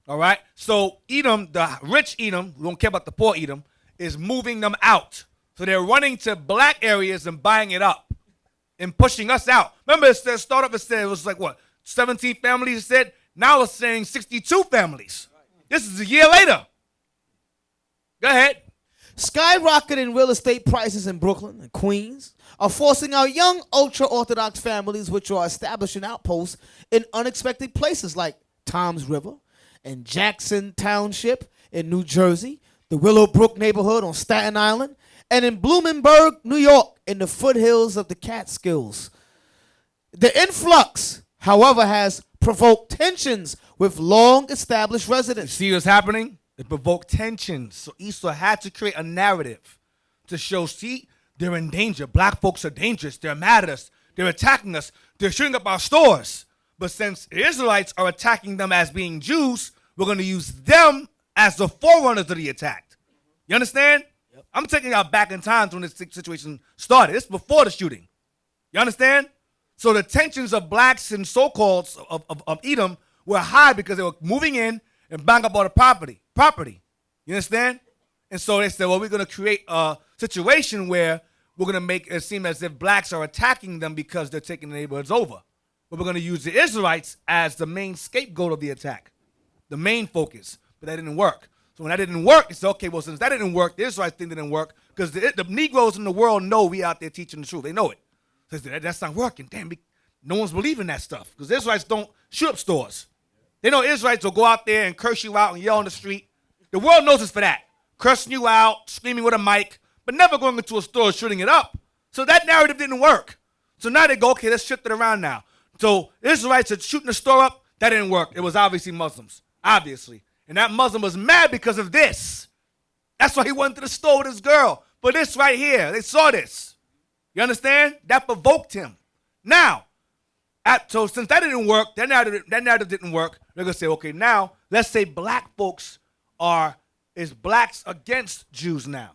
All right? So Edom, the rich Edom, who don't care about the poor Edom, is moving them out. So they're running to black areas and buying it up and pushing us out. Remember, it said, startup, it said it was like what? 17 families, it said. Now it's saying 62 families. This is a year later. Go ahead. Skyrocketing real estate prices in Brooklyn and Queens are forcing out young ultra-Orthodox families which are establishing outposts in unexpected places like Toms River and Jackson Township in New Jersey, the Willowbrook neighborhood on Staten Island, and in Bloomingburg, New York, in the foothills of the Catskills. The influx, however, has provoked tensions with long-established residents. See what's happening? It provoked tensions. So Esau had to create a narrative to show, see, they're in danger. Black folks are dangerous. They're mad at us. They're attacking us. They're shooting up our stores. But since the Israelites are attacking them as being Jews, we're going to use them as the forerunners of the attack. You understand? Yep. I'm taking y'all back in time when this situation started. It's before the shooting. You understand? So the tensions of blacks and so-called of Edom were high because they were moving in and buying up all the property. You understand? And so they said, well, we're going to create a situation where we're going to make it seem as if blacks are attacking them because they're taking the neighborhoods over. But we're going to use the Israelites as the main scapegoat of the attack, the main focus. But that didn't work. So when that didn't work, it's okay, well, since that didn't work, the Israelites thing didn't work because the Negroes in the world know we out there teaching the truth. They know it. So that's not working. Damn, no one's believing that stuff because the Israelites don't shoot up stores. They know Israelites will go out there and curse you out and yell on the street. The world knows us for that. Cursing you out, screaming with a mic, but never going into a store shooting it up. So that narrative didn't work. So now they go, okay, let's shift it around now. So Israelites are shooting the store up. That didn't work. It was obviously Muslims. Obviously. And that Muslim was mad because of this. That's why he went to the store with his girl. For this right here. They saw this. You understand? That provoked him. Now, so since that didn't work, that narrative didn't work, they're going to say, okay, now let's say black folks is blacks against Jews now.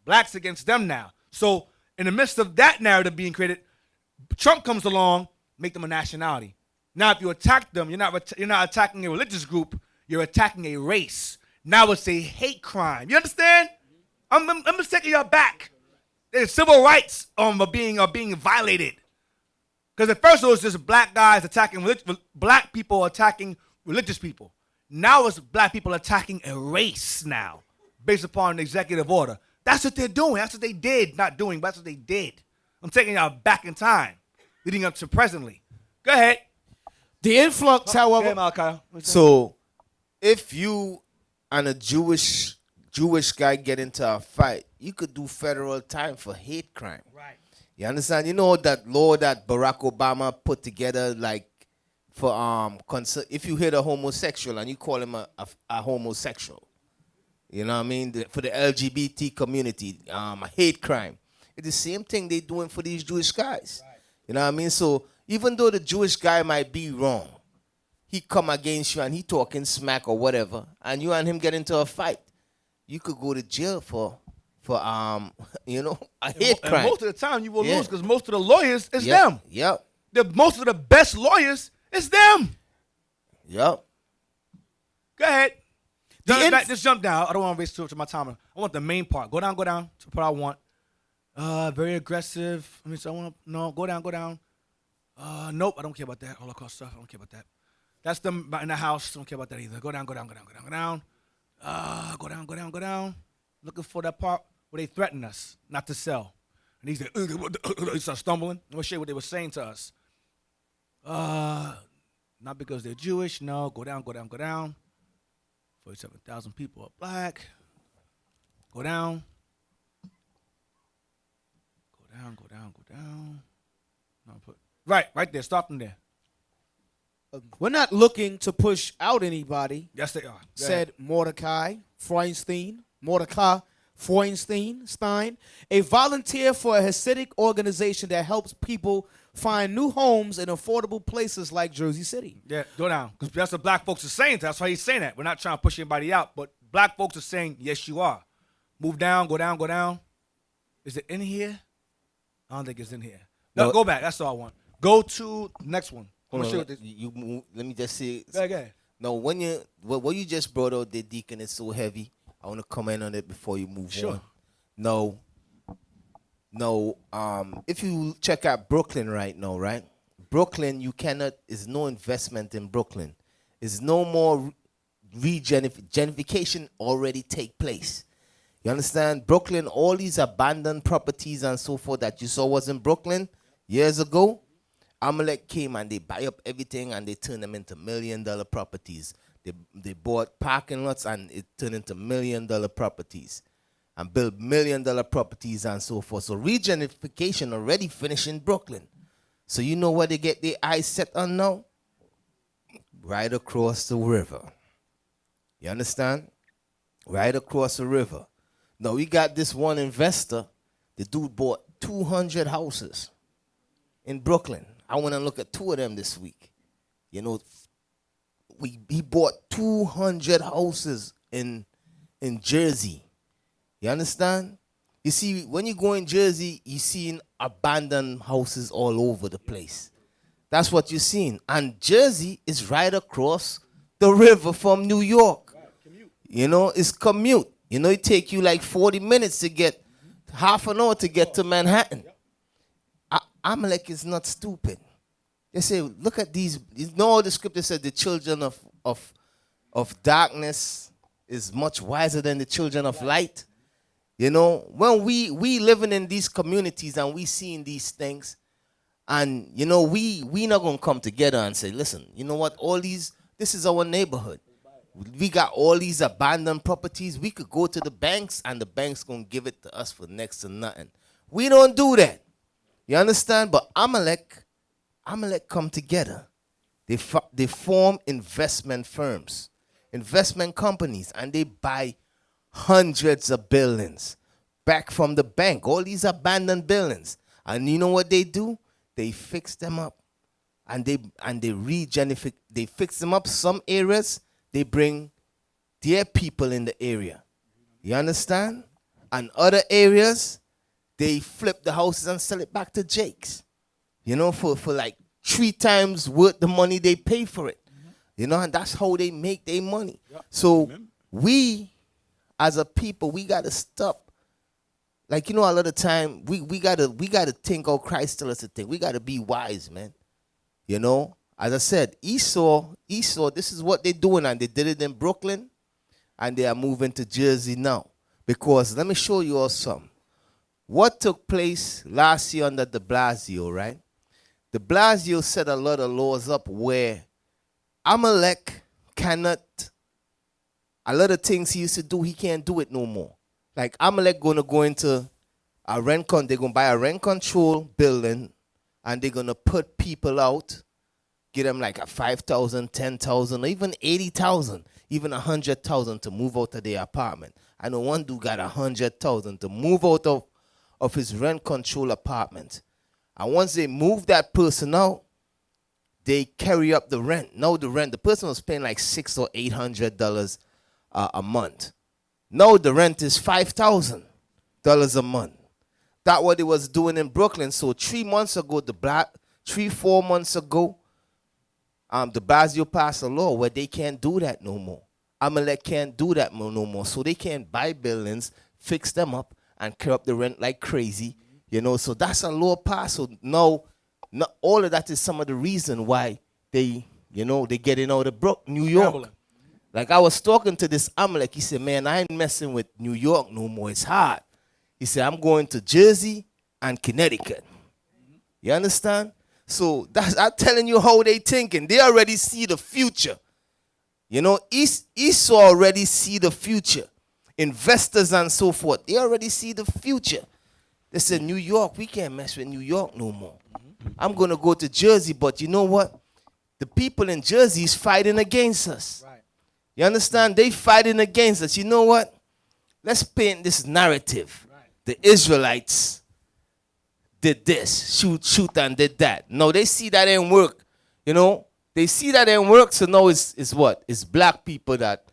Blacks against them now. So in the midst of that narrative being created, Trump comes along, make them a nationality. Now if you attack them, you're not attacking a religious group, you're attacking a race. Now it's a hate crime. You understand? I'm just taking y'all back. There's civil rights are being violated. Because at first it was just black guys attacking black people attacking religious people. Now it's black people attacking a race now, based upon an executive order. That's what they're doing. That's what they did. Not doing, but that's what they did. I'm taking y'all back in time, leading up to presently. Go ahead. The influx, however. Malachi. So, if you and a Jewish guy get into a fight, you could do federal time for hate crime. Right. You understand? You know that law that Barack Obama put together, like for if you hit a homosexual and you call him a homosexual, You know what I mean? For the LGBT community, hate crime. It's the same thing they doing for these Jewish guys. You know what I mean? So even though the Jewish guy might be wrong, he come against you and he talking smack or whatever, and you and him get into a fight, you could go to jail for you know, a hate crime. And most of the time you will lose because most of the lawyers is Yep. them. Yep. Most of the best lawyers is them. Yep. Go ahead. Just jump down. I don't want to waste too much of my time. I want the main part. Go down to the part I want. Very aggressive. I mean, so I want to, no, go down. Nope, I don't care about that. Holocaust stuff, I don't care about that. That's them in the house. I don't care about that either. Go down. Go down. Looking for that part where they threaten us not to sell. And he's like, he starts stumbling. I'm going to show you what they were saying to us. Not because they're Jewish. No, go down. 47,000 people are black. Go down. No, right there. Stop them there. We're not looking to push out anybody. Yes, they are. Said Mordecai Stein, a volunteer for a Hasidic organization that helps people find new homes in affordable places like Jersey City. Yeah, go down. Because that's what black folks are saying. That's why he's saying that. We're not trying to push anybody out, but black folks are saying, yes, you are. Move down, go down. Is it in here? I don't think it's in here. No, go back. That's all I want. Go to the next one. Let me just say. Go ahead. No, what you just brought out, the deacon, is so heavy. I want to comment on it before you move on. No. If you check out Brooklyn right now, right? Brooklyn, is no investment in Brooklyn. Is no more gentrification already take place. You understand? Brooklyn, all these abandoned properties and so forth that you saw was in Brooklyn years ago, Amalek came and they buy up everything and they turn them into $1 million properties. They bought parking lots and it turned into $1 million properties and built $1 million properties and so forth. So regentrification already finished in Brooklyn. So you know where they get their eyes set on now? Right across the river. You understand? Right across the river. Now we got this one investor. The dude bought 200 houses in Brooklyn. I went and looked at 2 of them this week. You know, he bought 200 houses in Jersey. You understand? You see, when you go in Jersey, you see abandoned houses all over the place. That's what you're seeing. And Jersey is right across the river from New York. You know, it's commute. You know, it take you like 40 minutes to get, half an hour to get to Manhattan. Amalek is not stupid. They say, look at these. You know, the scripture said the children of darkness is much wiser than the children of light. You know, when we living in these communities and we seeing these things, and, you know, we not going to come together and say, listen, you know what, this is our neighborhood. We got all these abandoned properties. We could go to the banks and the banks going to give it to us for next to nothing. We don't do that. You understand? But Amalek come together. They form investment firms, investment companies, and they buy hundreds of buildings back from the bank, all these abandoned buildings. And you know what they do? They fix them up. And they regenify. They fix them up. Some areas, they bring their people in the area. You understand? And other areas, they flip the houses and sell it back to Jake's. You know, for like 3 times worth the money they pay for it. You know, and that's how they make their money. Yep. So we, as a people, we got to stop. Like, you know, a lot of time, we gotta think how Christ tells us to think. We got to be wise, man. You know, as I said, Esau, this is what they're doing, and they did it in Brooklyn, and they are moving to Jersey now. Because let me show you all something. What took place last year under de Blasio, right? De Blasio set a lot of laws up where Amalek cannot, a lot of things he used to do, he can't do it no more. Like Amalek gonna go into a they're gonna buy a rent control building, and they're gonna put people out, get them like a 5,000, 10,000, or even 80,000. even 100,000 to move out of their apartment. I know one dude got 100,000 to move out of his rent control apartment. And once they move that person out, they carry up the rent. Now the person was paying like $600 or $800 a month. Now the rent is $5,000 a month. That's what they was doing in Brooklyn. So 4 months ago, the Blasphemous passed a law where they can't do that no more. Amalek can't do that no more. So they can't buy buildings, fix them up, and carry up the rent like crazy. You know, so that's a law passed. So now, all of that is some of the reason why they getting out of New York. Traveling. Like I was talking to this Amalek. He said, man, I ain't messing with New York no more. It's hard. He said, I'm going to Jersey and Connecticut. You understand? So I'm telling you how they thinking. They already see the future. You know, Esau already see the future. Investors and so forth, they already see the future. They said, New York, we can't mess with New York no more. I'm going to go to Jersey, but you know what? The people in Jersey is fighting against us. Right. You understand? They fighting against us. You know what? Let's paint this narrative. Right. The Israelites did this, shoot and did that. No, they see that ain't work. You know, they see that ain't work, so now it's what? It's black people that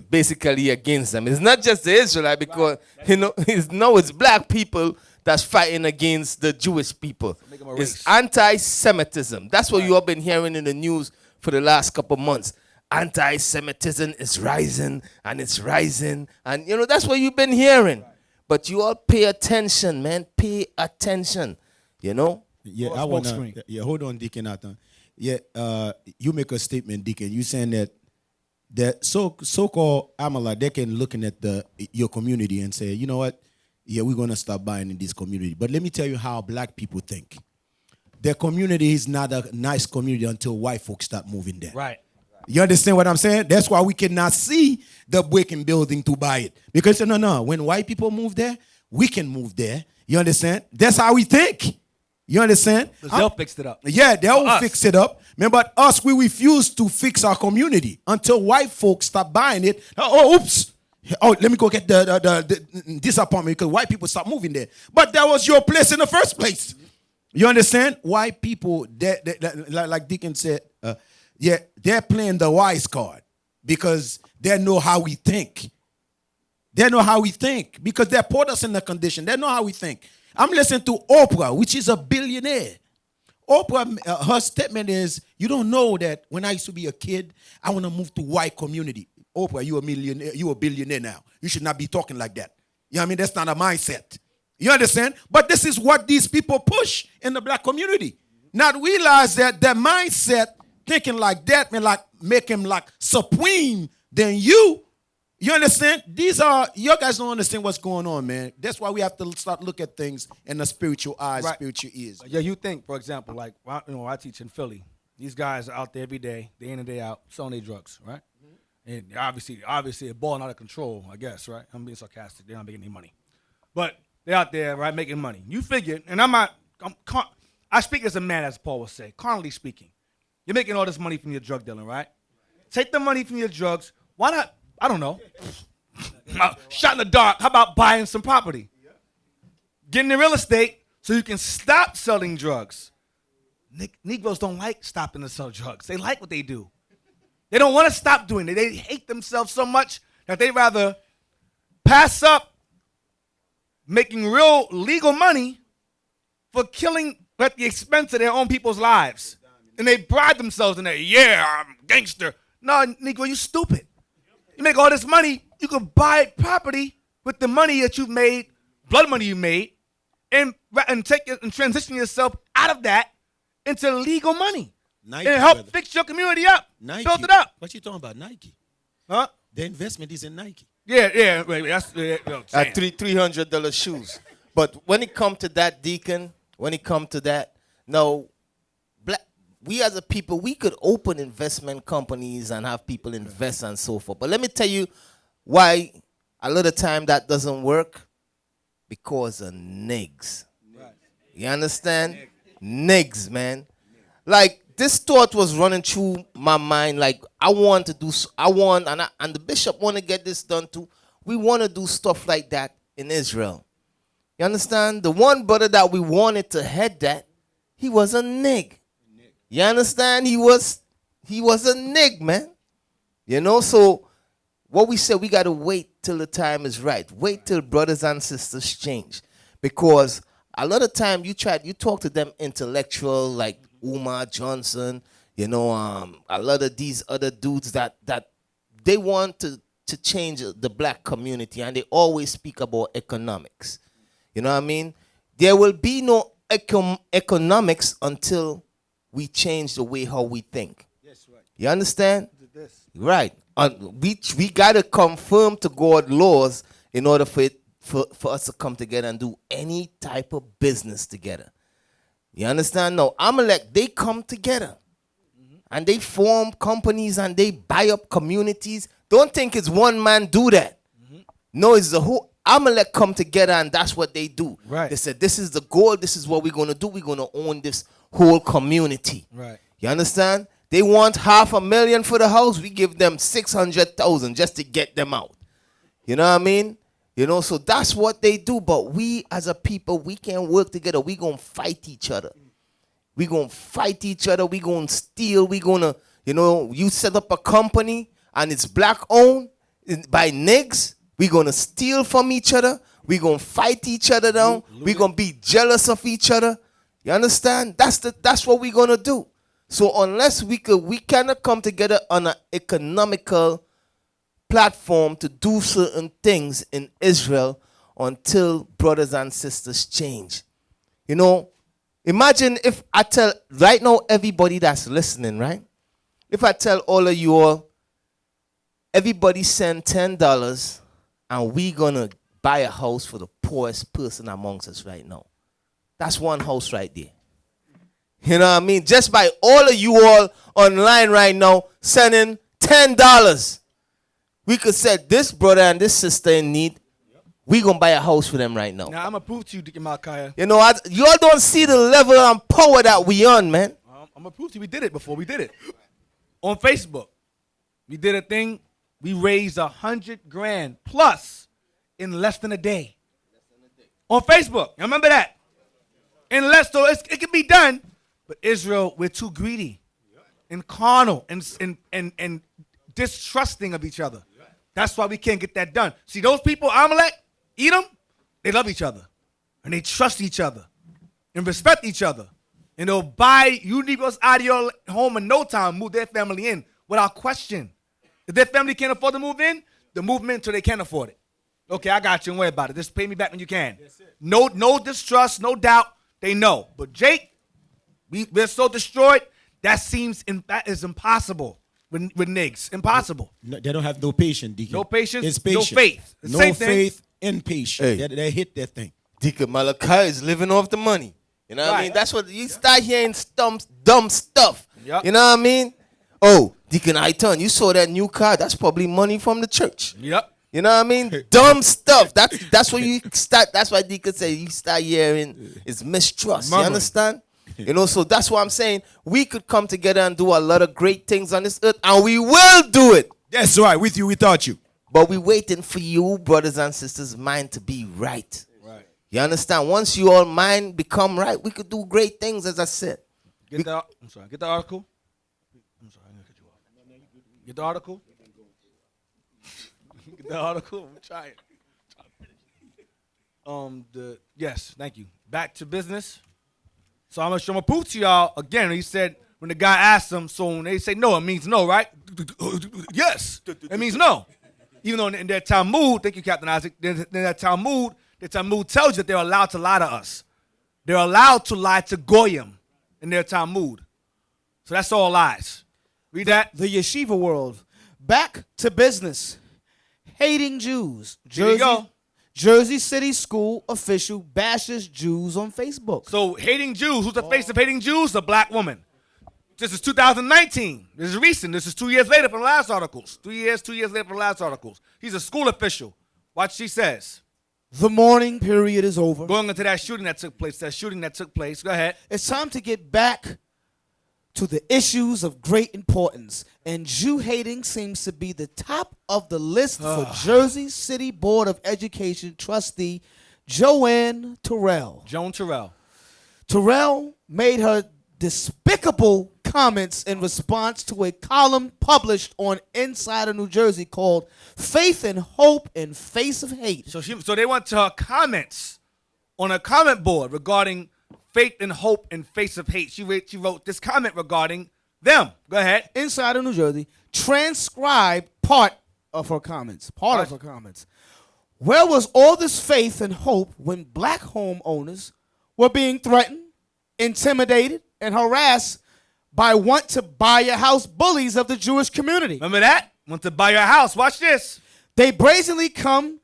basically against them. It's not just the Israelite because, it's black people that's fighting against the Jewish people. It's anti-Semitism. That's what you have been hearing in the news for the last couple months. Anti-Semitism is rising, and it's rising. And, that's what you've been hearing. But you all pay attention, man. Pay attention, Yeah, I want to. Yeah, hold on, Deacon Nathan. Yeah, you make a statement, Deacon. You saying that so-called Amalek, they can looking at your community and say, you know what? Yeah, we're going to stop buying in this community. But let me tell you how black people think. Their community is not a nice community until white folks start moving there. Right. You understand what I'm saying? That's why we cannot see the breaking building to buy it. Because no, when white people move there, we can move there. You understand? That's how we think. You understand? They'll fix it up. Yeah, they'll fix it up. Man, but us, we refuse to fix our community until white folks stop buying it. Oh, oops. Oh, let me go get this apartment because white people stop moving there. But that was your place in the first place. You understand? White people, like Deacon said, they're playing the wise card because they know how we think. They know how we think because they put us in the condition. They know how we think. I'm listening to Oprah, which is a billionaire. Oprah, her statement is, you don't know that when I used to be a kid, I want to move to white community. Oprah, you a millionaire, you a billionaire now. You should not be talking like that. You know what I mean? That's not a mindset. You understand? But this is what these people push in the black community. Not realize that their mindset, thinking like that, make him like supreme than you. You understand? You guys don't understand what's going on, man. That's why we have to start look at things in the spiritual eyes, right. Spiritual ears. Yeah, you think, for example, like, I teach in Philly. These guys are out there every day, day in and day out, selling their drugs, right? And obviously, it's balling out of control, I guess, right? I'm being sarcastic. They're not making any money. But they're out there, right, making money. You figure, and I speak as a man, as Paul would say, carnally speaking. You're making all this money from your drug dealing, right? Take the money from your drugs. Why not, I don't know, shot in the dark, how about buying some property? Getting the real estate so you can stop selling drugs. Negroes don't like stopping to sell drugs. They like what they do. They don't want to stop doing it. They hate themselves so much that they rather pass up making real legal money for killing at the expense of their own people's lives. And they pride themselves in that, I'm gangster. No, Negro, you stupid. You make all this money, you could buy property with the money that you've made, blood money you made, and take it and transition yourself out of that into legal money. Nike, and help fix your community up. Nike. Build it up. What you talking about, Nike? Huh? The investment is in Nike. Yeah. That's $300 shoes. But when it come to that, Deacon, no, we as a people, we could open investment companies and have people invest and so forth. But let me tell you why a lot of time that doesn't work. Because of niggas. Right. You understand? Niggas, man. Like this thought was running through my mind. Like I want to do, and the bishop want to get this done too. We want to do stuff like that in Israel. You understand? The one brother that we wanted to head that, he was a nig. You understand? He was a nig, man. You know, so what we said, we got to wait till the time is right. Wait till brothers and sisters change. Because a lot of time you talk to them intellectual, like Umar Johnson, you know, a lot of these other dudes that they want to change the black community, and they always speak about economics. You know what I mean? There will be no economics until we change the way how we think. Yes, right. You understand? Right. We got to conform to God's laws in order for us to come together and do any type of business together. You understand? No, Amalek, they come together. And they form companies and they buy up communities. Don't think it's one man do that. No, it's the whole Amalek come together, and that's what they do. Right. They said, this is the goal. This is what we're going to do. We're going to own this whole community. Right. You understand? They want $500,000 for the house. We give them $600,000 just to get them out. You know what I mean? You know, so that's what they do. But we as a people, we can't work together. We're going to fight each other. We're going to fight each other. We're going to steal. We're going to, you know, you set up a company and it's black owned by nigs. We're going to steal from each other. We're going to fight each other down. We're going to be jealous of each other. You understand? That's what we're going to do. So unless we cannot come together on an economical platform to do certain things in Israel until brothers and sisters change. You know, imagine if I tell right now everybody that's listening, right? If I tell all of you all, everybody send $10 and we gonna buy a house for the poorest person amongst us right now. That's one house right there. You know what I mean? Just by all of you all online right now sending $10. We could say this brother and this sister in need, we gonna buy a house for them right now. Now I'm gonna prove to you, Deacon Malchiah. You know, you all don't see the level and power that we on, man. I'm gonna prove to you we did it before. We did it on Facebook. We did a thing. We raised $100,000 plus in less than a day on Facebook. You remember that? In less, so it can be done. But Israel, we're too greedy and carnal and distrusting of each other. That's why we can't get that done. See, those people, Amalek, Edom, they love each other. And they trust each other and respect each other. And they'll buy, you leave us out of your home in no time, move their family in without question. If their family can't afford to move in, they move in until they can't afford it. Okay, I got you. Don't worry about it. Just pay me back when you can. No distrust, no doubt. They know. But Jake, we're so destroyed, that is impossible. With nigs, impossible. No, they don't have no patience, Deacon. No patience, it's patience. No faith. No faith and patience. Hey. They hit that thing. Deacon Malachi is living off the money. You know what I mean? That's what you start hearing dumb stuff. Yep. You know what I mean? Oh, Deacon Aiton, you saw that new car. That's probably money from the church. Yep. You know what I mean? Dumb stuff. That's what you start. That's why Deacon said you start hearing is mistrust. You understand? You know, so that's what I'm saying. We could come together and do a lot of great things on this earth, and we will do it. That's right. With you, without you. But we're waiting for you, brothers and sisters, mind to be right. Right. You understand? Once you all mind become right, we could do great things, as I said. Get the article. I'm sorry, I'm gonna cut you off. Get the article. Get the article. I'm trying. Yes, thank you. Back to business. So I'm gonna prove to y'all again. He said when the guy asked him, so when they say no, it means no, right? Yes, it means no. Even though in their Talmud, thank you, Captain Isaac. In their Talmud, the Talmud tells you that they're allowed to lie to us. They're allowed to lie to Goyim in their Talmud. So that's all lies. Read that. The yeshiva world. Back to business. Hating Jews. There you go. Jersey City school official bashes Jews on Facebook. So hating Jews, who's the face of hating Jews? A black woman. This is 2019. This is recent. This is 2 years later from the last articles. 2 years later from the last articles. He's a school official. Watch what she says. The mourning period is over. Going into that shooting that took place. Go ahead. It's time to get back to the issues of great importance, and Jew hating seems to be the top of the list for Jersey City Board of Education trustee Joanne Terrell. Joan Terrell. Terrell made her despicable comments in response to a column published on Insider New Jersey called Faith and Hope in Face of Hate. So they went to her comments on a comment board regarding faith and hope in face of hate. She wrote this comment regarding them. Go ahead. Insider New Jersey transcribed part of her comments. Where was all this faith and hope when black homeowners were being threatened, intimidated, and harassed by want to buy your house bullies of the Jewish community? Remember that? Want to buy your house. Watch this. They brazenly came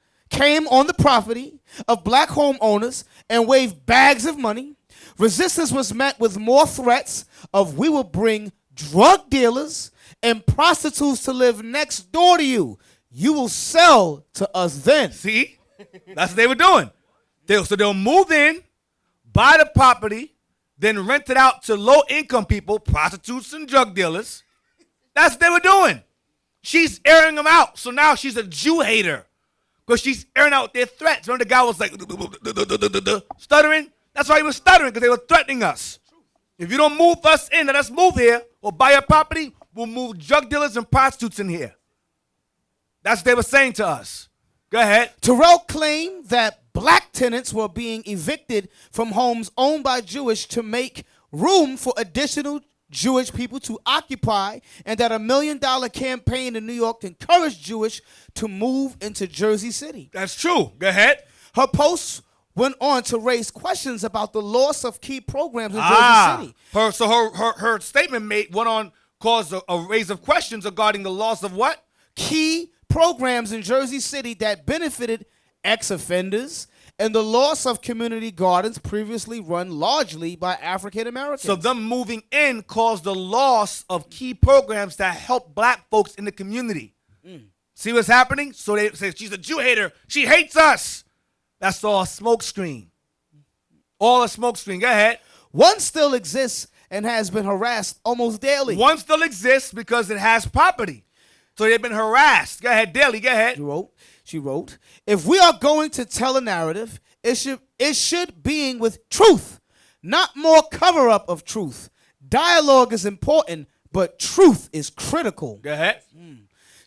on the property of black homeowners and waved bags of money. Resistance was met with more threats of we will bring drug dealers and prostitutes to live next door to you. You will sell to us then. See? That's what they were doing. They'll move in, buy the property, then rent it out to low-income people, prostitutes and drug dealers. That's what they were doing. She's airing them out. So now she's a Jew hater because she's airing out their threats. Remember the guy was like stuttering? That's why he was stuttering, because they were threatening us. If you don't move us in, let us move here, or buy a property, we'll move drug dealers and prostitutes in here. That's what they were saying to us. Go ahead. Terrell claimed that black tenants were being evicted from homes owned by Jewish to make room for additional Jewish people to occupy, and that $1 million campaign in New York encouraged Jewish to move into Jersey City. That's true. Go ahead. Her posts went on to raise questions about the loss of key programs in Jersey City. Her statement caused a raise of questions regarding the loss of what? Key programs in Jersey City that benefited ex-offenders and the loss of community gardens previously run largely by African Americans. So them moving in caused the loss of key programs that help black folks in the community. See what's happening? So they say she's a Jew hater. She hates us. That's all a smoke screen. All a smoke screen. Go ahead. One still exists and has been harassed almost daily. One still exists because it has property. So they've been harassed. Go ahead, daily. Go ahead. She wrote, if we are going to tell a narrative, it should be with truth, not more cover-up of truth. Dialogue is important, but truth is critical. Go ahead.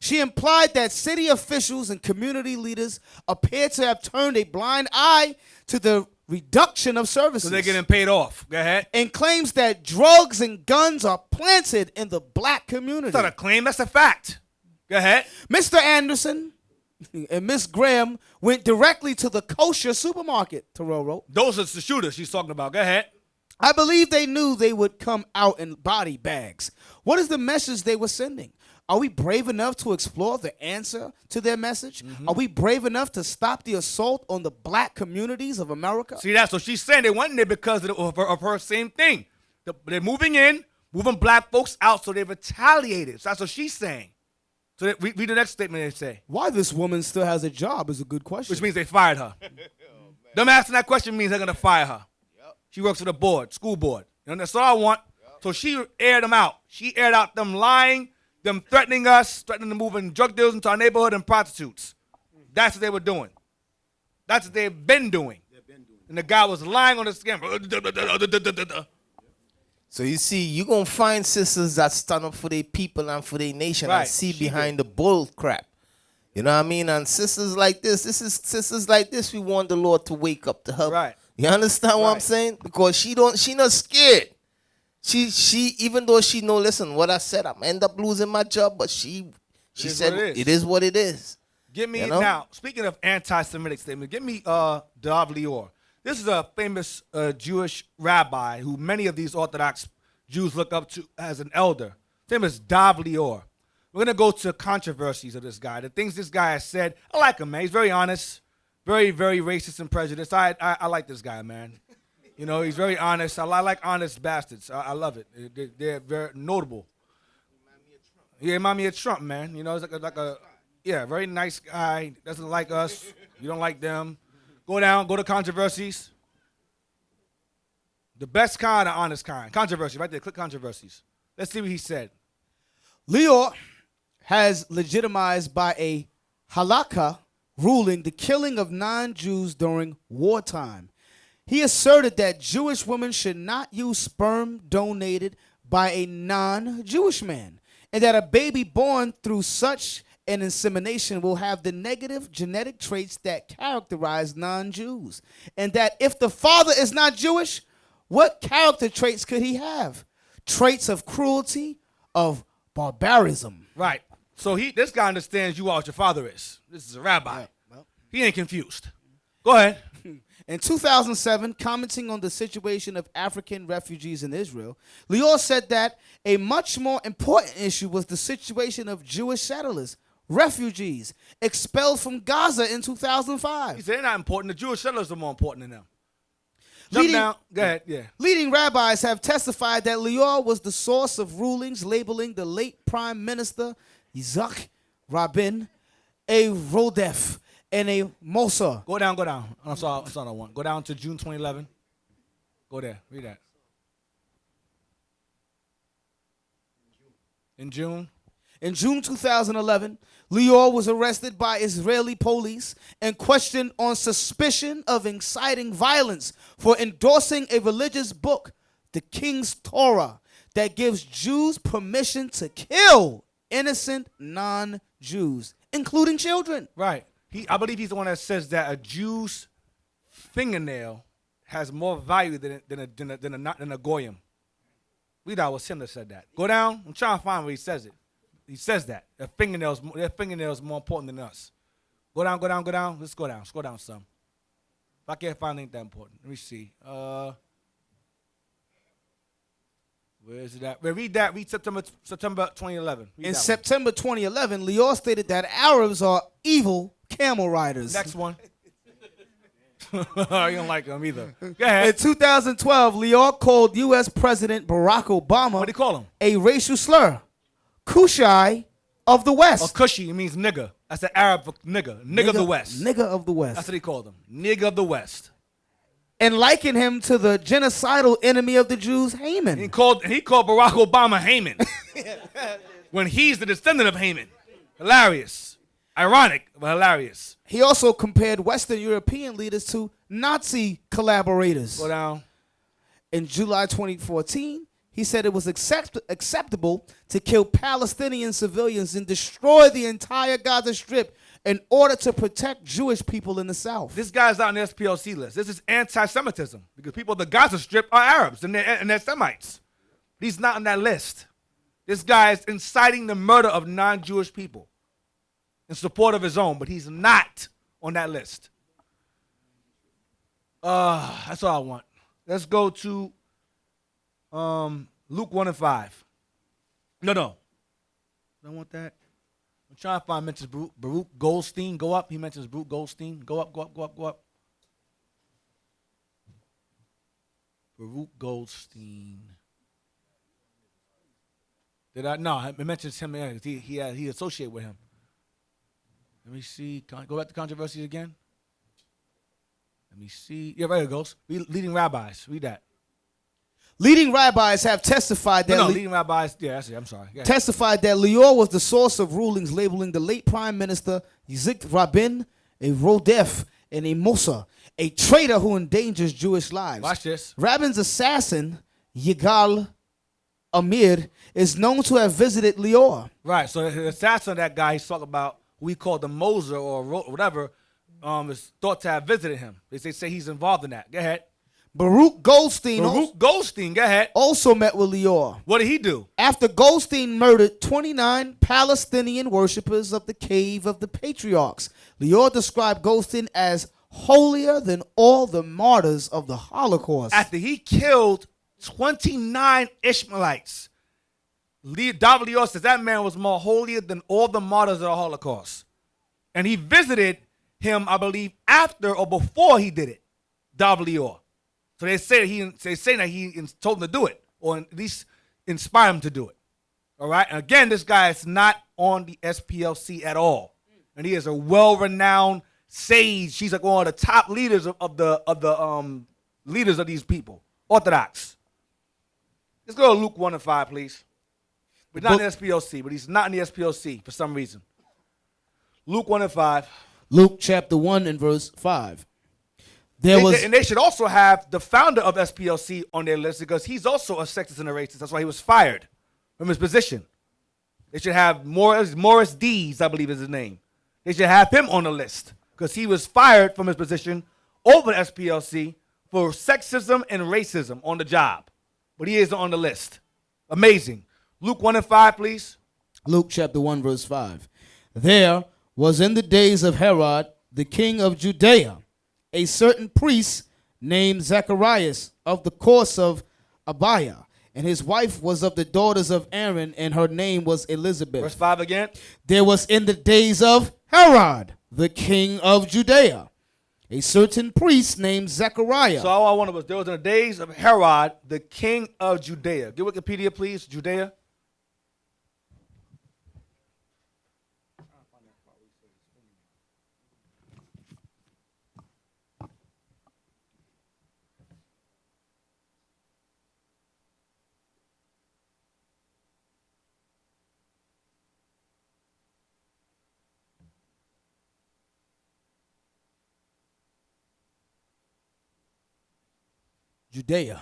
She implied that city officials and community leaders appear to have turned a blind eye to the reduction of services. So they're getting paid off. Go ahead. And claims that drugs and guns are planted in the black community. That's not a claim, that's a fact. Go ahead. Mr. Anderson and Miss Graham went directly to the kosher supermarket, Terrell wrote. Those are the shooters she's talking about. Go ahead. I believe they knew they would come out in body bags. What is the message they were sending? Are we brave enough to explore the answer to their message? Are we brave enough to stop the assault on the black communities of America? See, that's what she's saying. They went in there because of her same thing. They're moving in, moving black folks out, so they retaliated. So that's what she's saying. So read the next statement they say. Why this woman still has a job is a good question. Which means they fired her. Them asking that question means they're going to fire her. She works for the board, school board. And that's all I want. So she aired them out. She aired out them lying, them threatening us, threatening to move in drug dealers into our neighborhood and prostitutes. That's what they were doing. That's what they've been doing. And the guy was lying on the scam. So you see, you're going to find sisters that stand up for their people and for their nation and see behind the bull crap. You know what I mean? And sisters like sisters like this, we want the Lord to wake up to her. Right. You understand what I'm saying? Because she not scared. She even though she know, listen, what I said, I'm end up losing my job, but she said it is what it is. Give me now, speaking of anti-Semitic statements, give me Dav Lior. This is a famous Jewish rabbi who many of these Orthodox Jews look up to as an elder. His name is Dav Lior. We're going to go to controversies of this guy. The things this guy has said, I like him, man. He's very honest, very, very racist and prejudiced. I like this guy, man. You know, he's very honest. I like honest bastards. I love it. They're very notable. He remind me of Trump, man. You know, it's like a very nice guy. Doesn't like us. You don't like them. Go to controversies. The best kind of honest kind. Controversy, right there. Click controversies. Let's see what he said. Lior has legitimized by a halakha ruling the killing of non-Jews during wartime. He asserted that Jewish women should not use sperm donated by a non-Jewish man, and that a baby born through such an insemination will have the negative genetic traits that characterize non-Jews, and that if the father is not Jewish, what character traits could he have? Traits of cruelty, of barbarism. Right. So this guy understands you are what your father is. This is a rabbi. He ain't confused. Go ahead. In 2007, commenting on the situation of African refugees in Israel, Lior said that a much more important issue was the situation of Jewish settlers, refugees, expelled from Gaza in 2005. He said they're not important. The Jewish settlers are more important than them. Jump down. Go ahead. Yeah. Leading rabbis have testified that Lior was the source of rulings labeling the late Prime Minister Yitzhak Rabin a Rodef and a Mosa. Go down. I saw that one. Go down to June 2011. Go there. Read that. In June 2011, Lior was arrested by Israeli police and questioned on suspicion of inciting violence for endorsing a religious book, the King's Torah, that gives Jews permission to kill innocent non-Jews, including children. Right. I believe he's the one that says that a Jew's fingernail has more value than a goyim. Read out what him that said that. Go down. I'm trying to find where he says it. He says that their fingernails more important than us. Go down. Let's go down. Scroll down some. If I can't find anything that important, let me see. Where is it at? Read that. Read September 2011. In September 2011, Lior stated that Arabs are evil camel riders. Next one. You don't like them either. Go ahead. In 2012, Lior called U.S. President Barack Obama. What do you call him? A racial slur. Kushai of the West. Or Kushi, it means nigger. That's the Arab for nigger. Nigger of the West. Nigger of the West. That's what he called him. Nigger of the West. And likened him to the genocidal enemy of the Jews, Haman. He called Barack Obama Haman. When he's the descendant of Haman. Hilarious. Ironic, but hilarious. He also compared Western European leaders to Nazi collaborators. Go down. In July 2014, he said it was acceptable to kill Palestinian civilians and destroy the entire Gaza Strip in order to protect Jewish people in the South. This guy's not on the SPLC list. This is anti-Semitism because people of the Gaza Strip are Arabs and they're Semites. He's not on that list. This guy is inciting the murder of non-Jewish people in support of his own, but he's not on that list. That's all I want. Let's go to Luke 1:5. No. Don't want that. I'm trying to find mentions Baruch Goldstein. Go up. He mentions Baruch Goldstein. Go up. Baruch Goldstein. Did I? No, it mentions him. He associated with him. Let me see. Go back to controversies again. Let me see. Yeah, right, it goes. Leading rabbis. Read that. Leading rabbis have testified that leading rabbis. Yeah, that's it. I'm sorry. Testified that Lior was the source of rulings labeling the late Prime Minister Yitzhak Rabin a Rodef and a Mosa, a traitor who endangers Jewish lives. Watch this. Rabin's assassin, Yigal Amir, is known to have visited Lior. Right. So the assassin of that guy he's talking about, who we call the Moser or whatever, is thought to have visited him. They say he's involved in that. Go ahead. Baruch Goldstein. Go ahead. Also met with Lior. What did he do? After Goldstein murdered 29 Palestinian worshippers of the Cave of the Patriarchs, Lior described Goldstein as holier than all the martyrs of the Holocaust. After he killed 29 Ishmaelites, Lior says that man was more holier than all the martyrs of the Holocaust. And he visited him, I believe, after or before he did it, Lior. So they say that he told him to do it, or at least inspired him to do it. All right. And again, this guy is not on the SPLC at all, and he is a well-renowned sage. He's like one of the top leaders of the leaders of these people, Orthodox. Let's go to Luke 1:5, please. But not in the SPLC. But he's not in the SPLC for some reason. Luke 1 and 5. Luke chapter 1 and verse 5. And they should also have the founder of SPLC on their list because he's also a sexist and a racist. That's why he was fired from his position. They should have Morris Dees, I believe is his name. They should have him on the list because he was fired from his position over the SPLC for sexism and racism on the job. But he is on the list. Amazing. Luke 1 and 5, please. Luke chapter 1 verse 5. There was in the days of Herod, the king of Judea, a certain priest named Zacharias of the course of Abiah, and his wife was of the daughters of Aaron, and her name was Elizabeth. Verse 5 again. There was in the days of Herod, the king of Judea, a certain priest named Zachariah. So all I wanted was there was in the days of Herod, the king of Judea. Get Wikipedia, please. Judea. Judea.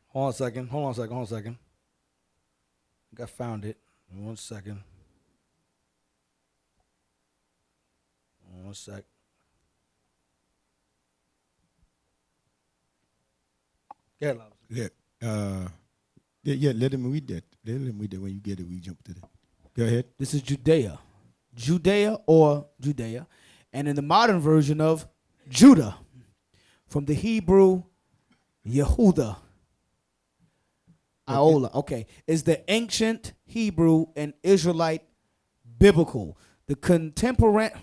Hold on a second. I think I found it. 1 second. 1 sec. Go ahead, Lobster. Let him read that. Let him read that. When you get it, we jump to that. Go ahead. This is Judea. Judea or Judea. And in the modern version of Judah. From the Hebrew, Yehuda. Aola. Okay. Is the ancient Hebrew and Israelite biblical. The contemporaneous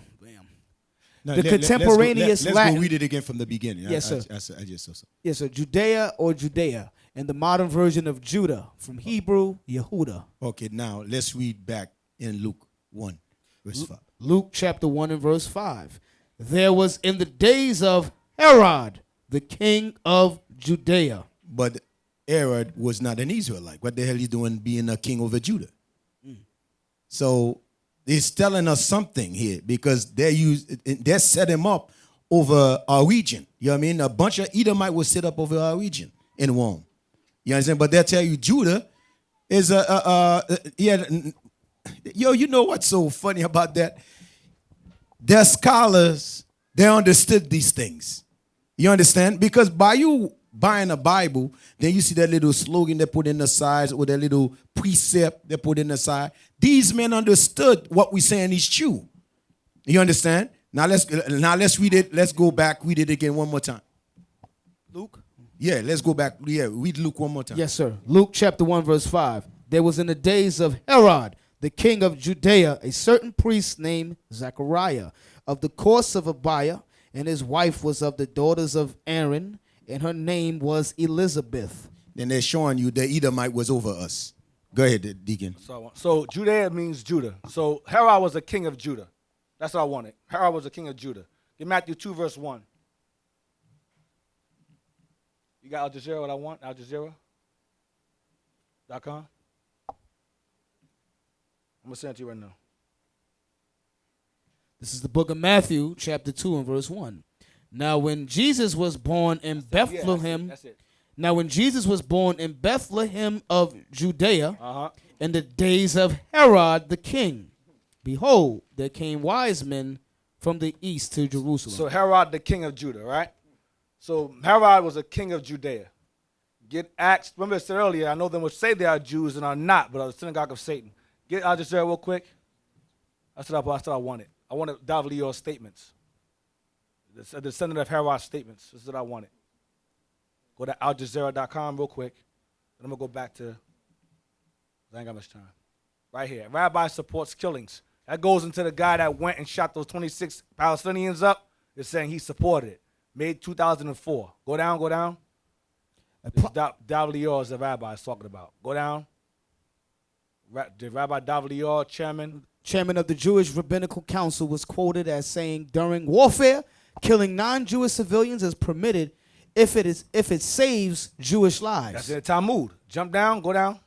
Let's Latin. go read it again from the beginning. Yes, sir. I just saw something. Yes, sir. Judea or Judea. And the modern version of Judah. From Hebrew, Yehuda. Okay, now let's read back in Luke 1, verse 5. Luke chapter 1 and verse 5. There was in the days of Herod, the king of Judea. But Herod was not an Israelite. What the hell is he doing being a king over Judah? So he's telling us something here because they set him up over our region. You know what I mean? A bunch of Edomite was set up over our region in Rome. You understand? But they tell you Judah is you know what's so funny about that? Their scholars, they understood these things. You understand? Because by you buying a Bible, then you see that little slogan they put in the sides or that little precept they put in the side. These men understood what we're saying is true. You understand? Now let's read it. Let's go back, read it again one more time. Luke? Yeah, let's go back. Yeah, read Luke one more time. Yes, sir. Luke chapter 1, verse 5. There was in the days of Herod, the king of Judea, a certain priest named Zachariah of the course of Abiah, and his wife was of the daughters of Aaron, and her name was Elizabeth. Then they're showing you the Edomite was over us. Go ahead, Deacon. So Judea means Judah. So Herod was a king of Judah. That's what I wanted. Herod was a king of Judah. Get Matthew 2, verse 1. You got Al Jazeera, what I want? Al Jazeera.com? I'm going to send it to you right now. This is the book of Matthew, chapter 2 and verse 1. Now when Jesus was born in Bethlehem, that's it. Now when Jesus was born in Bethlehem of Judea, in the days of Herod the king, behold, there came wise men from the east to Jerusalem. So Herod, the king of Judah, right? So Herod was a king of Judea. Get Acts. Remember I said earlier, I know them would say they are Jews and are not, but are the synagogue of Satan. Get Al Jazeera real quick. That's what I wanted. I wanted David Leo's statements. The descendant of Herod's statements. This is what I wanted. Go to AlJazeera.com real quick. And I'm going to go back to, I ain't got much time. Right here. Rabbi supports killings. That goes into the guy that went and shot those 26 Palestinians up. It's saying he supported it. Made 2004. Go down. David Leo is the rabbi is talking about. Go down. The Rabbi David Leo, chairman of the Jewish Rabbinical Council, was quoted as saying, during warfare, killing non-Jewish civilians is permitted if it saves Jewish lives. That's in the Talmud. Jump down, go down.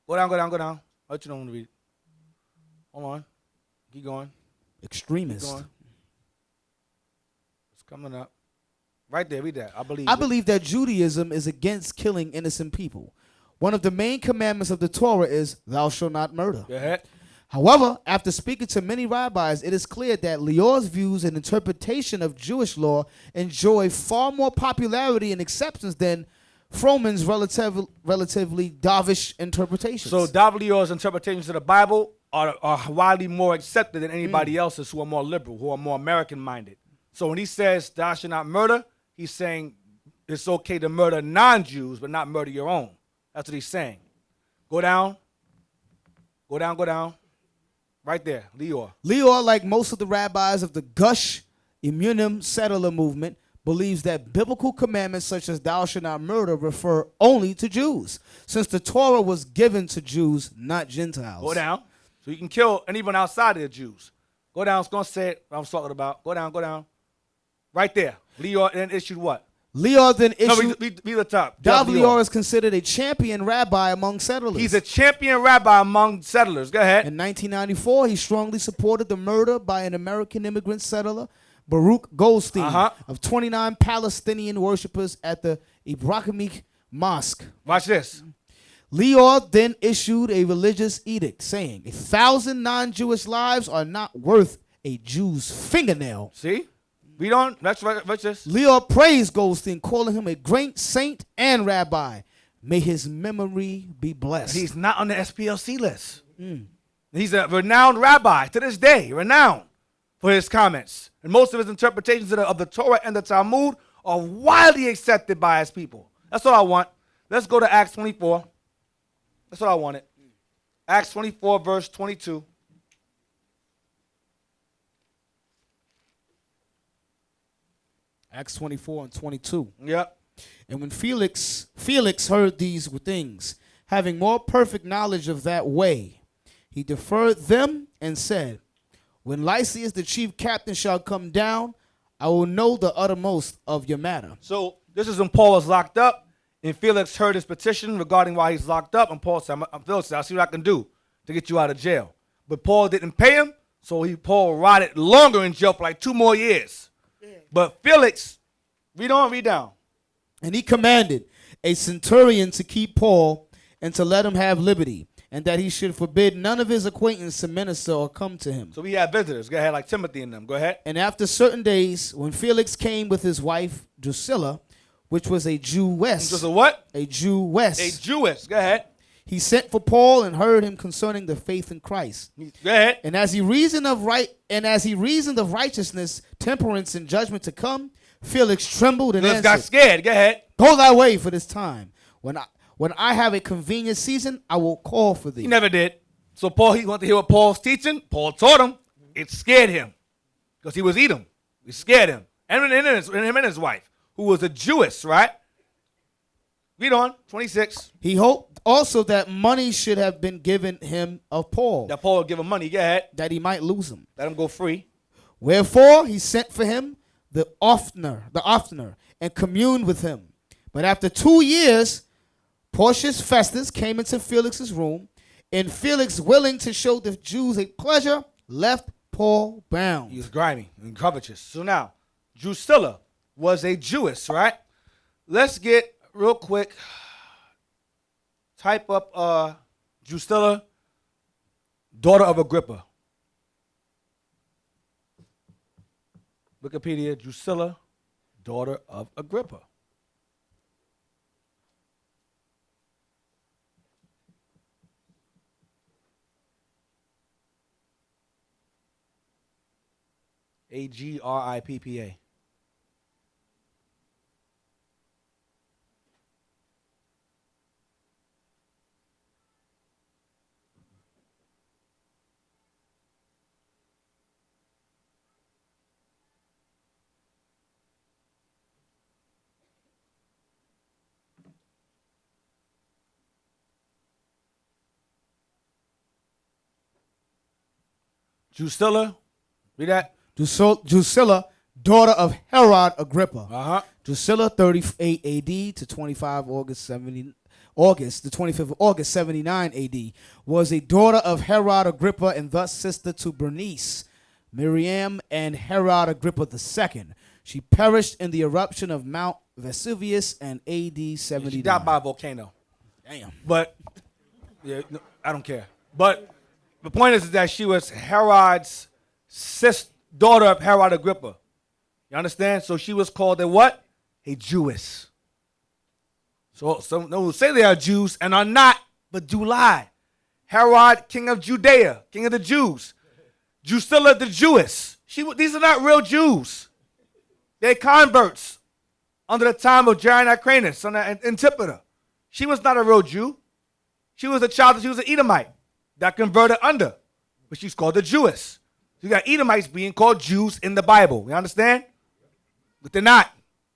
Go down, go down, go down. I'll let you know when to read it. Hold on. Keep going. Extremist. Keep going. It's coming up. Right there, read that. I believe that Judaism is against killing innocent people. One of the main commandments of the Torah is, thou shalt not murder. Go ahead. However, after speaking to many rabbis, it is clear that Lior's views and interpretation of Jewish law enjoy far more popularity and acceptance than Froman's relatively dovish interpretations. So David Lior's interpretations of the Bible are widely more accepted than anybody else's who are more liberal, who are more American-minded. So when he says thou shalt not murder, he's saying it's okay to murder non-Jews, but not murder your own. That's what he's saying. Go down. Go down, go down. Right there, Lior. Lior, like most of the rabbis of the Gush Emunim settler movement, believes that biblical commandments such as thou shalt not murder refer only to Jews, since the Torah was given to Jews, not Gentiles. Go down. So you can kill anyone outside of the Jews. Go down. It's going to say it, what I'm talking about. Go down, go down. Right there. Lior then issued what? Lior then issued... No, read the top. David Lior is considered a champion rabbi among settlers. He's a champion rabbi among settlers. Go ahead. In 1994, he strongly supported the murder by an American immigrant settler, Baruch Goldstein, of 29 Palestinian worshippers at the Ibrahimic Mosque. Watch this. Lior then issued a religious edict saying 1,000 non-Jewish lives are not worth a Jew's fingernail. See? Read on. Watch this. Lior praised Goldstein, calling him a great saint and rabbi. May his memory be blessed. He's not on the SPLC list. He's a renowned rabbi to this day, renowned for his comments. And most of his interpretations of the Torah and the Talmud are widely accepted by his people. That's what I want. Let's go to Acts 24. That's what I wanted. Acts 24, verse 22. Acts 24 and 22. Yep. And when Felix heard these things, having more perfect knowledge of that way, he deferred them and said, when Lysias the chief captain shall come down, I will know the uttermost of your matter. So this is when Paul was locked up, and Felix heard his petition regarding why he's locked up, and Paul said, Felix, I'll see what I can do to get you out of jail. But Paul didn't pay him, so Paul rotted longer in jail for like 2 more years. But Felix, read on, read down. And he commanded a centurion to keep Paul and to let him have liberty, and that he should forbid none of his acquaintance to minister or come to him. So we had visitors. Go ahead, like Timothy and them. Go ahead. And after certain days, when Felix came with his wife Drusilla, which was a Jewess. Which was a what? A Jewess. A Jewess. Go ahead. He sent for Paul and heard him concerning the faith in Christ. Go ahead. And as he reasoned of righteousness, temperance, and judgment to come, Felix trembled and answered, got scared. Go ahead. Go thy way for this time. When I have a convenient season, I will call for thee. He never did. So he wanted to hear what Paul's teaching. Paul taught him. It scared him because he was Edom. It scared him. And him and his wife, who was a Jewess, right? Read on, 26. He hoped also that money should have been given him of Paul. That Paul would give him money, go ahead. That he might lose him. Let him go free. Wherefore he sent for him the oftener, and communed with him. But after 2 years, Porcius Festus came into Felix's room, and Felix, willing to show the Jews a pleasure, left Paul bound. He was grimy and covetous. So now, Drusilla was a Jewess, right? Let's get real quick. Type up Drusilla, daughter of Agrippa. Wikipedia, Drusilla, daughter of Agrippa. Agrippa. Drusilla, read that. Drusilla, daughter of Herod Agrippa. Drusilla, 38 AD to 25 August August, the 25th of August, 79 AD, was a daughter of Herod Agrippa and thus sister to Bernice, Miriam, and Herod Agrippa II. She perished in the eruption of Mount Vesuvius in AD 79. She died by a volcano. Damn. But, yeah, no, I don't care. But the point is that she was Herod's daughter of Herod Agrippa. You understand? So she was called a what? A Jewess. So some will say they are Jews and are not, but do lie. Herod, king of Judea, king of the Jews. Drusilla the Jewess. These are not real Jews. They're converts under the time of Janacranus and Antipater. She was not a real Jew. She was an Edomite that converted under, but she's called a Jewess. You got Edomites being called Jews in the Bible. You understand? But they're not.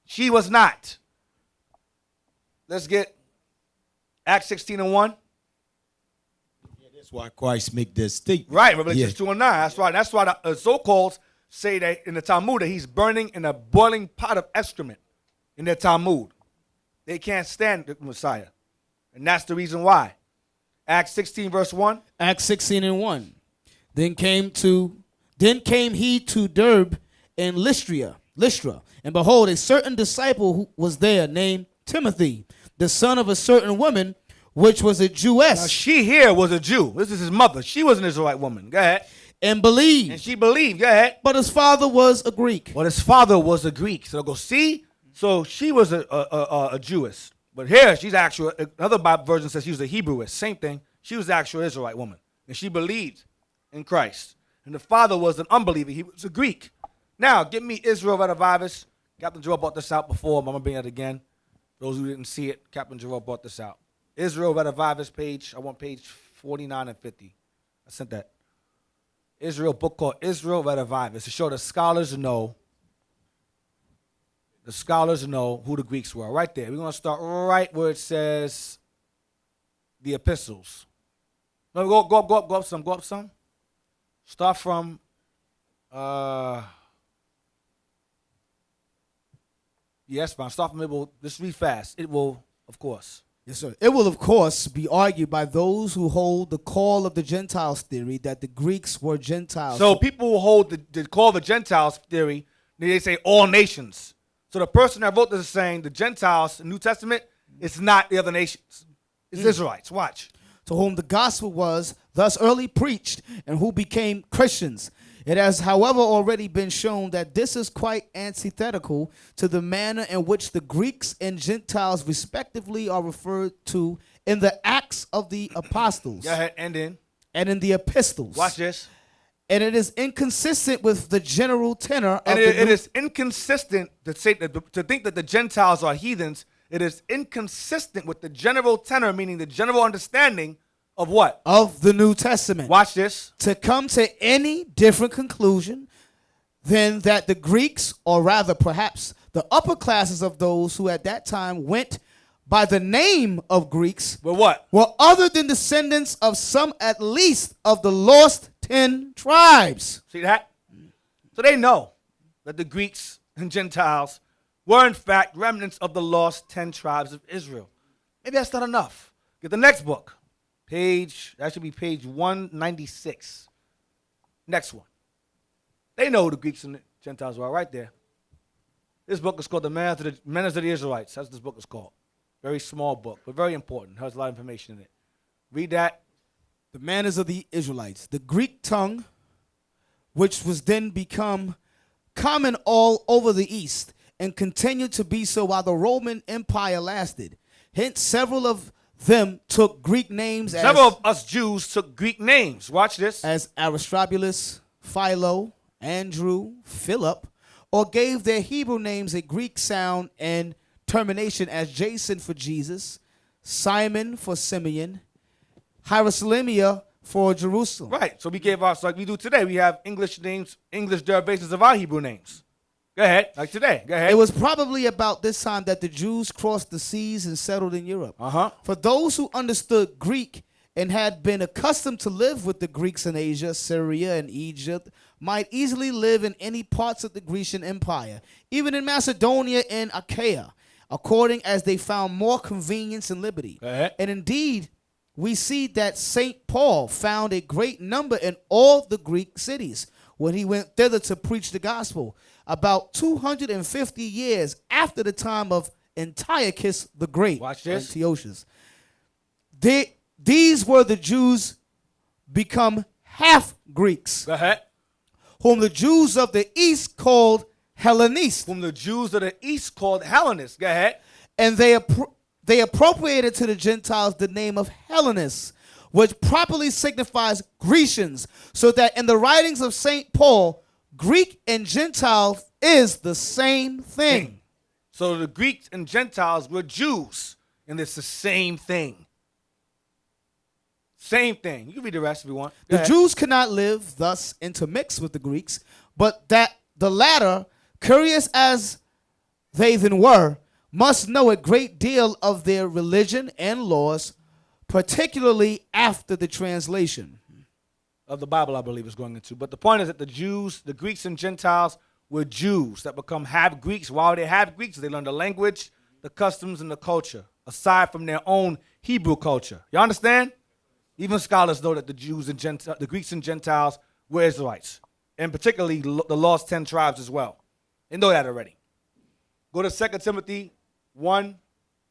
She was not. Let's get Acts 16:1. That's why Christ make this statement. Right, Revelation 2:9. That's right. That's why the so-called say that in the Talmud that he's burning in a boiling pot of excrement in their Talmud. They can't stand the Messiah. And that's the reason why. Acts 16 verse 1. Acts 16:1. Then came he to Derbe and Lystra, and behold, a certain disciple who was there named Timothy, the son of a certain woman, which was a Jewess. Now she here was a Jew. This is his mother. She was an Israelite woman. Go ahead. And believed. And she believed. Go ahead. But his father was a Greek. Well, his father was a Greek. So go see. So she was a Jewess. But here she's actual. Another Bible version says she was a Hebrewess. Same thing. She was the actual Israelite woman. And she believed in Christ. And the father was an unbeliever. He was a Greek. Now, give me Israel Redivivis. Captain Jerome brought this out before, but I'm going to bring it again. Those who didn't see it, Captain Jerome brought this out. Israel Redivivis page. I want page 49 and 50. I sent that. Israel book called Israel Redivivis to show the scholars know. The scholars know who the Greeks were. Right there. We're going to start right where it says the epistles. No, go up some. Start from yes, fine. Start from it. Will just read fast. It will, of course. Yes, sir. It will, of course, be argued by those who hold the call of the Gentiles theory that the Greeks were Gentiles. So people who hold the call of the Gentiles theory, they say all nations. So the person that wrote this is saying the Gentiles, the New Testament, it's not the other nations. It's Israelites. Watch. To whom the gospel was thus early preached and who became Christians. It has, however, already been shown that this is quite antithetical to the manner in which the Greeks and Gentiles respectively are referred to in the Acts of the Apostles. Go ahead, and in the epistles. Watch this. And it is inconsistent with the general tenor and of it is inconsistent to say to think that the Gentiles are heathens. It is inconsistent with the general tenor, meaning the general understanding of what? Of the New Testament. Watch this. To come to any different conclusion than that the Greeks, or rather perhaps the upper classes of those who at that time went by the name of Greeks, were other than descendants of some at least of the lost 10 tribes. See that? So they know that the Greeks and Gentiles were in fact remnants of the lost 10 tribes of Israel. Maybe that's not enough. Get the next book. That should be page 196. Next one. They know who the Greeks and the Gentiles are right there. This book is called The Manners of the Israelites. That's what this book is called. Very small book, but very important. Has a lot of information in it. Read that. The Manners of the Israelites. The Greek tongue, which was then become common all over the East, and continued to be so while the Roman Empire lasted. Hence, several of them took Greek names. Several of us Jews took Greek names. Watch this. As Aristobulus, Philo, Andrew, Philip, or gave their Hebrew names a Greek sound and termination as Jason for Jesus, Simon for Simeon, Hierosolyma for Jerusalem. Right. So we gave us, like we do today, we have English names, English derivations of our Hebrew names. Go ahead, like today. Go ahead. It was probably about this time that the Jews crossed the seas and settled in Europe. For those who understood Greek and had been accustomed to live with the Greeks in Asia, Syria, and Egypt, might easily live in any parts of the Grecian Empire, even in Macedonia and Achaia. according as they found more convenience and liberty. And indeed, we see that St. Paul found a great number in all the Greek cities when he went thither to preach the gospel, about 250 years after the time of Antiochus the Great. Watch this. Antiochus. These were the Jews become half Greeks. Go ahead. Whom the Jews of the East called Hellenists. Whom the Jews of the East called Hellenists. Go ahead. And they appropriated to the Gentiles the name of Hellenists, which properly signifies Grecians, so that in the writings of St. Paul, Greek and Gentile is the same thing. So the Greeks and Gentiles were Jews, and it's the same thing. Same thing. You can read the rest if you want. The Jews could not live thus intermixed with the Greeks, but that the latter, curious as they then were, must know a great deal of their religion and laws, particularly after the translation of the Bible, I believe is going into. But the point is that the Jews, the Greeks and Gentiles were Jews that become half Greeks. Why were they half Greeks? They learned the language, the customs, and the culture, aside from their own Hebrew culture. You understand? Even scholars know that the Jews and the Greeks and Gentiles were Israelites, and particularly the lost 10 tribes as well. They know that already. Go to 2 Timothy 1.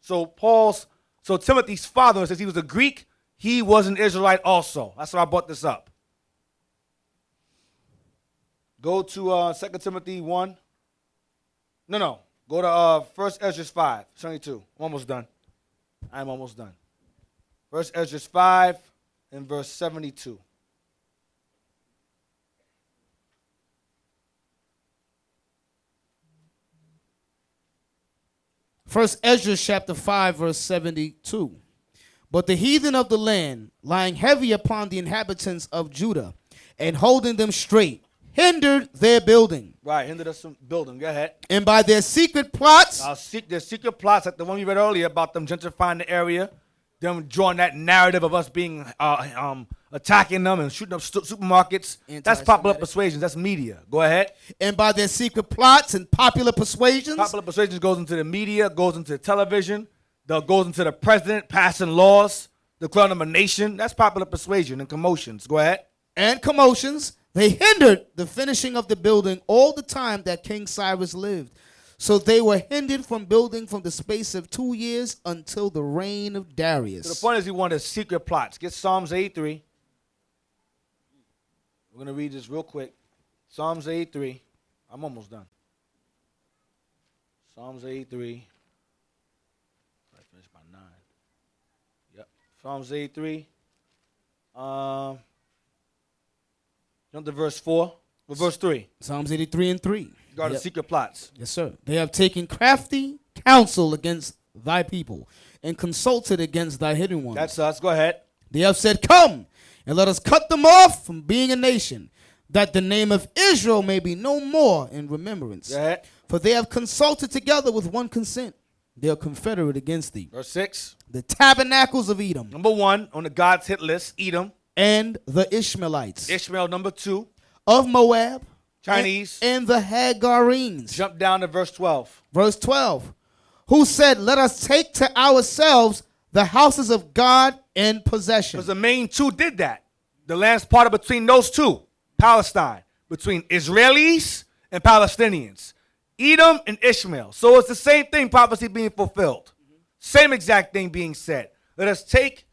So Timothy's father, since he was a Greek, he was an Israelite also. That's why I brought this up. Go to 2 Timothy 1. No. Go to 1 Ezra 5, 22. I'm almost done. I'm almost done. 1 Ezra 5 and verse 72. First Ezra chapter 5 verse 72. But the heathen of the land, lying heavy upon the inhabitants of Judah and holding them straight, hindered their building. Right, hindered us from building. Go ahead. And by their secret plots, their secret plots, like the one we read earlier about them gentrifying the area, them drawing that narrative of us being attacking them and shooting up supermarkets. That's popular persuasions. That's media. Go ahead. And by their secret plots and popular persuasions. Popular persuasions goes into the media, goes into television, goes into the president passing laws, declaring them a nation. That's popular persuasion and commotions. Go ahead. And commotions. They hindered the finishing of the building all the time that King Cyrus lived. So they were hindered from building from the space of 2 years until the reign of Darius. So the point is, he wanted secret plots. Get Psalms 83. We're going to read this real quick. Psalms 83. I'm almost done. Psalms 83. I finished by 9. Yep. Psalms 83. Jump to verse 4. Or verse 3. Psalms 83 and 3. Regarding secret plots. Yes, sir. They have taken crafty counsel against thy people and consulted against thy hidden ones. That's us. Go ahead. They have said, come, and let us cut them off from being a nation, that the name of Israel may be no more in remembrance. Go ahead. For they have consulted together with one consent. They are confederate against thee. Verse 6. The tabernacles of Edom. Number 1 on the God's hit list, Edom. And the Ishmaelites. Ishmael, number 2. Of Moab. Chinese. And the Hagarenes. Jump down to verse 12. Verse 12. Who said, let us take to ourselves the houses of God in possession. Because the main two did that. The land's parted between those two. Palestine. Between Israelis and Palestinians. Edom and Ishmael. So it's the same thing, prophecy being fulfilled. Same exact thing being said. Let us take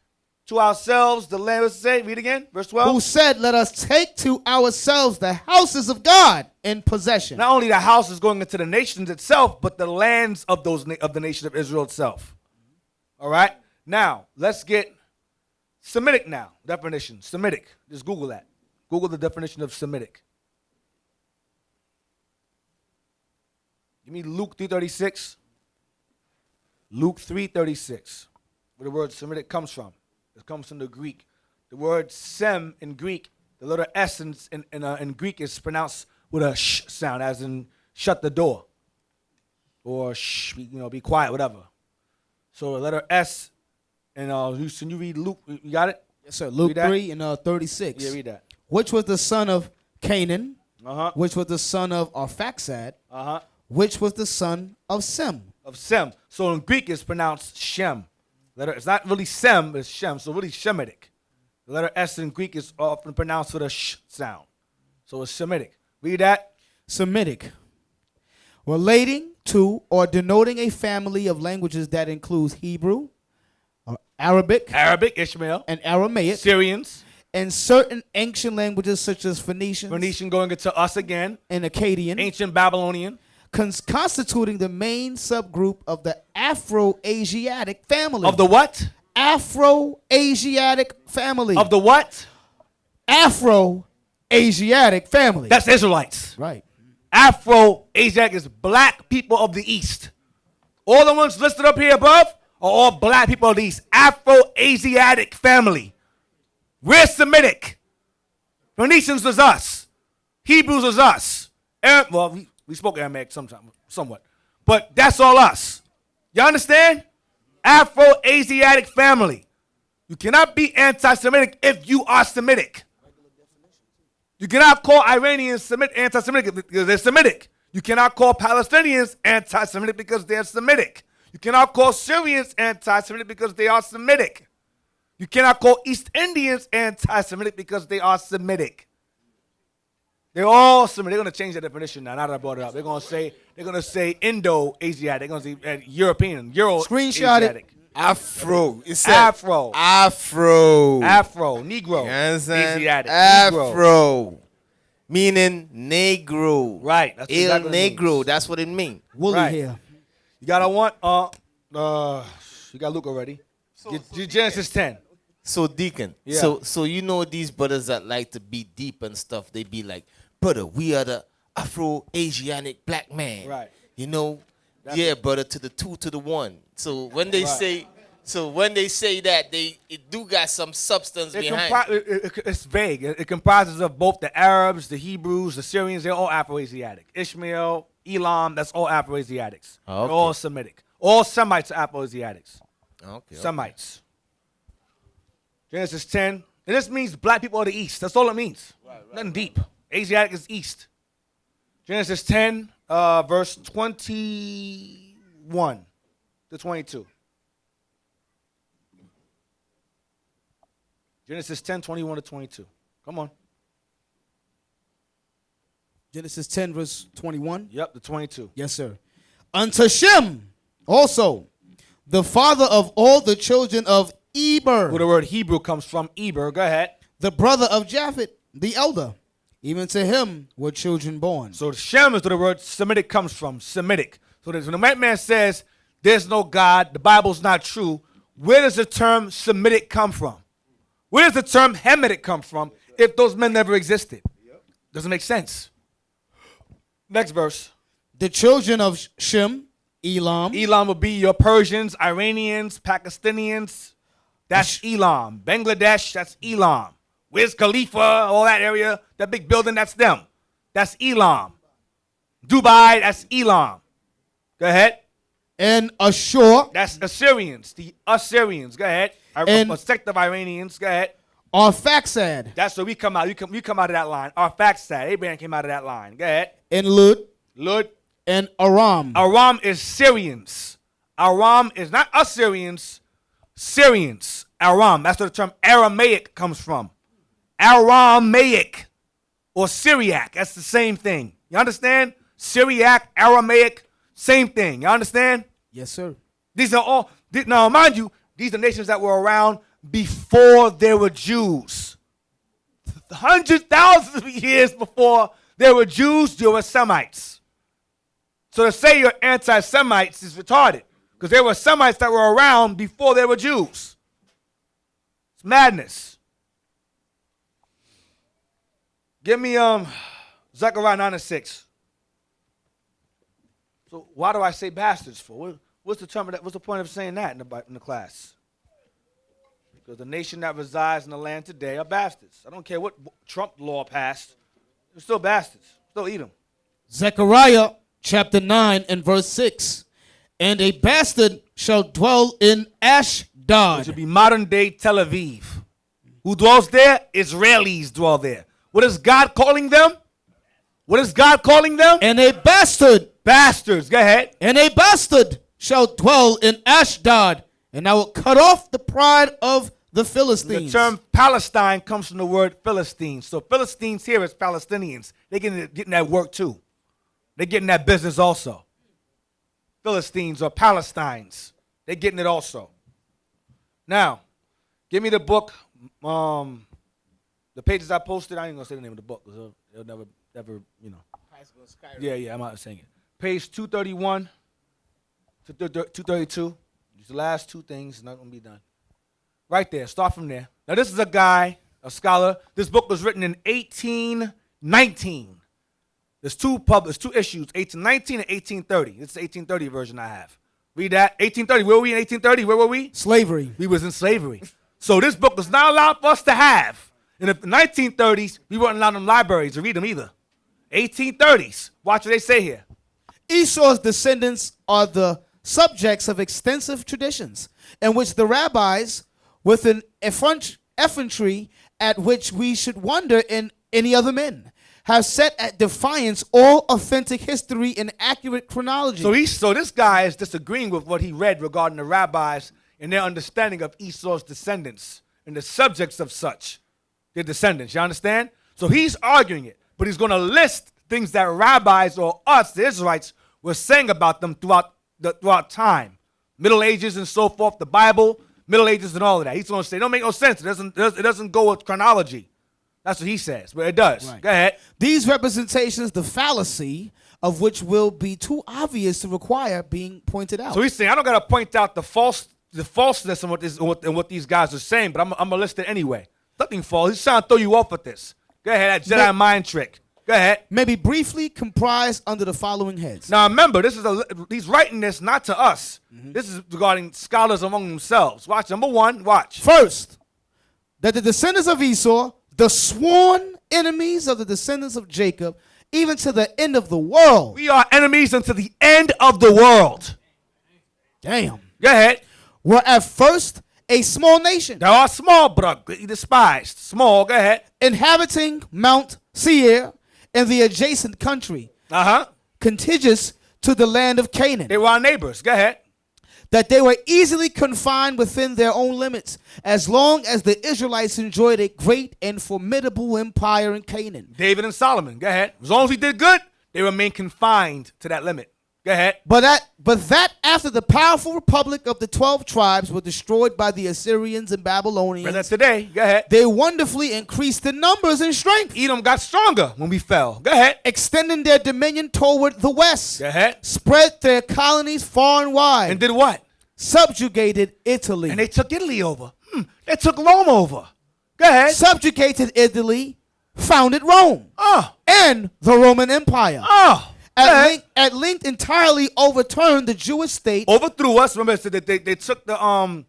to ourselves the land. Let's say, read again, verse 12. Who said, let us take to ourselves the houses of God in possession. Not only the houses going into the nations itself, but the lands of the nation of Israel itself. All right? Now, let's get Semitic now. Definition, Semitic. Just Google that. Google the definition of Semitic. Give me Luke 3:36. Luke 3:36. Where the word Semitic comes from. It comes from the Greek. The word sem in Greek, the letter S in Greek is pronounced with a sh sound, as in shut the door. Or shh, be quiet, whatever. So the letter S, and can you read Luke? You got it? Yes, sir. Luke 3 and 36. Yeah, read that. Which was the son of Canaan, Uh-huh. which was the son of Arphaxad, Uh-huh. which was the son of Sem, of Sem. So in Greek, it's pronounced Shem. It's not really Sem, but it's Shem. So really Shemitic. The letter S in Greek is often pronounced with a sh sound. So it's Semitic. Read that. Semitic. Relating to or denoting a family of languages that includes Hebrew, Arabic, Ishmael, and Aramaic, Syrians, and certain ancient languages such as Phoenician going into us again, and Akkadian, ancient Babylonian, constituting the main subgroup of the Afro-Asiatic family. Of the what? Afro-Asiatic family. Of the what? Afro-Asiatic family. That's Israelites. Right. Afro-Asiatic is black people of the East. All the ones listed up here above are all black people of the East. Afro-Asiatic family. We're Semitic. Phoenicians is us. Hebrews is us. Well, we spoke Aramaic somewhat. But that's all us. You understand? Afro-Asiatic family. You cannot be anti-Semitic if you are Semitic. You cannot call Iranians anti-Semitic because they're Semitic. You cannot call Palestinians anti-Semitic because they're Semitic. You cannot call Syrians anti-Semitic because they are Semitic. You cannot call East Indians anti-Semitic because they are Semitic. They're all Semitic. They're going to change that definition now. Now that I brought it up, they're going to say Indo-Asiatic. They're going to say European, Screenshot it. Afro. It's Afro. Afro. Afro. Negro. You understand? Asiatic. Afro. Meaning Negro. Right. That's El exactly Negro. That's what it means. Woolly Right. hair. You got you got Luke already. Get Genesis 10. So Deacon, Yeah. so you know these brothers that like to be deep and stuff, they be like, brother, we are the Afro-Asiatic black man. Right. You know? Yeah, brother, to the 2 to the 1. So when they say that, it do got some substance behind it. It's vague. It comprises of both the Arabs, the Hebrews, the Syrians. They're all Afro-Asiatic. Ishmael, Elam, that's all Afro-Asiatics. Okay. They're all Semitic. All Semites are Afro-Asiatics. Okay. Semites. Genesis 10. And this means black people of the East. That's all it means. Nothing deep. Asiatic is East. Genesis 10, verse 21 to 22. Genesis 10, 21 to 22. Come on. Genesis 10, verse 21. Yep, the 22. Yes, sir. Unto Shem also, the father of all the children of Eber. Where the word Hebrew comes from, Eber. Go ahead. The brother of Japhet, the elder. Even to him were children born. So Shem is where the word Semitic comes from. Semitic. So when the white man says there's no God, the Bible's not true, where does the term Semitic come from? Where does the term Hamitic come from if those men never existed? Doesn't make sense. Next verse. The children of Shem, Elam. Elam would be your Persians, Iranians, Pakistanians. That's Elam. Bangladesh, that's Elam. Wiz Khalifa, all that area, that big building, that's them. That's Elam. Dubai, that's Elam. Go ahead. And Ashur. That's Assyrians. The Assyrians. Go ahead. And a sect of Iranians. Go ahead. Arphaxad. That's where we come out. You come out of that line. Arphaxad. Abraham came out of that line. Go ahead. And Lud. Lud. And Aram. Aram is Syrians. Aram is not Assyrians. Syrians. Aram. That's where the term Aramaic comes from. Aramaic or Syriac. That's the same thing. You understand? Syriac, Aramaic, same thing. You understand? Yes, sir. These are all, now mind you, these are nations that were around before there were Jews. Hundreds, thousands of years before there were Jews, there were Semites. So to say you're anti-Semites is retarded because there were Semites that were around before there were Jews. It's madness. Give me Zechariah 9:6. So why do I say bastards for? What's the term of that? What's the point of saying that in the class? Because the nation that resides in the land today are bastards. I don't care what Trump law passed. They're still bastards. Still eat them. Zechariah chapter 9 and verse 6. And a bastard shall dwell in Ashdod. Which would be modern day Tel Aviv. Who dwells there? Israelis dwell there. What is God calling them? What is God calling them? And a bastard. Bastards. Go ahead. And a bastard shall dwell in Ashdod, and I will cut off the pride of the Philistines. The term Palestine comes from the word Philistines. So Philistines here is Palestinians. They're getting that work too. They're getting that business also. Philistines or Palestines. They're getting it also. Now, give me the book. The pages I posted, I ain't going to say the name of the book because it'll never, you know. Yeah, I'm not saying it. Page 231 to 232. These are the last two things. It's not going to be done. Right there. Start from there. Now, this is a guy, a scholar. This book was written in 1819. There's two issues, 1819 and 1830. This is the 1830 version I have. Read that. 1830. Where were we in 1830? Where were we? Slavery. We was in slavery. So this book was not allowed for us to have. In the 1930s, we weren't allowed in libraries to read them either. 1830s. Watch what they say here. Esau's descendants are the subjects of extensive traditions, in which the rabbis, with an effrontery at which we should wonder in any other men, have set at defiance all authentic history and accurate chronology. So this guy is disagreeing with what he read regarding the rabbis and their understanding of Esau's descendants and the subjects of such, their descendants. You understand? So he's arguing it, but he's going to list things that rabbis or us, the Israelites, were saying about them throughout time. Middle Ages and so forth, the Bible, Middle Ages and all of that. He's going to say, it don't make no sense. It doesn't go with chronology. That's what he says, but it does. Right. Go ahead. These representations, the fallacy of which will be too obvious to require being pointed out. So he's saying, I don't got to point out the falseness in what these guys are saying, but I'm going to list it anyway. Nothing false. He's trying to throw you off with this. Go ahead, that Jedi mind trick. Go ahead. Maybe briefly comprised under the following heads. Now remember, he's writing this not to us. This is regarding scholars among themselves. Watch, number one, watch. First, that the descendants of Esau, the sworn enemies of the descendants of Jacob, even to the end of the world. We are enemies unto the end of the world. Damn. Go ahead. Were at first a small nation. They are small, but despised. Small, go ahead. Inhabiting Mount Seir and the adjacent country. Contiguous to the land of Canaan. They were our neighbors. Go ahead. That they were easily confined within their own limits, as long as the Israelites enjoyed a great and formidable empire in Canaan. David and Solomon, go ahead. As long as he did good, they remained confined to that limit. Go ahead. But that after the powerful republic of the 12 tribes were destroyed by the Assyrians and Babylonians. That's today. Go ahead. They wonderfully increased in numbers and strength. Edom got stronger when we fell. Go ahead. Extending their dominion toward the west. Go ahead. Spread their colonies far and wide. And did what? Subjugated Italy. And they took Italy over. They took Rome over. Go ahead. Subjugated Italy, founded Rome. And the Roman Empire. At length entirely overturned the Jewish state. Overthrew us. Remember, so that they took the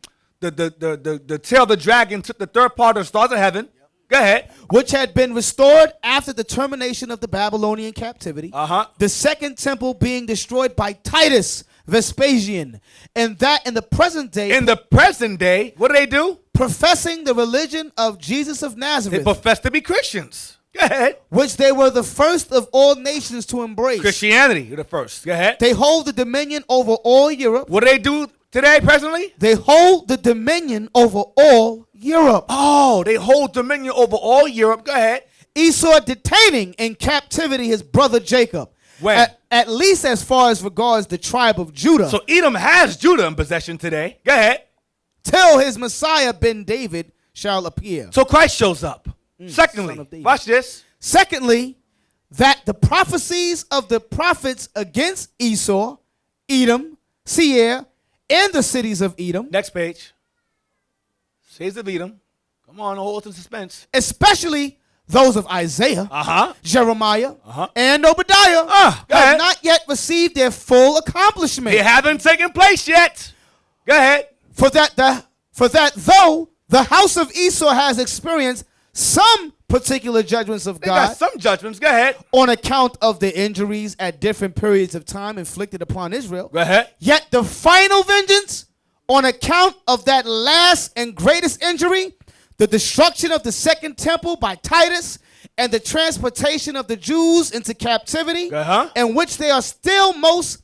tail of the dragon, took the third part of the stars of heaven. Go ahead. Which had been restored after the termination of the Babylonian captivity. The second temple being destroyed by Titus Vespasian. And that in the present day. In the present day, what do? Professing the religion of Jesus of Nazareth. They profess to be Christians. Go ahead. Which they were the first of all nations to embrace. Christianity, the first. Go ahead. They hold the dominion over all Europe. What do they do today, presently? They hold the dominion over all Europe. Oh, they hold dominion over all Europe. Go ahead. Esau detaining in captivity his brother Jacob. When? At least as far as regards the tribe of Judah. So Edom has Judah in possession today. Go ahead. Till his Messiah ben David shall appear. So Christ shows up. Secondly, watch this. Secondly, that the prophecies of the prophets against Esau, Edom, Seir, and the cities of Edom. Next page. Cities of Edom. Come on, hold in suspense. Especially those of Isaiah, Jeremiah, and Obadiah have not yet received their full accomplishment. They haven't taken place yet. Go ahead. For that though the house of Esau has experienced some particular judgments of God. They got some judgments. Go ahead. On account of the injuries at different periods of time inflicted upon Israel. Go ahead. Yet the final vengeance on account of that last and greatest injury, the destruction of the second temple by Titus and the transportation of the Jews into captivity, in which they are still most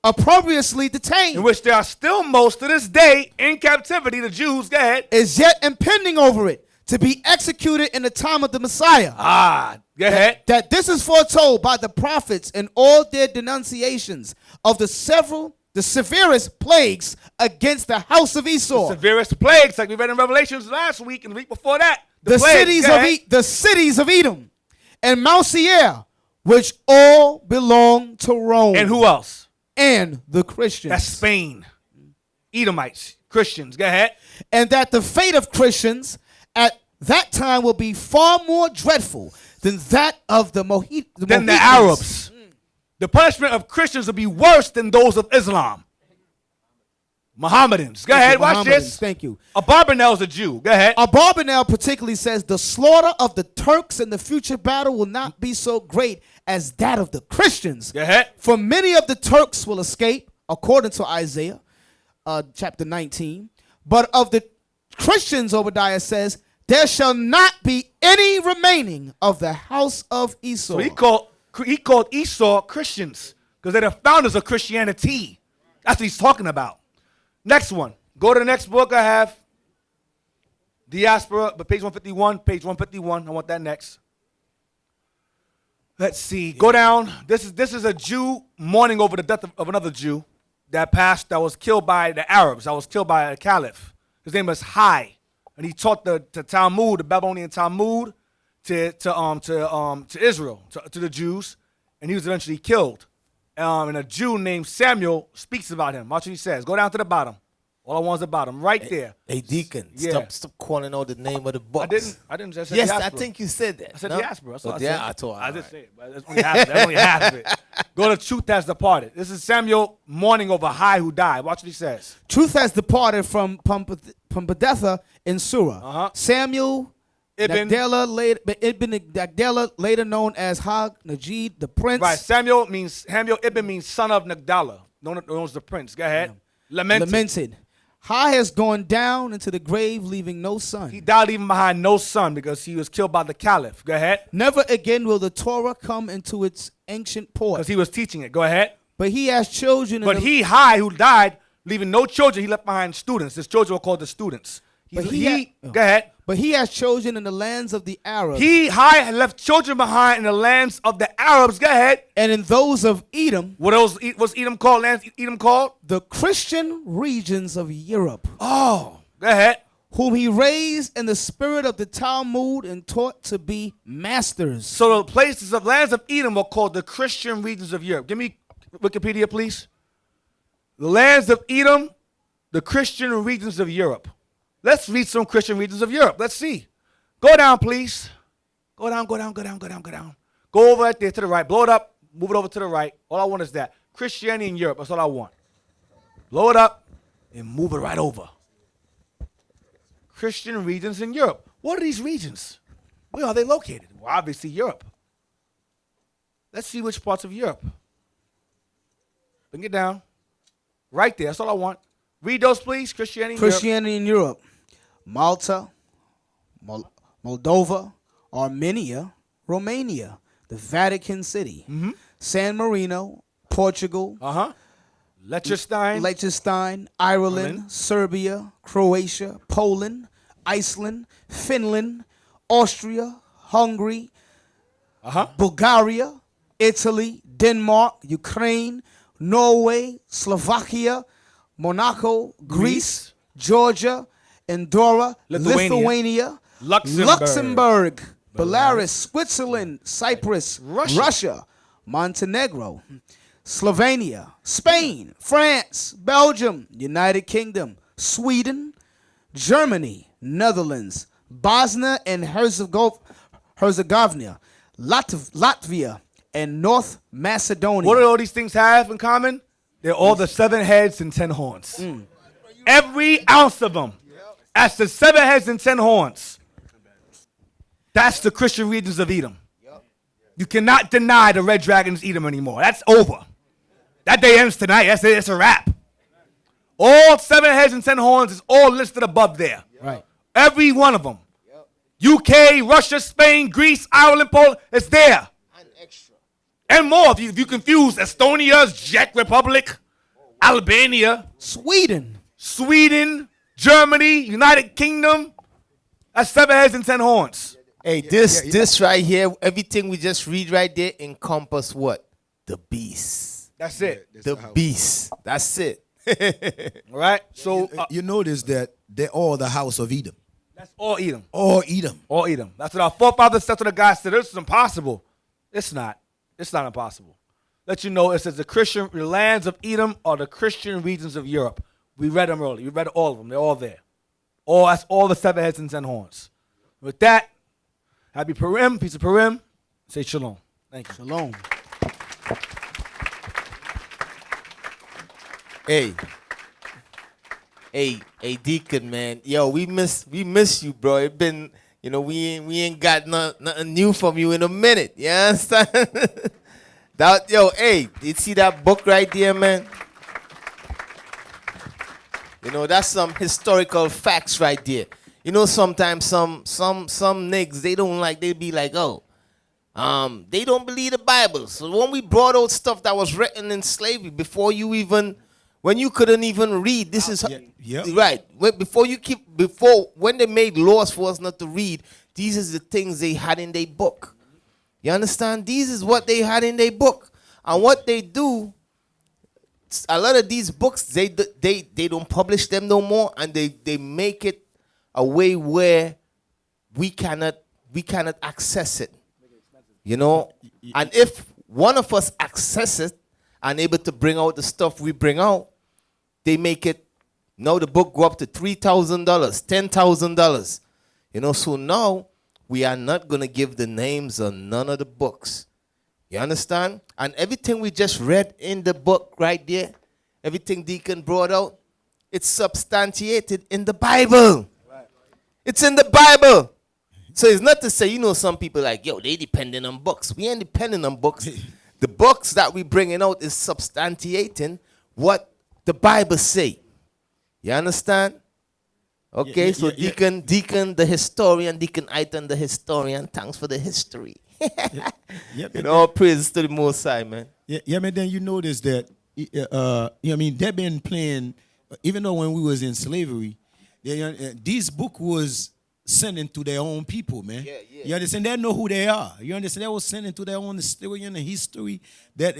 opprobriously detained, in which there are still most to this day in captivity, the Jews, go ahead, is yet impending over it, to be executed in the time of the Messiah. Go ahead. That this is foretold by the prophets in all their denunciations of the severest plagues against the house of Esau. The severest plagues, like we read in Revelations last week and the week before that. The cities of Edom and Mount Seir, which all belong to Rome. And who else? And the Christians. That's Spain. Edomites, Christians. Go ahead. And that the fate of Christians at that time will be far more dreadful than that of the Mohicans. Arabs. The punishment of Christians will be worse than those of Islam. Mohammedans. Go ahead, watch this. Thank you. Abarbanel is a Jew. Go ahead. Abarbanel particularly says the slaughter of the Turks in the future battle will not be so great as that of the Christians. Go ahead. For many of the Turks will escape, according to Isaiah chapter 19. But of the Christians, Obadiah says, there shall not be any remaining of the house of Esau. So he called Esau Christians because they're the founders of Christianity. That's what he's talking about. Next one. Go to the next book I have. Diaspora, but page 151. Page 151. I want that next. Let's see. Go down. This is a Jew mourning over the death of another Jew that was killed by the Arabs. That was killed by a caliph. His name was Hai. And he taught the Talmud, the Babylonian Talmud, to Israel, to the Jews, and he was eventually killed. And a Jew named Samuel speaks about him. Watch what he says. Go down to the bottom. All I want is the bottom, right there. Hey, Deacon, Yeah. stop calling out the name of the book. I didn't just say Yes, diaspora. I think you said that. I said no? diaspora. That's what Yeah, I I told. I did say it, but that's only half of it. Go to Truth Has Departed. This is Samuel mourning over Hai who died. Watch what he says. Truth has departed from Pumbedetha in Surah. Samuel Ibn Nagdala, later known as Hag Najid, the prince. Right, Samuel Ibn means son of Nagdala, known as the prince. Go ahead. Lamented. Hai has gone down into the grave, leaving no son. He died leaving behind no son because he was killed by the caliph. Go ahead. Never again will the Torah come into its ancient port. Because he was teaching it. Go ahead. But he has children. But Hai, who died, leaving no children, he left behind students. His children were called the students. Go ahead. But he has children in the lands of the Arabs. Hai had left children behind in the lands of the Arabs. Go ahead. And in those of Edom. What's Edom called? Edom called? The Christian regions of Europe. Oh, go ahead. Whom he raised in the spirit of the Talmud and taught to be masters. So the lands of Edom were called the Christian regions of Europe. Give me Wikipedia, please. The lands of Edom, the Christian regions of Europe. Let's read some Christian regions of Europe. Let's see. Go down, please. Go down. Go over right there to the right. Blow it up. Move it over to the right. All I want is that. Christianity in Europe. That's all I want. Blow it up and move it right over. Christian regions in Europe. What are these regions? Where are they located? Well, obviously Europe. Let's see which parts of Europe. Bring it down. Right there. That's all I want. Read those, please. Christianity in Europe. Malta, Moldova, Armenia, Romania, the Vatican City, San Marino, Portugal, Liechtenstein, Ireland, Serbia, Croatia, Poland, Iceland, Finland, Austria, Hungary, Bulgaria, Italy, Denmark, Ukraine, Norway, Slovakia, Monaco, Greece, Georgia, Andorra, Lithuania, Luxembourg, Belarus, Switzerland, Cyprus, Russia, Montenegro, Slovenia, Spain, France, Belgium, United Kingdom, Sweden, Germany, Netherlands, Bosnia and Herzegovina, Latvia, and North Macedonia. What do all these things have in common? They're all the 7 heads and 10 horns. Every ounce of them. That's the 7 heads and 10 horns. That's the Christian regions of Edom. You cannot deny the red dragons Edom anymore. That's over. That day ends tonight. That's it. It's a wrap. All 7 heads and 10 horns is all listed above there. Right. Every one of them. UK, Russia, Spain, Greece, Ireland, Poland. It's there. And more. If you confuse Estonia's Czech Republic, Albania, Sweden, Germany, United Kingdom. That's 7 heads and 10 horns. Hey, this right here, everything we just read right there encompass what? The beast. That's it. The beast. That's it. All right. So you notice that they're all the house of Edom. that's all Edom. All Edom. All Edom. That's what our forefathers said to the guy. Said this is impossible. It's not. It's not impossible. Let you know, it says the lands of Edom are the Christian regions of Europe. We read them earlier. We read all of them. They're all there. That's all the 7 heads and 10 horns. With that, happy Purim, peace of Purim. Say shalom. Thank you. Shalom. Hey, Deacon, man. Yo, we miss you, bro. It been, we ain't got nothing new from you in a minute. You understand? You see that book right there, man? That's some historical facts right there. Sometimes some niggas, they be like, they don't believe the Bible. So when we brought out stuff that was written in slavery when you couldn't even read, this is right. When they made laws for us not to read, these is the things they had in their book. You understand? These is what they had in their book. And what they do, a lot of these books, they don't publish them no more, and they make it a way where we cannot access it. And if one of us access it and able to bring out the stuff we bring out, they make it, now the book go up to $3,000, $10,000. So now we are not going to give the names on none of the books. You understand? And everything we just read in the book right there, everything Deacon brought out, it's substantiated in the Bible. Right. It's in the Bible. So it's not to say, some people like, they depending on books. We ain't depending on books. The books that we bringing out is substantiating what the Bible say. You understand? Okay, Deacon the historian, Deacon Aiton the historian, thanks for the history. All praises to the Most High, man. Man, then you notice that, they've been playing, even though when we was in slavery, these book was sending to their own people, man. You understand? They know who they are. You understand? They was sending to their own story and the history. That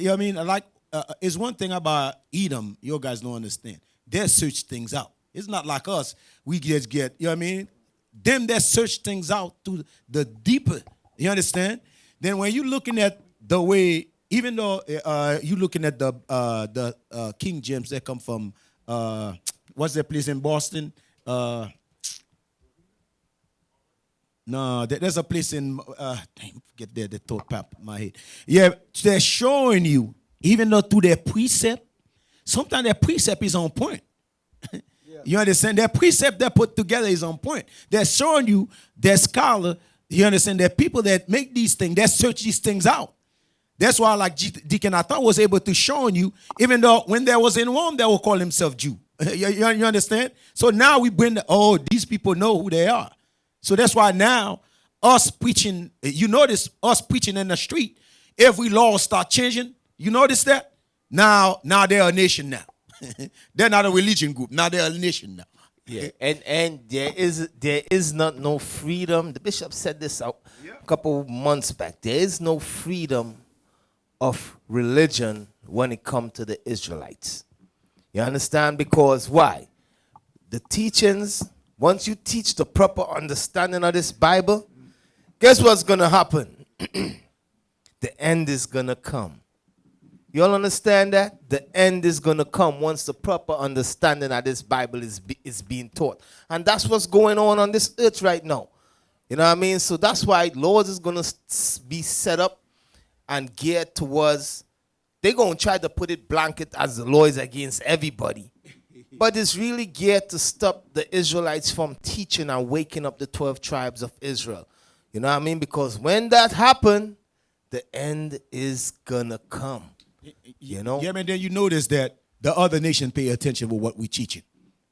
it's one thing about Edom, you guys don't understand. They search things out. It's not like us. We just get, them that search things out to the deeper. You understand? Then when you're looking at the way, even though you're looking at the King James that come from, what's that place in Boston? No, there's a place in, forget the thought pop in my head. Yeah, they're showing you, even though to their precept, sometimes their precept is on point. You understand? Their precept they put together is on point. They're showing you their scholar. You understand? They're people that make these things, that search these things out. That's why, like Deacon Athan was able to show you, even though when they was in Rome, they will call themselves Jew. You understand? So now we bring these people know who they are. So that's why now us preaching, you notice us preaching in the street, every law start changing. You notice that? Now they're a nation now. They're not a religion group. Now they're a nation now. Yeah, and there is not no freedom. The bishop said this a couple months back. There is no freedom of religion when it comes to the Israelites. You understand? Because why? The teachings, once you teach the proper understanding of this Bible, guess what's going to happen? The end is going to come. You all understand that? The end is going to come once the proper understanding of this Bible is being taught. And that's what's going on this earth right now. You know what I mean? So that's why laws is going to be set up and geared towards, they're going to try to put it blanket as the law is against everybody. But it's really geared to stop the Israelites from teaching and waking up the 12 tribes of Israel. You know what I mean? Because when that happens, the end is going to come. You know? Yeah, man, then you notice that the other nation pay attention to what we teaching.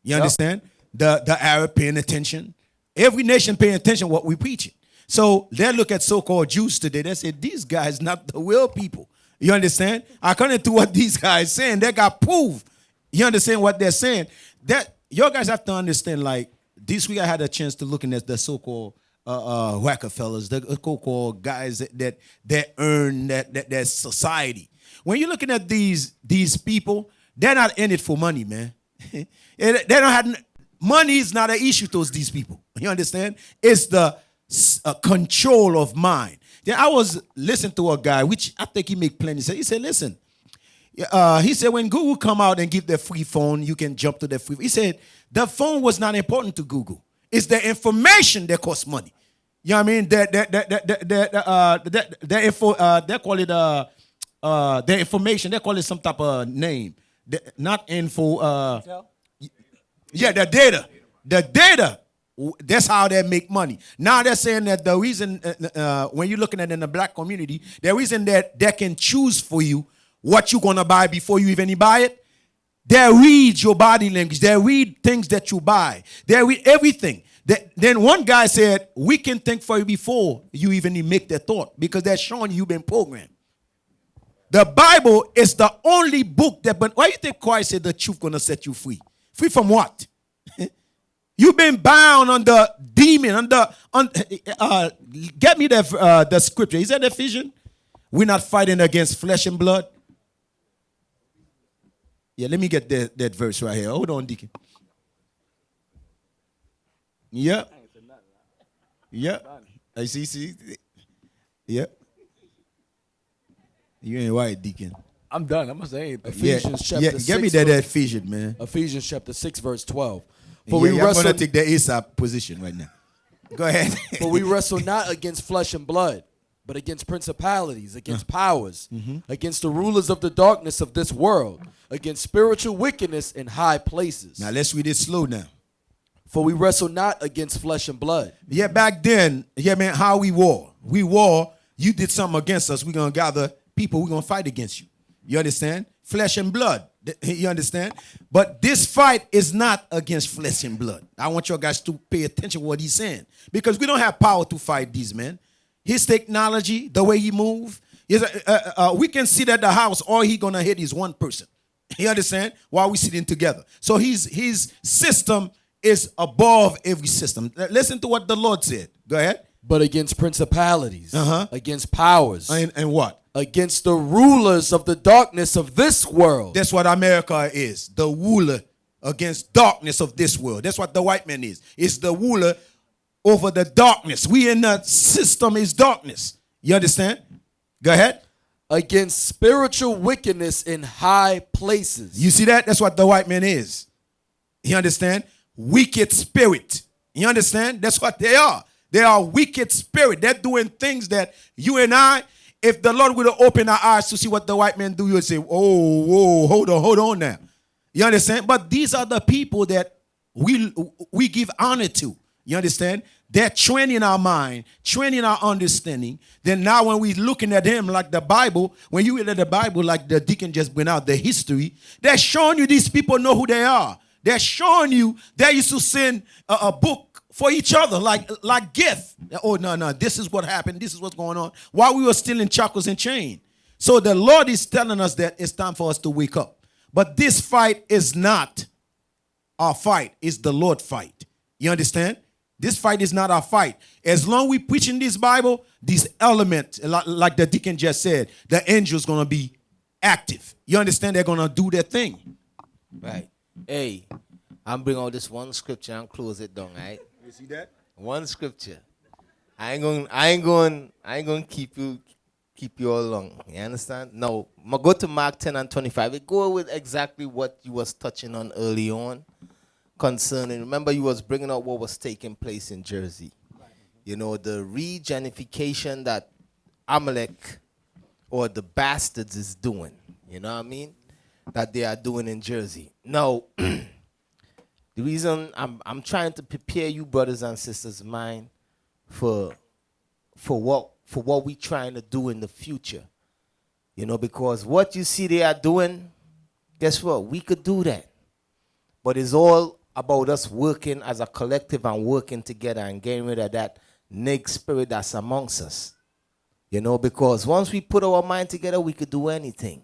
You understand? The Arab paying attention. Every nation paying attention to what we preaching. So they look at so-called Jews today. They say, these guys not the real people. You understand? According to what these guys saying, they got proof You understand what they're saying? That you guys have to understand. Like this week, I had a chance to look at the so-called Rockefellers, the so-called guys that earn that society. When you're looking at these people, they're not in it for money, man. They don't have money is not an issue towards these people. You understand? It's the control of mind. Then I was listening to a guy, which I think he make plenty sense. He said, listen, he said, when Google come out and give their free phone, you can jump to their free. He said, the phone was not important to Google. It's the information that costs money. You know what I mean? They call it the information. They call it some type of name. Not info. Yeah, the data. The data. That's how they make money. Now they're saying that the reason, when you're looking at it in the black community, the reason that they can choose for you what you're going to buy before you even buy it, they read your body language. They read things that you buy. They read everything. Then one guy said, we can think for you before you even make the thought because they're showing you've been programmed. The Bible is the only book that, but why do you think Christ said the truth going to set you free? Free from what? You've been bound under demon, get me the scripture. Is that Ephesians? We're not fighting against flesh and blood. Yeah, let me get that verse right here. Hold on, Deacon. Yeah. Yeah. I see. Yeah. You ain't right, Deacon. I'm done. I'm going to say Ephesians chapter 6. Get me that Ephesians, man. Ephesians chapter 6, verse 12. I'm going to take the ASAP position right now. Go ahead. For we wrestle not against flesh and blood, but against principalities, against powers, against the rulers of the darkness of this world, against spiritual wickedness in high places. Now let's read it slow now. For we wrestle not against flesh and blood. Yeah, back then, man, how we war. We war, you did something against us, we're going to gather people, we're going to fight against you. You understand? Flesh and blood. You understand? But this fight is not against flesh and blood. I want you guys to pay attention to what he's saying. Because we don't have power to fight these men. His technology, the way he move, we can see that the house, all he going to hit is one person. You understand? While we sitting together. So his system is above every system. Listen to what the Lord said. Go ahead. But against principalities, against powers. And what? Against the rulers of the darkness of this world. That's what America is. The ruler against darkness of this world. That's what the white man is. It's the ruler over the darkness. We in the system is darkness. You understand? Go ahead. Against spiritual wickedness in high places. You see that? That's what the white man is. You understand? Wicked spirit. You understand? That's what they are. They are wicked spirit. They're doing things that you and I, if the Lord would have opened our eyes to see what the white men do, you would say, oh, whoa, hold on now. You understand? But these are the people that we give honor to. You understand? They're training our mind, training our understanding. Then now when we're looking at them like the Bible, when you read the Bible like the deacon just went out, the history, they're showing you these people know who they are. They're showing you they used to send a book for each other, like gift. Oh, no, this is what happened. This is what's going on. While we were still in shackles and chain. So the Lord is telling us that it's time for us to wake up. But this fight is not our fight. It's the Lord's fight. You understand? This fight is not our fight. As long as we preaching this Bible, these elements, like the deacon just said, the angel's going to be active. You understand? They're going to do their thing. Right. Hey, I'm bringing out this one scripture and close it down, right? You see that? One scripture. I ain't going keep you all long. You understand? No, I'm go to Mark 10 and 25. It go with exactly what you was touching on early on concerning. Remember, you was bringing up what was taking place in Jersey. You know, the regenification that Amalek or the bastards is doing. You know what I mean? That they are doing in Jersey. Now, the reason I'm trying to prepare you brothers and sisters' mind for what we trying to do in the future. You know, because what you see they are doing, guess what? We could do that. But it's all about us working as a collective and working together and getting rid of that neg spirit that's amongst us. You know, because once we put our mind together, we could do anything.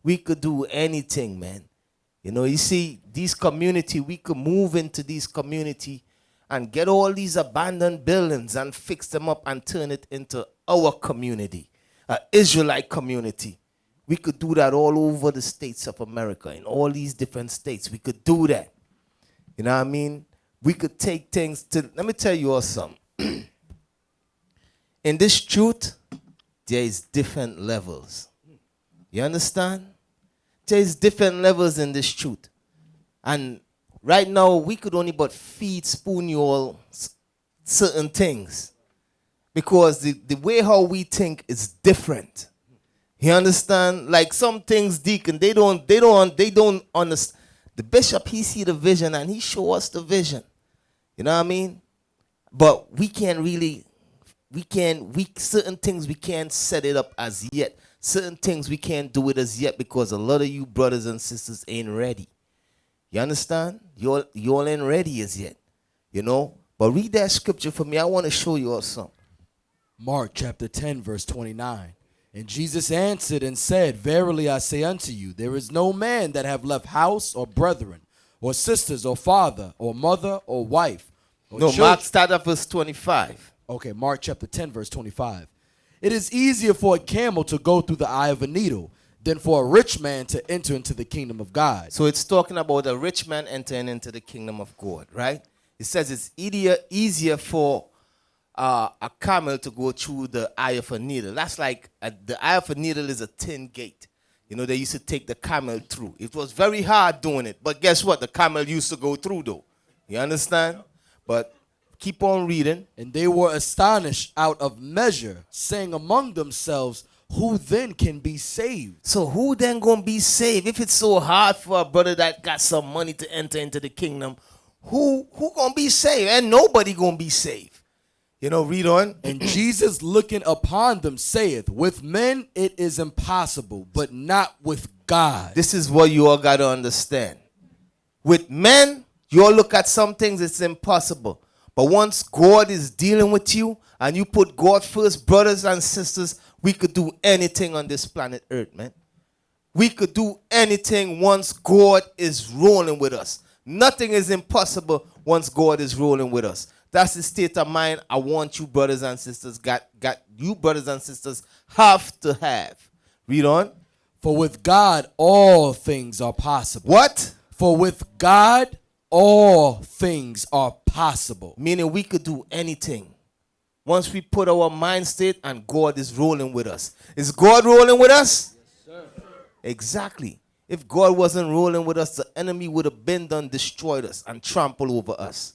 We could do anything, man. You know, you see, these community, we could move into these community and get all these abandoned buildings and fix them up and turn it into our community, an Israelite community. We could do that all over the states of America, in all these different states. We could do that. You know what I mean? We could take things to, let me tell you all something. In this truth, there is different levels. You understand? There is different levels in this truth. And right now, we could only but feed, spoon you all certain things. Because the way how we think is different. You understand? Like some things, Deacon, they don't understand. The bishop, he see the vision and he show us the vision. You know what I mean? But we can't really, certain things we can't set it up as yet. Certain things we can't do it as yet because a lot of you brothers and sisters ain't ready. You understand? You all ain't ready as yet. You know? But read that scripture for me. I want to show you all something. Mark chapter 10, verse 29. And Jesus answered and said, Verily I say unto you, there is no man that have left house or brethren, or sisters, or father, or mother, or wife. Or no, children. Mark start at verse 25. Okay, Mark chapter 10, verse 25. It is easier for a camel to go through the eye of a needle than for a rich man to enter into the kingdom of God. So it's talking about a rich man entering into the kingdom of God, right? It says it's easier for a camel to go through the eye of a needle. That's like the eye of a needle is a tin gate. You know, they used to take the camel through. It was very hard doing it. But guess what? The camel used to go through, though. You understand? But keep on reading. And they were astonished out of measure, saying among themselves, who then can be saved? So who then gonna be saved? If it's so hard for a brother that got some money to enter into the kingdom, who gonna be saved? And nobody gonna be saved. You know, read on. And Jesus looking upon them saith, with men it is impossible, but not with God. This is what you all gotta understand. With men, you all look at some things, it's impossible. But once God is dealing with you and you put God first, brothers and sisters, we could do anything on this planet Earth, man. We could do anything once God is rolling with us. Nothing is impossible once God is rolling with us. That's the state of mind I want you brothers and sisters, you brothers and sisters have to have. Read on. For with God all things are possible. What? For with God all things are possible. Meaning we could do anything. Once we put our mind state and God is rolling with us. Is God rolling with us? Yes, sir. Exactly. If God wasn't rolling with us, the enemy would have been done, destroyed us, and trampled over us.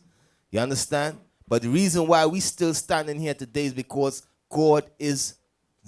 You understand? But the reason why we still standing here today is because God is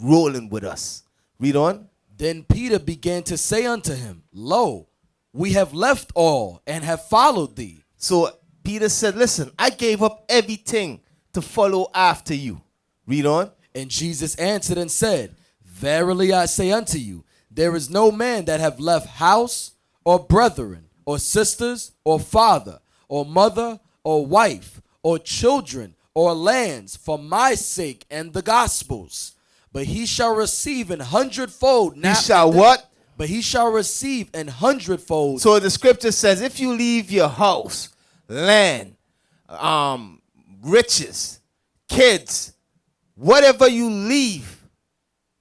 rolling with us. Read on. Then Peter began to say unto him, Lo, we have left all and have followed thee. So Peter said, listen, I gave up everything to follow after you. Read on. And Jesus answered and said, Verily I say unto you, there is no man that have left house or brethren or sisters or father or mother or wife or children or lands for my sake and the gospel's, but he shall receive an hundredfold. He shall what? But he shall receive an hundredfold. So the scripture says, if you leave your house, land, riches, kids, whatever you leave,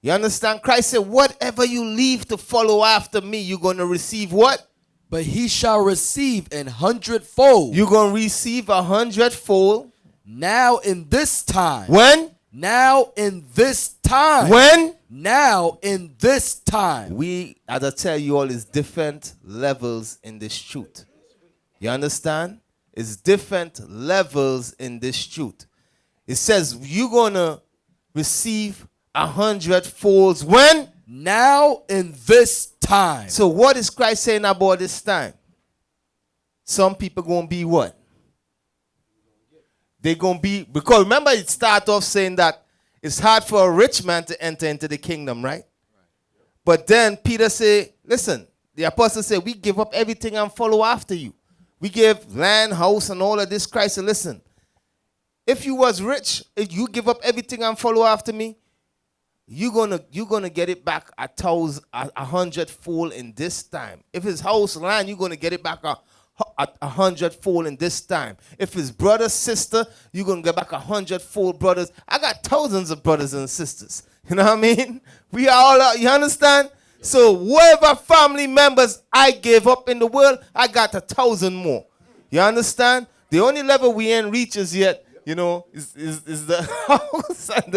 you understand? Christ said, whatever you leave to follow after me, you're going to receive what? But he shall receive an hundredfold. You're going to receive a hundredfold. Now in this time. When? Now in this time. When? Now in this time. We, as I tell you all, is different levels in this truth. You understand? It's different levels in this truth. It says you're going to receive 100 folds when? Now in this time. So what is Christ saying about this time? Some people going to be what? They're going to be, because remember it start off saying that it's hard for a rich man to enter into the kingdom, right? But then Peter said, listen, the apostle said, we give up everything and follow after you. We give land, house, and all of this. Christ said, listen, if you was rich, if you give up everything and follow after me, you're gonna get it back a hundredfold in this time. If it's house land, you're gonna get it back a hundredfold in this time. If it's brother, sister, you're gonna get back a hundredfold brothers. I got thousands of brothers and sisters. You know what I mean? We are all out, you understand? So whatever family members I gave up in the world, I got 1,000 more. You understand? The only level we ain't reaches yet, you know, is the house and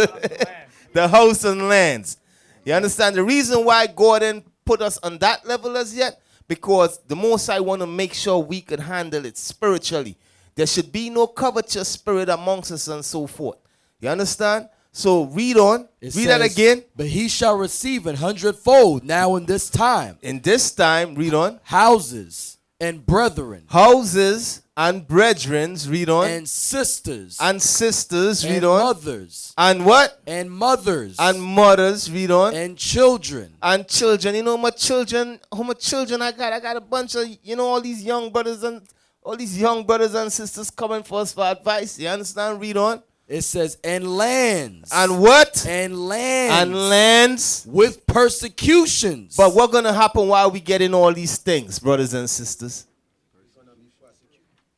the house and lands. You understand? The reason why God didn't put us on that level as yet, because the most I want to make sure we could handle it spiritually. There should be no covetous spirit amongst us and so forth. You understand? So read on. Read that again. But he shall receive 100-fold now in this time. In this time, read on. Houses and brethren. Houses and brethren, read on. And sisters. And sisters, read and on. Mothers. And what? And mothers. And mothers, read on. And children. And children. You know how much children I got? I got a bunch of, you know, all these young brothers and sisters coming for us for advice. You understand? Read on. It says, and lands. And what? And lands. And lands. With persecutions. But what's going to happen while we getting all these things, brothers and sisters?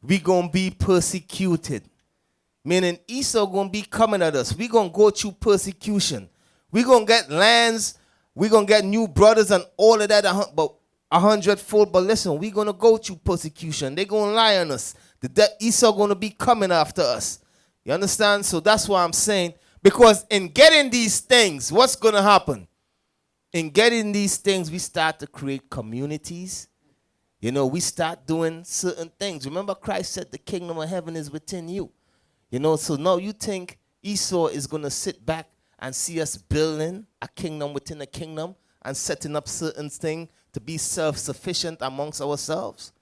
We going to be persecuted. Meaning Esau going to be coming at us. We going to go through persecution. We going to get lands. We going to get new brothers and all of that, but 100-fold. But listen, we going to go through persecution. They going to lie on us. Esau going to be coming after us. You understand? So that's why I'm saying, because in getting these things, what's going to happen? In getting these things, we start to create communities. You know, we start doing certain things. Remember, Christ said the kingdom of heaven is within you. You know, so now you think Esau is going to sit back and see us building a kingdom within a kingdom and setting up certain things to be self-sufficient amongst ourselves?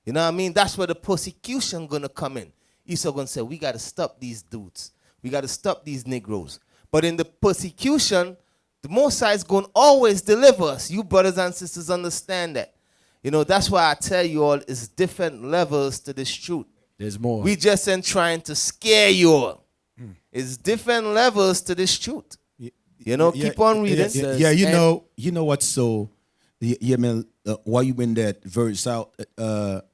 You know what I mean? That's where the persecution going to come in. Esau going to say, we got to stop these dudes. We got to stop these Negroes. But in the persecution, the Most High is going to always deliver us. You brothers and sisters understand that. You know, that's why I tell you all, it's different levels to this truth. There's more. We just ain't trying to scare you all. It's different levels to this truth. You know, keep on reading. Yeah, you know what's so, man, while you bring that verse out, that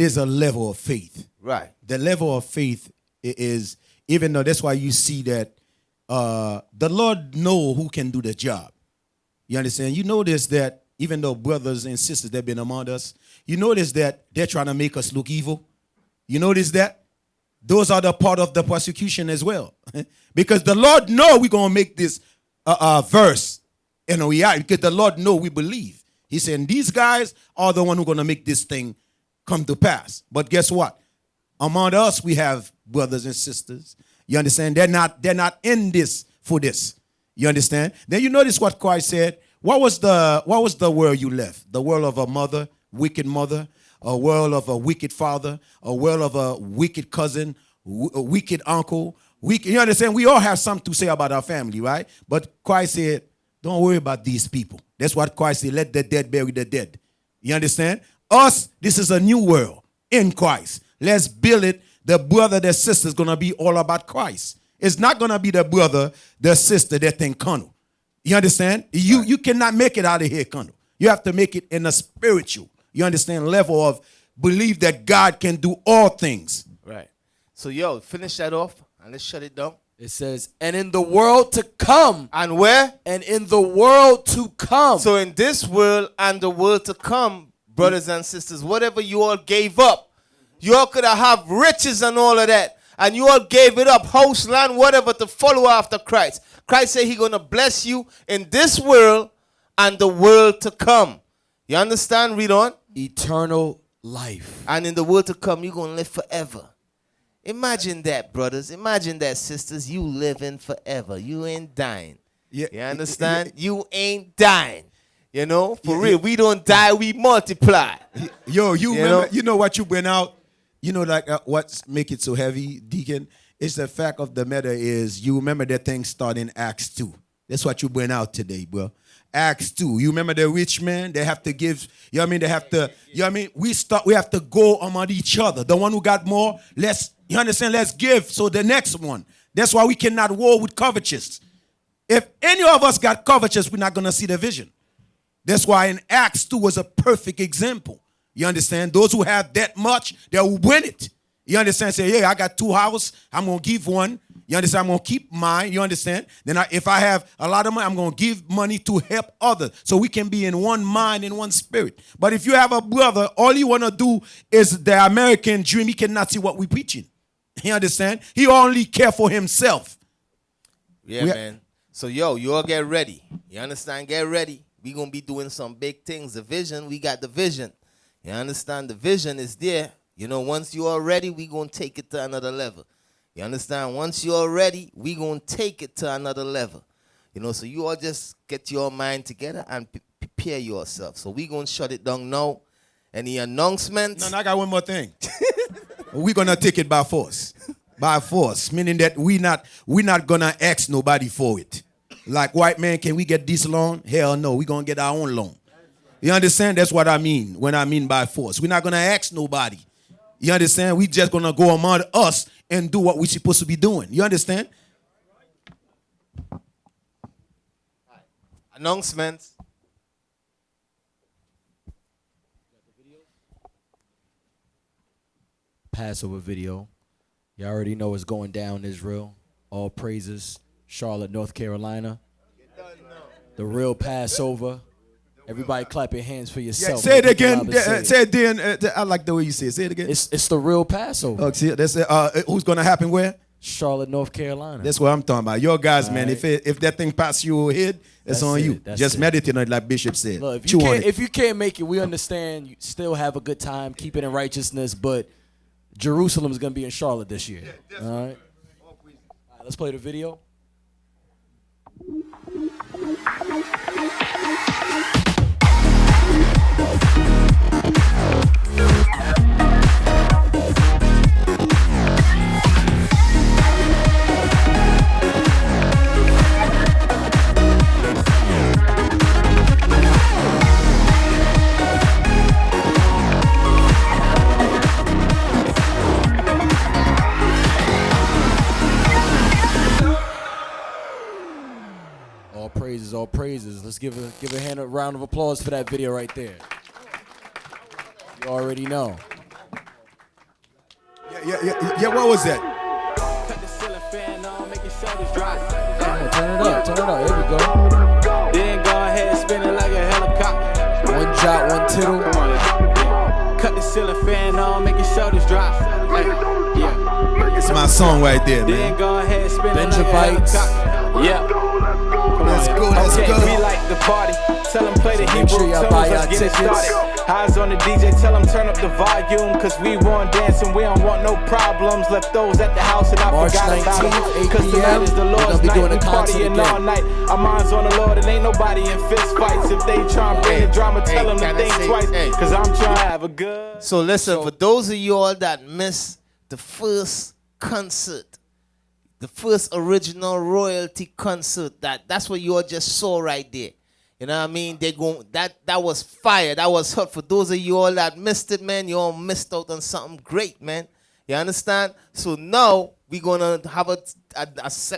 is a level of faith. Right. The level of faith is, even though that's why you see that the Lord know who can do the job. You understand? You notice that even though brothers and sisters that have been among us, you notice that they're trying to make us look evil. You notice that? Those are the part of the persecution as well. Because the Lord know we're going to make this verse in a reality. Because the Lord know we believe. He's saying these guys are the one who are going to make this thing come to pass. But guess what? Among us, we have brothers and sisters. You understand? They're not in this for this. You understand? Then you notice what Christ said. What was the world you left? The world of a mother, wicked mother, a world of a wicked father, a world of a wicked cousin, a wicked uncle. You understand? We all have something to say about our family, right? But Christ said, don't worry about these people. That's what Christ said. Let the dead bury the dead. You understand? Us, this is a new world in Christ. Let's build it. The brother, the sister is going to be all about Christ. It's not going to be the brother, the sister that think carnal. You understand? You cannot make it out of here carnal. You have to make it in a spiritual, you understand, level of believe that God can do all things. Right. So, yo, finish that off and let's shut it down. It says, and in the world to come. And where? And in the world to come. So in this world and the world to come, brothers and sisters, whatever you all gave up, you all could have riches and all of that. And you all gave it up, house, land, whatever, to follow after Christ. Christ said he's going to bless you in this world and the world to come. You understand? Read on. Eternal life. And in the world to come, you're going to live forever. Imagine that, brothers. Imagine that, sisters. You living forever. You ain't dying. Yeah. You understand? You ain't dying. You know? For real. We don't die. We multiply. Yo, you know what you went out? You know, like what's make it so heavy, Deacon? It's the fact of the matter is you remember that thing started in Acts 2. That's what you went out today, bro. Acts 2. You remember the rich man? They have to give, you know what I mean? They have to, you know what I mean? We have to go among each other. The one who got more, you understand? Let's give. So the next one. That's why we cannot war with covetous. If any of us got covetous, we're not going to see the vision. That's why in Acts 2 was a perfect example. You understand? Those who have that much, they'll win it. You understand? Say, yeah, I got 2 houses. I'm going to give one. You understand? I'm going to keep mine. You understand? Then if I have a lot of money, I'm going to give money to help others. So we can be in one mind, in one spirit. But if you have a brother, all you want to do is the American dream. He cannot see what we're preaching. You understand? He only care for himself. Yeah, man. So, you all get ready. You understand? Get ready. We're going to be doing some big things. The vision, we got the vision. You understand? The vision is there. You know, once you are ready, we're going to take it to another level. You understand? Once you are ready, we're going to take it to another level. You know, so you all just get your mind together and prepare yourself. So we're going to shut it down now. Any announcements? No, I got one more thing. We're going to take it by force. By force, meaning that we're not going to ask nobody for it. Like, white man, can we get this loan? Hell no, we're going to get our own loan. You understand? That's what I mean when I mean by force. We're not going to ask nobody. You understand? We just going to go among us and do what we're supposed to be doing. You understand? Announcements. Passover video. You already know it's going down, Israel. All praises. Charlotte, North Carolina. The real Passover. Everybody clap your hands for yourself. Say it again. Say it again. I like the way you say it. Say it again. It's the real Passover. Oh, see, that's who's going to happen where? Charlotte, North Carolina. That's what I'm talking about. Your guys, All man. right. If that thing passes your head, it's on you. Just meditate on it like Bishop said. Look, Chew on it. if you can't make it, we understand. You still have a good time, keep it in righteousness, but Jerusalem is going to be in Charlotte this year. All right? Let's play the video. All praises. Let's give a round of applause for that video right there. You already know. Yeah, what was that? Turn it up. Here we go. Then go ahead, spin it like a helicopter. One jot, one tittle. Cut the ceiling fan on, make your shoulders drop. Yeah. It's my song right there, man. Then go ahead, spin it like a Benjavites. helicopter. Yeah. Let's go. We like the party. Tell them play the Make sure Hebrew y'all tunes, buy let's y'all get it tickets. started. Eyes on the DJ, tell them turn up the volume. Cause we want dancing, we don't want no problems. Left those at the house and I March forgot about 19th, them. 8 Cause tonight is the p.m. Lord's We're gonna be night, doing we a concert partying again. all night. Our minds on the Lord and ain't nobody in fist fights. If they try and bring the drama, tell them to can I think say- twice. Cause I'm trying to have a good. So listen, for those of you all that missed the first concert, the first original royalty concert, that's what you all just saw right there. You know what I mean? That was fire. That was hot. For those of you all that missed it, man, you all missed out on something great, man. You understand? So now we're gonna have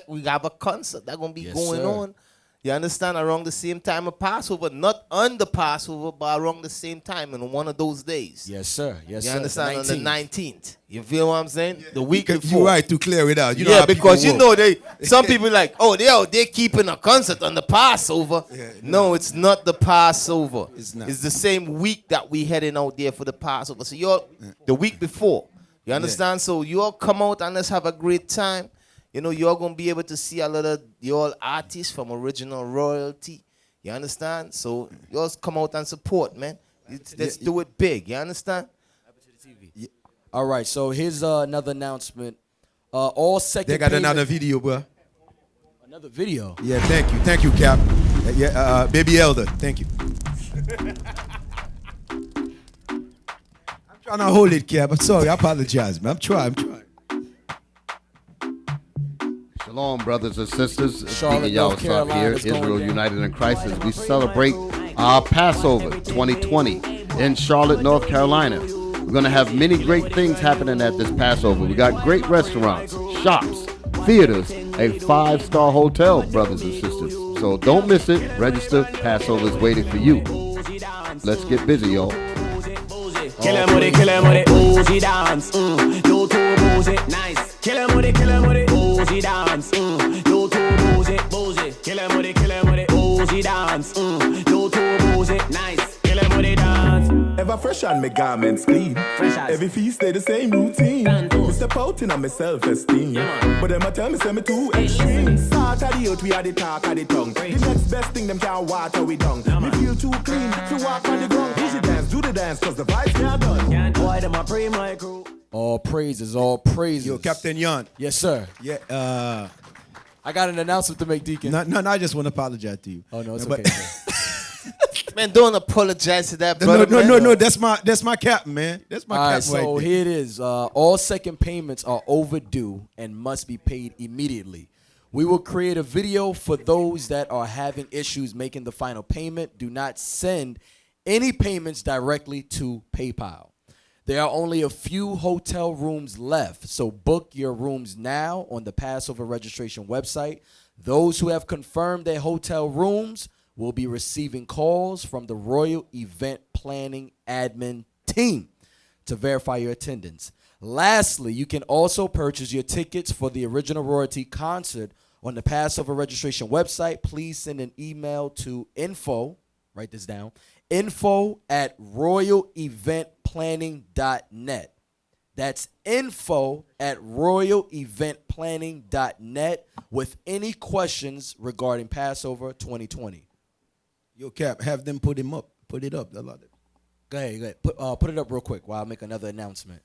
we have a concert that's gonna be going on. You understand? Around the same time of Passover, not on the Passover, but around the same time in one of those days. Yes, sir. Yes, You sir. understand? The On the 19th. You feel what I'm saying? The week before. You're right to clear it out. You know Yeah, how because you people know work. some people like, oh, they're keeping a concert on the Passover. No, it's not the Passover. It's not. It's the same week that we heading out there for the Passover. So you're the week before. You understand? So you all come out and let's have a great time. You know, you're going to be able to see a lot of your artists from original royalty. You understand? So you all come out and support, man. Let's do it big. You understand? All right, so here's another announcement. All second They got payment- another video, bro. Another video. Yeah, thank you, Cap. Baby Elder, thank you. I'm trying to hold it, Cap. I'm sorry, I apologize, man. I'm trying. Shalom, brothers and sisters. Charlotte, Deacon Yahweh North Carolina here, is going Israel down. United in Christ, as we celebrate our Passover 2020 in Charlotte, North Carolina. We're going to have many great things happening at this Passover. We got great restaurants, shops, theaters, a 5-star hotel, brothers and sisters. So don't miss it. Register. Passover is waiting for you. Let's get busy, y'all. Kill him with it, Uzi dance. You too boozy, nice. Kill him with it, Uzi dance. You too boozy. Kill him with it, Uzi dance. You too boozy, nice. Kill him with it, dance. Ever fresh on my garments clean. Every feast stay the same routine. Me step out in on my self-esteem. But them a tell me say me too extreme. Start of the youth, we are the talk of the tongue. The next best thing them can't water we down. Me feel too clean to walk on the ground. Do the dance, cause the vibes can't done. Boy, them a pray my crew. All praises, all praises. Yo, Captain Yon. Yes, sir. Yeah. I got an announcement to make, Deacon. No, I just want to apologize to you. Oh no, it's But- okay. Sir. Man, don't apologize to that brother. No. That's my captain, man. That's my All right, captain. so right there. here it is. All second payments are overdue and must be paid immediately. We will create a video for those that are having issues making the final payment. Do not send any payments directly to PayPal. There are only a few hotel rooms left, so book your rooms now on the Passover registration website. Those who have confirmed their hotel rooms will be receiving calls from the Royal Event Planning Admin team to verify your attendance. Lastly, you can also purchase your tickets for the Original Royalty concert on the Passover registration website. Please send an email to write this down, info@royaleventplanning.net. That's info@royaleventplanning.net with any questions regarding Passover 2020. Yo, Cap, have them put it up. I love it. Go ahead. Put it up real quick while I make another announcement.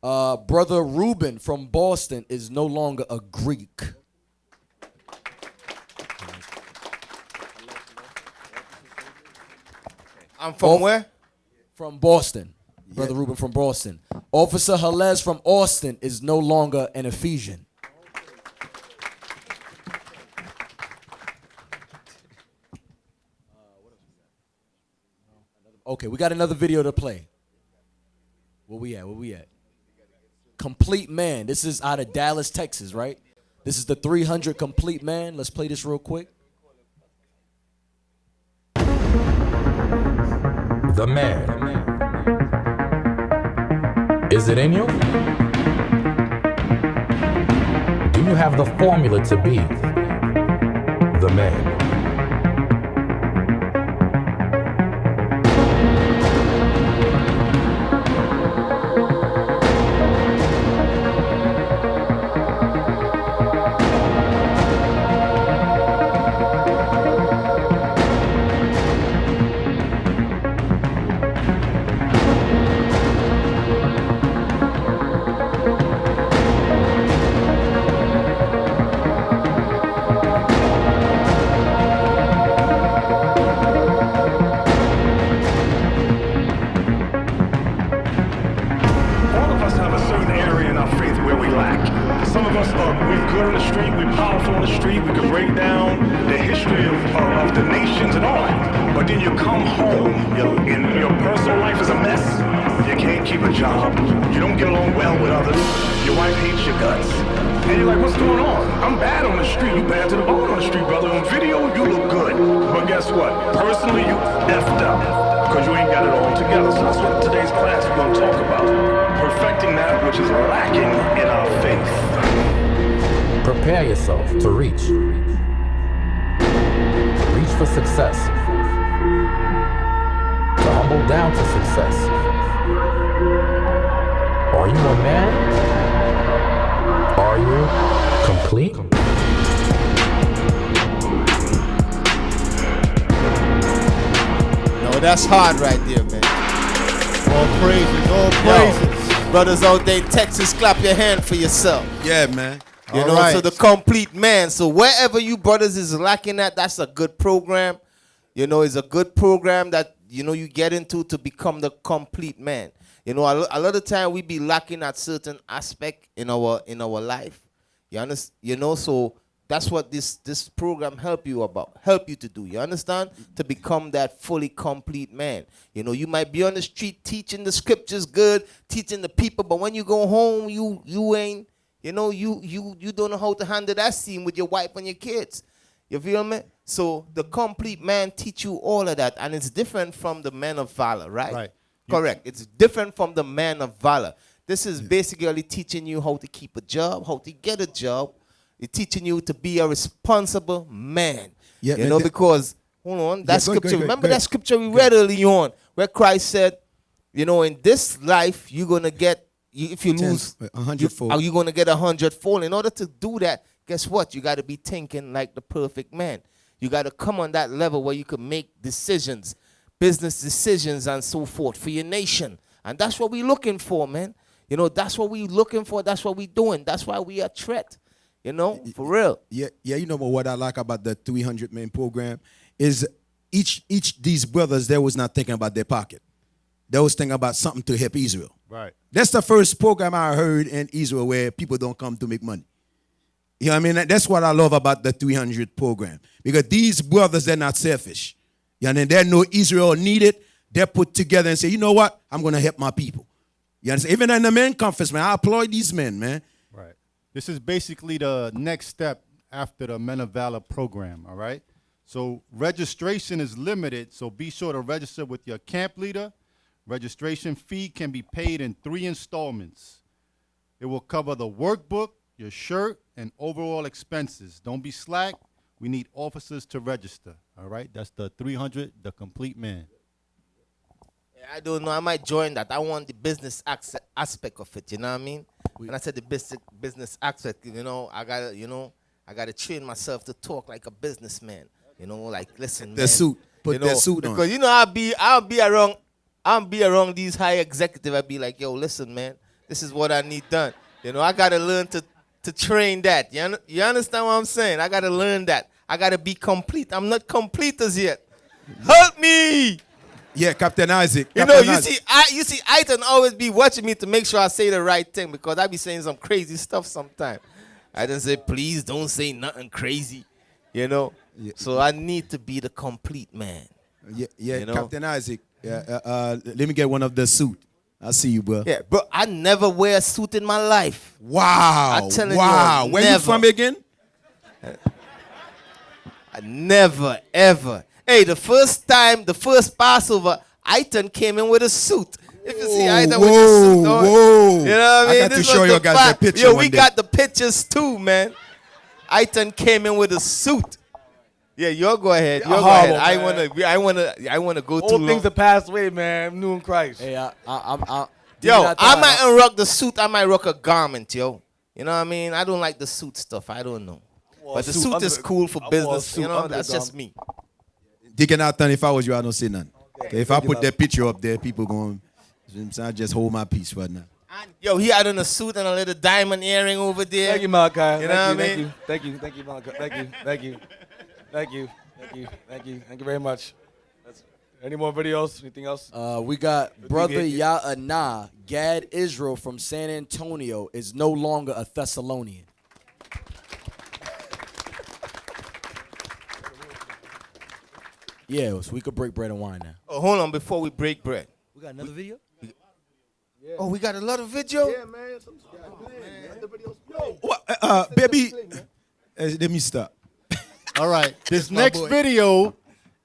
Brother Reuben from Boston is no longer a Greek. I'm from where? From Boston. Brother Reuben from Boston. Officer Halez from Austin is no longer an Ephesian. Okay, we got another video to play. Where we at? Complete Man. This is out of Dallas, Texas, right? This is the 300 Complete Man. Let's play this real quick. The man. Is it in you? Do you have the formula to be the man? All of us have a certain area in our faith where we lack. Some of us we're good on the street, we're powerful on the street, we can break down the history of the nations and all that. But then you come home, and your personal life is a mess. You can't keep a job, you don't get along well with others, your wife hates your guts. And you're like, what's going on? I'm bad on the street, you bad to the bone on the street, brother. On video, you look good. But guess what? Personally, you effed up. Because you ain't got it all together. So that's what today's class is going to talk about. Perfecting that which is lacking in our faith. Prepare yourself to reach. Reach for success. To humble down to success. Are you a man? Are you complete? No, that's hard right there, man. All praises. Brothers out there in Texas, clap your hand for yourself. Yeah, man. You All know, right. so the complete man. So wherever you brothers is lacking at, that's a good program. You know, it's a good program that, you know, you get into to become the complete man. You know, a lot of time we be lacking at certain aspect in our life. You understand? You know, so that's what this program help you to do. You understand? To become that fully complete man. You know, you might be on the street teaching the scriptures good, teaching the people, but when you go home, you ain't You know, you don't know how to handle that scene with your wife and your kids. You feel me? So the complete man teach you all of that, and it's different from the man of valor, right? Right. Correct. It's different from the man of valor. This is basically teaching you how to keep a job, how to get a job. It's teaching you to be a responsible man. Yeah, you know, because, hold on, that scripture, remember that scripture we read early on, where Christ said, you know, in this life, you're going to get, if you lose, 100-fold. are you going to get 100-fold? In order to do that, guess what? You got to be thinking like the perfect man. You got to come on that level where you can make decisions, business decisions and so forth for your nation. And that's what we're looking for, man. You know, that's what we're looking for. That's what we're doing. That's why we are threat. You know, for real. Yeah, you know what I like about the 300-man program is each these brothers, they was not thinking about their pocket. They was thinking about something to help Israel. Right. That's the first program I heard in Israel where people don't come to make money. You know what I mean? That's what I love about the 300 program. Because these brothers, they're not selfish. You know, they know Israel need it. They're put together and say, you know what? I'm going to help my people. You understand? Even in the men conference, man, I applaud these men, man. Right. This is basically the next step after the Men of Valor program, all right? So registration is limited, so be sure to register with your camp leader. Registration fee can be paid in 3 installments. It will cover the workbook, your shirt, and overall expenses. Don't be slack. We need officers to register, all right? That's the 300, the complete man. Yeah, I don't know. I might join that. I want the business aspect of it, you know what I mean? When I said the business aspect, you know, I gotta train myself to talk like a businessman. You know, like, listen, The man, suit. Put that suit on. Because, you know, I'll be around these high executives. I'll be like, yo, listen, man, this is what I need done. You know, I got to learn to train that. You understand what I'm saying? I got to learn that. I got to be complete. I'm not complete as yet. Help me. Yeah, Captain Isaac. You know, you see, Iton always be watching me to make sure I say the right thing because I be saying some crazy stuff sometimes. I just say, please don't say nothing crazy, you know. Yeah. So I need to be the complete man. Yeah, you know? Captain Isaac. Let me get one of the suit. I see you, bro. Yeah, bro, I never wear a suit in my life. Wow. I'm telling you. Where you from again? I never, ever. Hey, the first Passover, Iton came in with a suit. If you see Iton with a suit, you know what I mean? I got to show you guys the picture. Yo, we got the pictures too, man. Iton came in with a suit. Yeah, you'll go ahead. You'll go ahead. I wanna go too long. All things have passed away, man. I'm new in Christ. Hey, Yo, I might rock the suit. I might rock a garment, yo. You know what I mean? I don't like the suit stuff. I don't know. But the suit is cool for business. You know, that's just me. Deacon Nathan, if I was you, I don't say nothing. Okay, if I put that picture up there, people going, I just hold my peace right now. Yo, he had on a suit and a little diamond earring over there. Thank you, Malachi. You know what I mean? Thank you, Malachi. Thank you very much. Any more videos? Anything else? We got Brother Ya'anah, Gad Israel from San Antonio is no longer a Thessalonian. Yeah, so we could break bread and wine now. Oh, hold on, before we break bread. We got another video? Oh, we got a lot of video? Yeah, man. Baby, let me stop. All right. This next video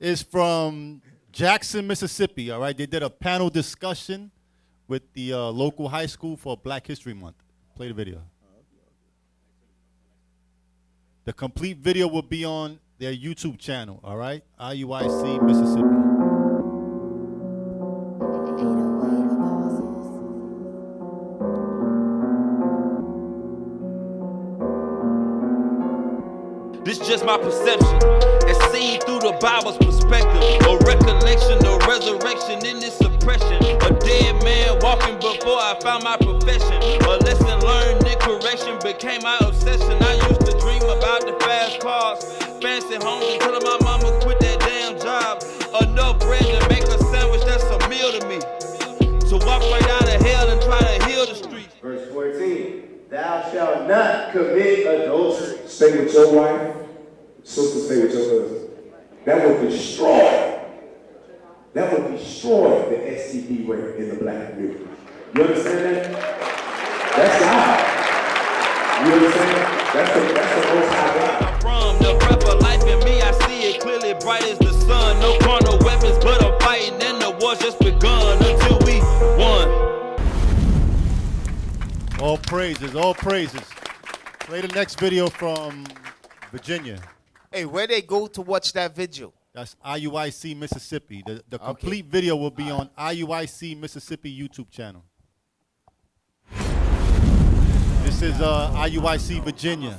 is from Jackson, Mississippi. All right. They did a panel discussion with the local high school for Black History Month. Play the video. The complete video will be on their YouTube channel. All right. IUIC, Mississippi. This just my perception, as seen through the Bible's perspective. A recollection, a resurrection in this suppression. A dead man walking before I found my profession. A lesson learned in correction became my obsession. I used to dream about the fast cars, fancy homes, until my mama quit that damn job. Enough bread to make a sandwich, that's a meal to me. To walk right out of hell and try to heal the streets. Verse 14. Thou shalt not commit adultery. Stay with your wife. Sister, stay with your husband. That would destroy the STD rate in the black community. You understand that? That's God. what I'm saying? That's the most high God. From the breath of life in me, I see it clearly bright as the sun. No carnal weapons, but I'm fighting, and the war's just begun until we won. All praises, all praises. Play the next video from Virginia. Hey, where they go to watch that video? That's IUIC Mississippi. The complete video will be on IUIC Mississippi YouTube channel. This is IUIC Virginia.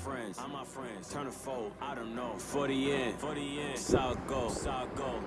Turn a fold, I don't know. 40 in, South go,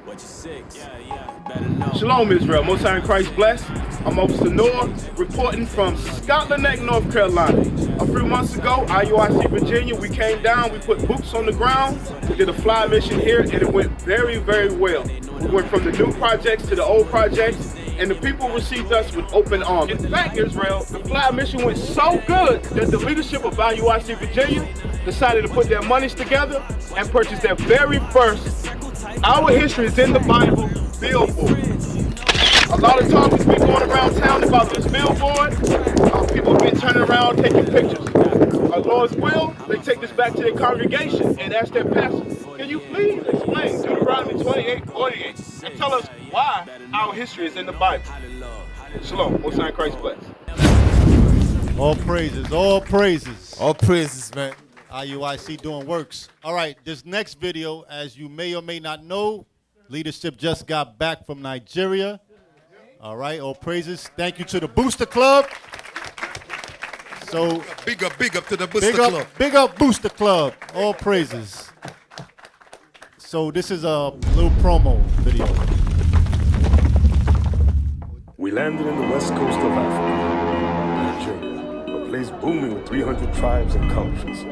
what you six? Yeah, better know. Shalom, Israel. Most High in Christ bless. I'm Officer Noah, reporting from Scotland Neck, North Carolina. A few months ago, IUIC Virginia, we came down, we put boots on the ground, we did a fly mission here, and it went very, very well. We went from the new projects to the old projects, and the people received us with open arms. In fact, Israel, the fly mission went so good that the leadership of IUIC Virginia decided to put their monies together and purchase their very first Our History is in the Bible billboard. A lot of talk has been going around town about this billboard. People have been turning around taking pictures. Lord's will, they take this back to their congregation and ask their pastor, can you please explain Deuteronomy 28:48 and tell us why our history is in the Bible? Shalom, Most High in Christ bless. All praises, all praises. All praises, man. IUIC doing works. All right, this next video, as you may or may not know, leadership just got back from Nigeria. All right, all praises. Thank you to the Booster Club. So big up to the Booster Club. Big up Booster Club. All praises. So this is a little promo video. We landed in the west coast of Africa, Nigeria, a place booming with 300 tribes and cultures.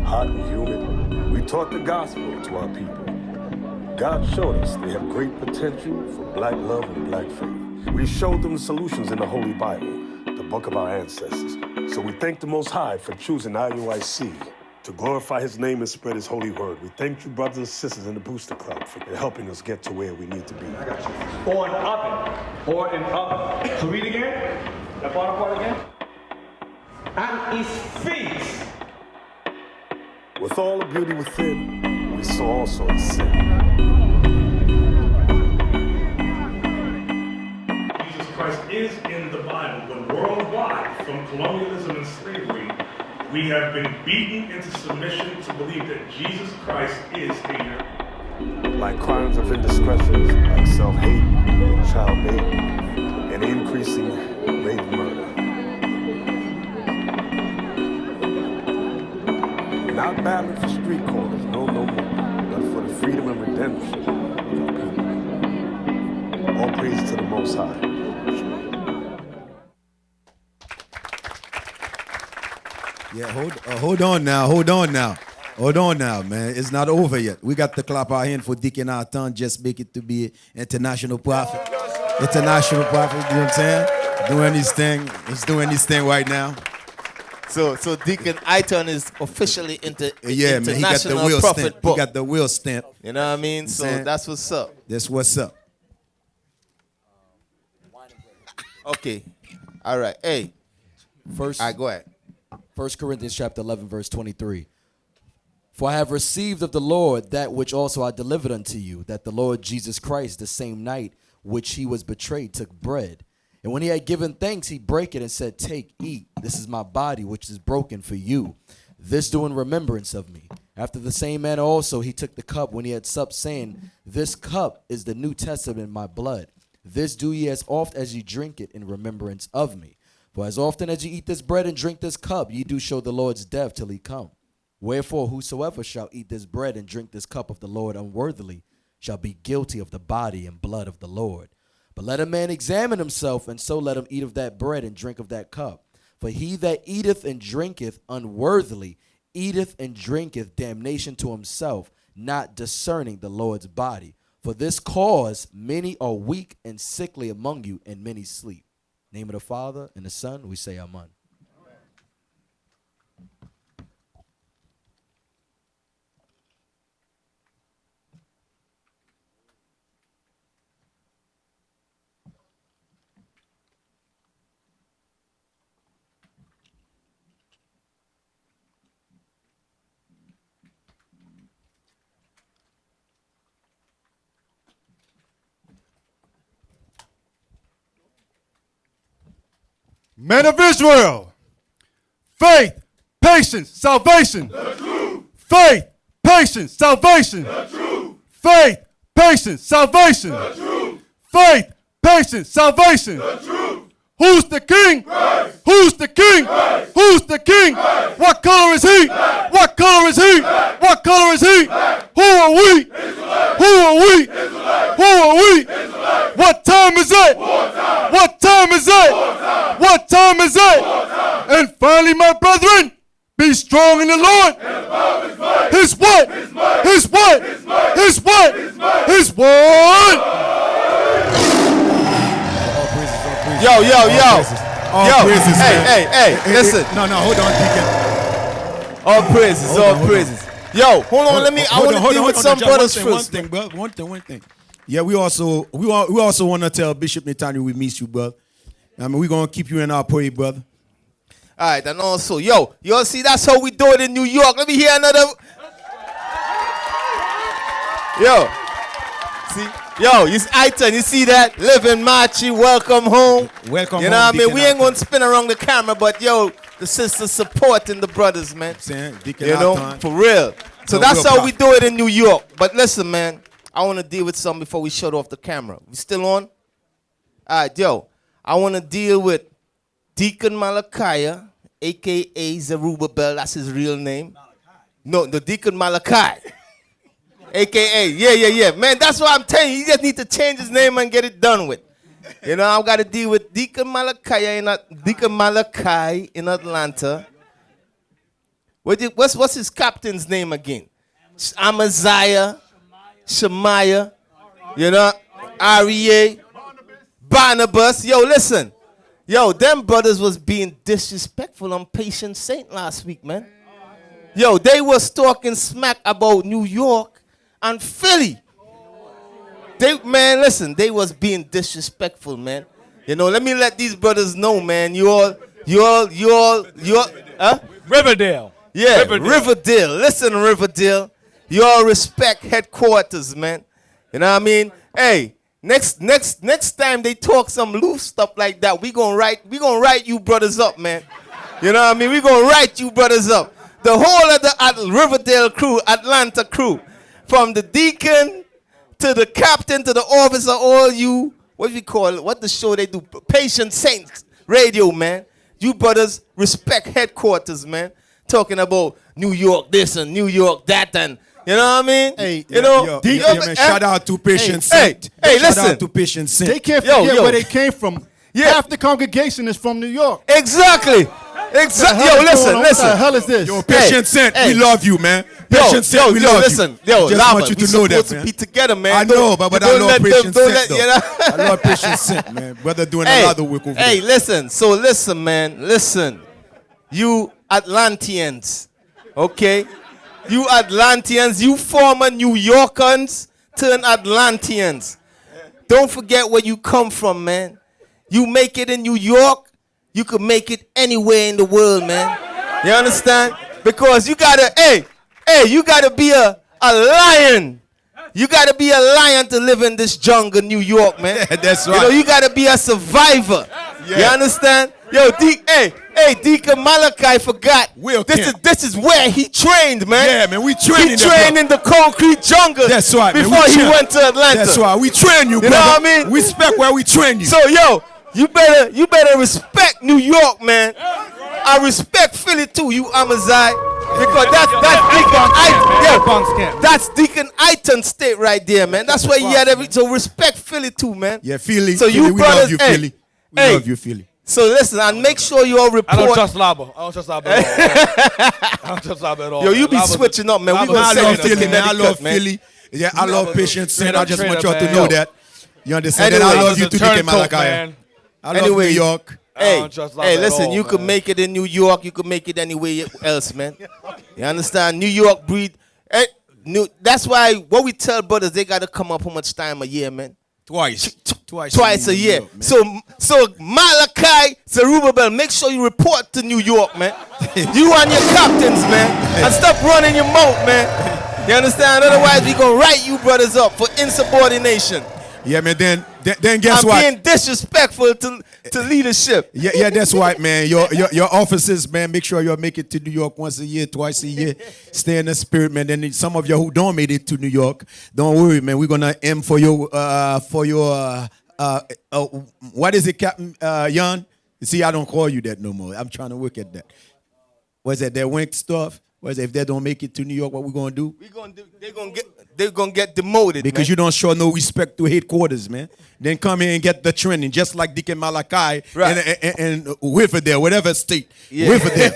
Hot and humid, we taught the gospel to our people. God showed us they have great potential for black love and black faith. We showed them the solutions in the Holy Bible, the book of our ancestors. So we thank the Most High for choosing IUIC to glorify his name and spread his holy word. We thank you, brothers and sisters in the Booster Club, for helping us get to where we need to be. Or an oven. Or an oven. So read again. That bottom part again. And his feet. With all the beauty within, we saw also the sin. Jesus Christ is in the Bible, but worldwide, from colonialism and slavery, we have been beaten into submission to believe that Jesus Christ is Savior. Like crimes of indiscretions, like self-hate and child bait, and increasing rape and murder. Not battling for street corners, no more, but for the freedom and redemption of our people. All praise to the Most High. Yeah, hold on now, man. It's not over yet. We got to clap our hand for Deacon Arton, just make it to be international prophet. International prophet, you know what I'm saying? Doing his thing. He's doing his thing right now. So Deacon Iton is officially yeah, man, he got the wheel stamp. He got the wheel stamp. You know what I mean? So that's what's up. That's what's up. Okay. All right. Hey. First, go ahead. 1 Corinthians chapter 11, verse 23. For I have received of the Lord that which also I delivered unto you, that the Lord Jesus Christ, the same night which he was betrayed, took bread. And when he had given thanks, he brake it and said, take, eat. This is my body, which is broken for you. This do in remembrance of me. After the same manner also he took the cup when he had supped, saying, this cup is the New Testament in my blood. This do ye as oft as ye drink it in remembrance of me. For as often as ye eat this bread and drink this cup, ye do show the Lord's death till he come. Wherefore whosoever shall eat this bread and drink this cup of the Lord unworthily shall be guilty of the body and blood of the Lord. But let a man examine himself, and so let him eat of that bread and drink of that cup. For he that eateth and drinketh unworthily eateth and drinketh damnation to himself, not discerning the Lord's body. For this cause many are weak and sickly among you, and many sleep. Name of the Father and the Son, we say amen. Men of Israel, faith, patience, salvation. The truth. Faith, patience, salvation. The truth. Faith, patience, salvation. The truth. Faith, patience, salvation. The truth. Who's the king? Christ. Who's the king? Christ. Who's the king? Christ. What color is he? Black. What color is he? Black. What color is he? Black. Who are we? Israelite. Who are we? Israelite. Who are we? Israelite. What time is it? Wartime. What time is it? Wartime. What time is it? Wartime. And finally, my brethren, be strong in the Lord. And above his might. His what? His might. His what? His might. His what? His might. His what? Yo. All praises, man. Hey, listen. No, hold on, Deacon. All praises, all praises. Yo, hold on, I want to deal with some brothers first. One thing. Yeah, we also want to tell Bishop Netanyahu we miss you, brother. I mean, we're going to keep you in our prayer, brother. All right, and also, yo, see, that's how we do it in New York. Let me hear another. Yo, see? Yo, it's Iton, you see that? Living Machi, welcome home. Welcome home. You know what I mean? We ain't going to spin around the camera, but yo, the sisters supporting the brothers, man. You know, for real. So that's how we do it in New York. But listen, man, I want to deal with something before we shut off the camera. We still on? All right, yo, I want to deal with Deacon Malachi, a.k.a. Zerubbabel. That's his real name. No, the Deacon Malachi. A.K.A. Yeah. Man, that's what I'm telling you. You just need to change his name and get it done with. You know, I've got to deal with Deacon Malachi in Atlanta. What's his captain's name again? Amaziah, Shemaiah, you know, Aryeh, Barnabas. Yo, listen. Yo, them brothers was being disrespectful on Patient Saint last week, man. Yo, they was talking smack about New York and Philly. They was being disrespectful, man. You know, let me let these brothers know, man. You all, Riverdale. Yeah, Riverdale. Listen, Riverdale. You all respect headquarters, man. You know what I mean? Hey, next time they talk some loose stuff like that, we gonna write you brothers up, man. You know what I mean? We gonna write you brothers up. The whole of the Riverdale crew, Atlanta crew, from the deacon to the captain to the officer, all you, what we call it, what the show they do, Patient Saints Radio, man. You brothers respect headquarters, man. Talking about New York this and New York that, and you know what I mean? Hey, man, shout out to Patient Saint. Hey, listen. Shout out to Patient Saint. They can't forget where they came from. Yeah. Half the congregation is from New York. Exactly. Yo, listen. What the hell is this? Yo, Patient Saint, we love you, man. Patient Saint, we love listen. you. Yo, just want you to know that, man. To be together, man. I know, but I love Patient Saint, though. I love Patient Saint, man. Brother doing a lot of work over there. Hey, listen. So listen, man. Listen. You Atlanteans, okay? You Atlanteans, you former New Yorkers turn Atlanteans. Don't forget where you come from, man. You make it in New York, you could make it anywhere in the world, man. You understand? Because you gotta, you gotta be a lion. You gotta be a lion to live in this jungle, New York, man. That's right. You know, you gotta be a survivor. Yeah. You understand? Yo, Deacon Malachi forgot. This is where he trained, man. Yeah, man, we trained. He trained in the concrete jungle. That's right, man. Before he went to Atlanta. That's right. We train you, brother. You know what I mean? We respect where we train you. So, yo, you better respect New York, man. I respect Philly too, you Amaziah. Because that's Deacon Iton State right there, man. That's where he had every. So respect Philly too, man. Yeah, Philly. So Philly, you we brothers, love you, Philly. We love you, Philly. So listen, and make sure you all report. I don't trust Laba. I don't trust Laba at all. Yo, you be switching up, man. We gonna I send love you to Philly, man. I love Connecticut, man. Philly. Yeah, I love Patient Saint. I just want y'all to man. know that. You understand? Anyway, I love you too, Deacon Malachi. I love New York. Hey, listen, you could make it in New York. You could make it anywhere else, man. You understand? New York breed. That's why what we tell brothers, they got to come up how much time a year, man? Twice a year. So Malachi, Zerubbabel, make sure you report to New York, man. You and your captains, man. And stop running your mouth, man. You understand? Otherwise, we going to write you brothers up for insubordination. Yeah, man. Then guess I'm what? being disrespectful to leadership. Yeah, that's right, man. Your officers, man, make sure you make it to New York once a year, twice a year. Stay in the spirit, man. Then some of you who don't make it to New York, don't worry, man. We're gonna aim for your what is it, Captain Jan? You see, I don't call you that no more. I'm trying to work at that. What's that wink stuff? What's that? If they don't make it to New York, what we gonna do? They're gonna get demoted. Because man. you don't show no respect to headquarters, man. Then come here and get the training, just like Deacon Malachi and Whiffer there, whatever state. Yeah. Whiffer there.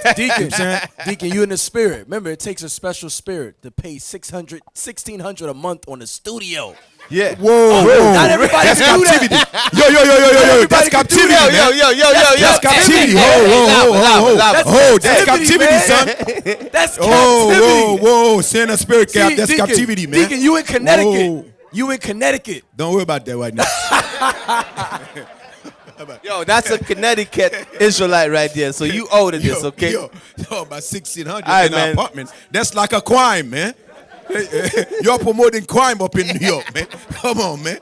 Deacon, you in the spirit. Remember, it takes a special spirit to pay $1,600 a month on the studio. Yeah. Whoa. Not everybody That's can do captivity. that. Yo. That's captivity, man. Yo. That's captivity. Ho. That's captivity, son. That's captivity. Whoa. Send a spirit cap. That's captivity, man. Deacon, you in Connecticut. Whoa. You in Connecticut. Don't worry about that right now. Yo, that's a Connecticut Israelite right there. So you owe to this, okay? Yo, about 1,600 right, in man. our apartments. That's like a crime, man. You're promoting crime up in New York, man. Come on, man.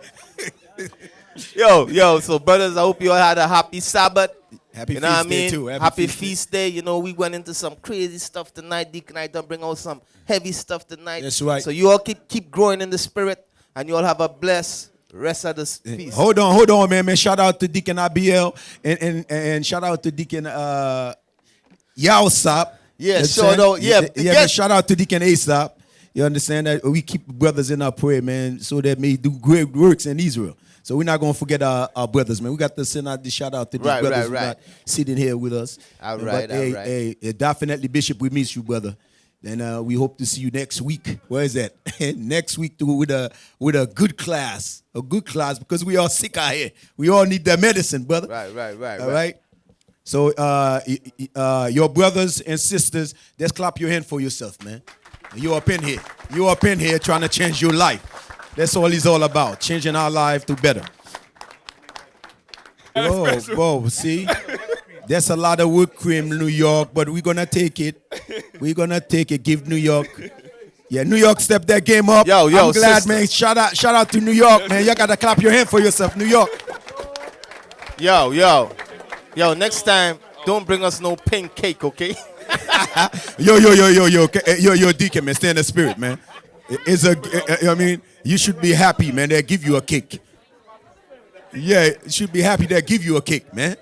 Yo. So brothers, I hope you all had a happy Sabbath. Happy you know feast what I mean? day too. Happy feast day. You know, we went into some crazy stuff tonight. Deacon I done bring out some heavy stuff tonight. That's right. So you all keep growing in the spirit, and you all have a blessed rest of this feast. Hold on, man. Shout out to Deacon ABL and shout out to Deacon Yaosap. Yeah, sure. No, yeah. Man, shout out to Deacon Asap. You understand that? We keep brothers in our prayer, man, so that may do great works in Israel. So we're not going to forget our brothers, man. We got to send out the shout out to these brothers who got sitting here with us. All right. Hey, definitely, Bishop, we miss you, brother. And we hope to see you next week. Where is that? Next week with a good class. A good class, because we all sick out here. We all need that medicine, brother. Right. All right? So your brothers and sisters, just clap your hand for yourself, man. You up in here. You up in here trying to change your life. That's all it's all about. Changing our life to better. Whoa, see? That's a lot of whipped cream, New York, but we're going to take it. We're going to take it. Give New York. Yeah, New York stepped that game up. Yo, I'm glad, sister. man. Shout out to New York, man. You got to clap your hand for yourself, New York. Yo, next time, don't bring us no pink cake, okay? Yo, Deacon, man. Stay in the spirit, man. I mean, you should be happy, man. They'll give you a cake. Yeah, you should be happy they'll give you a cake, man.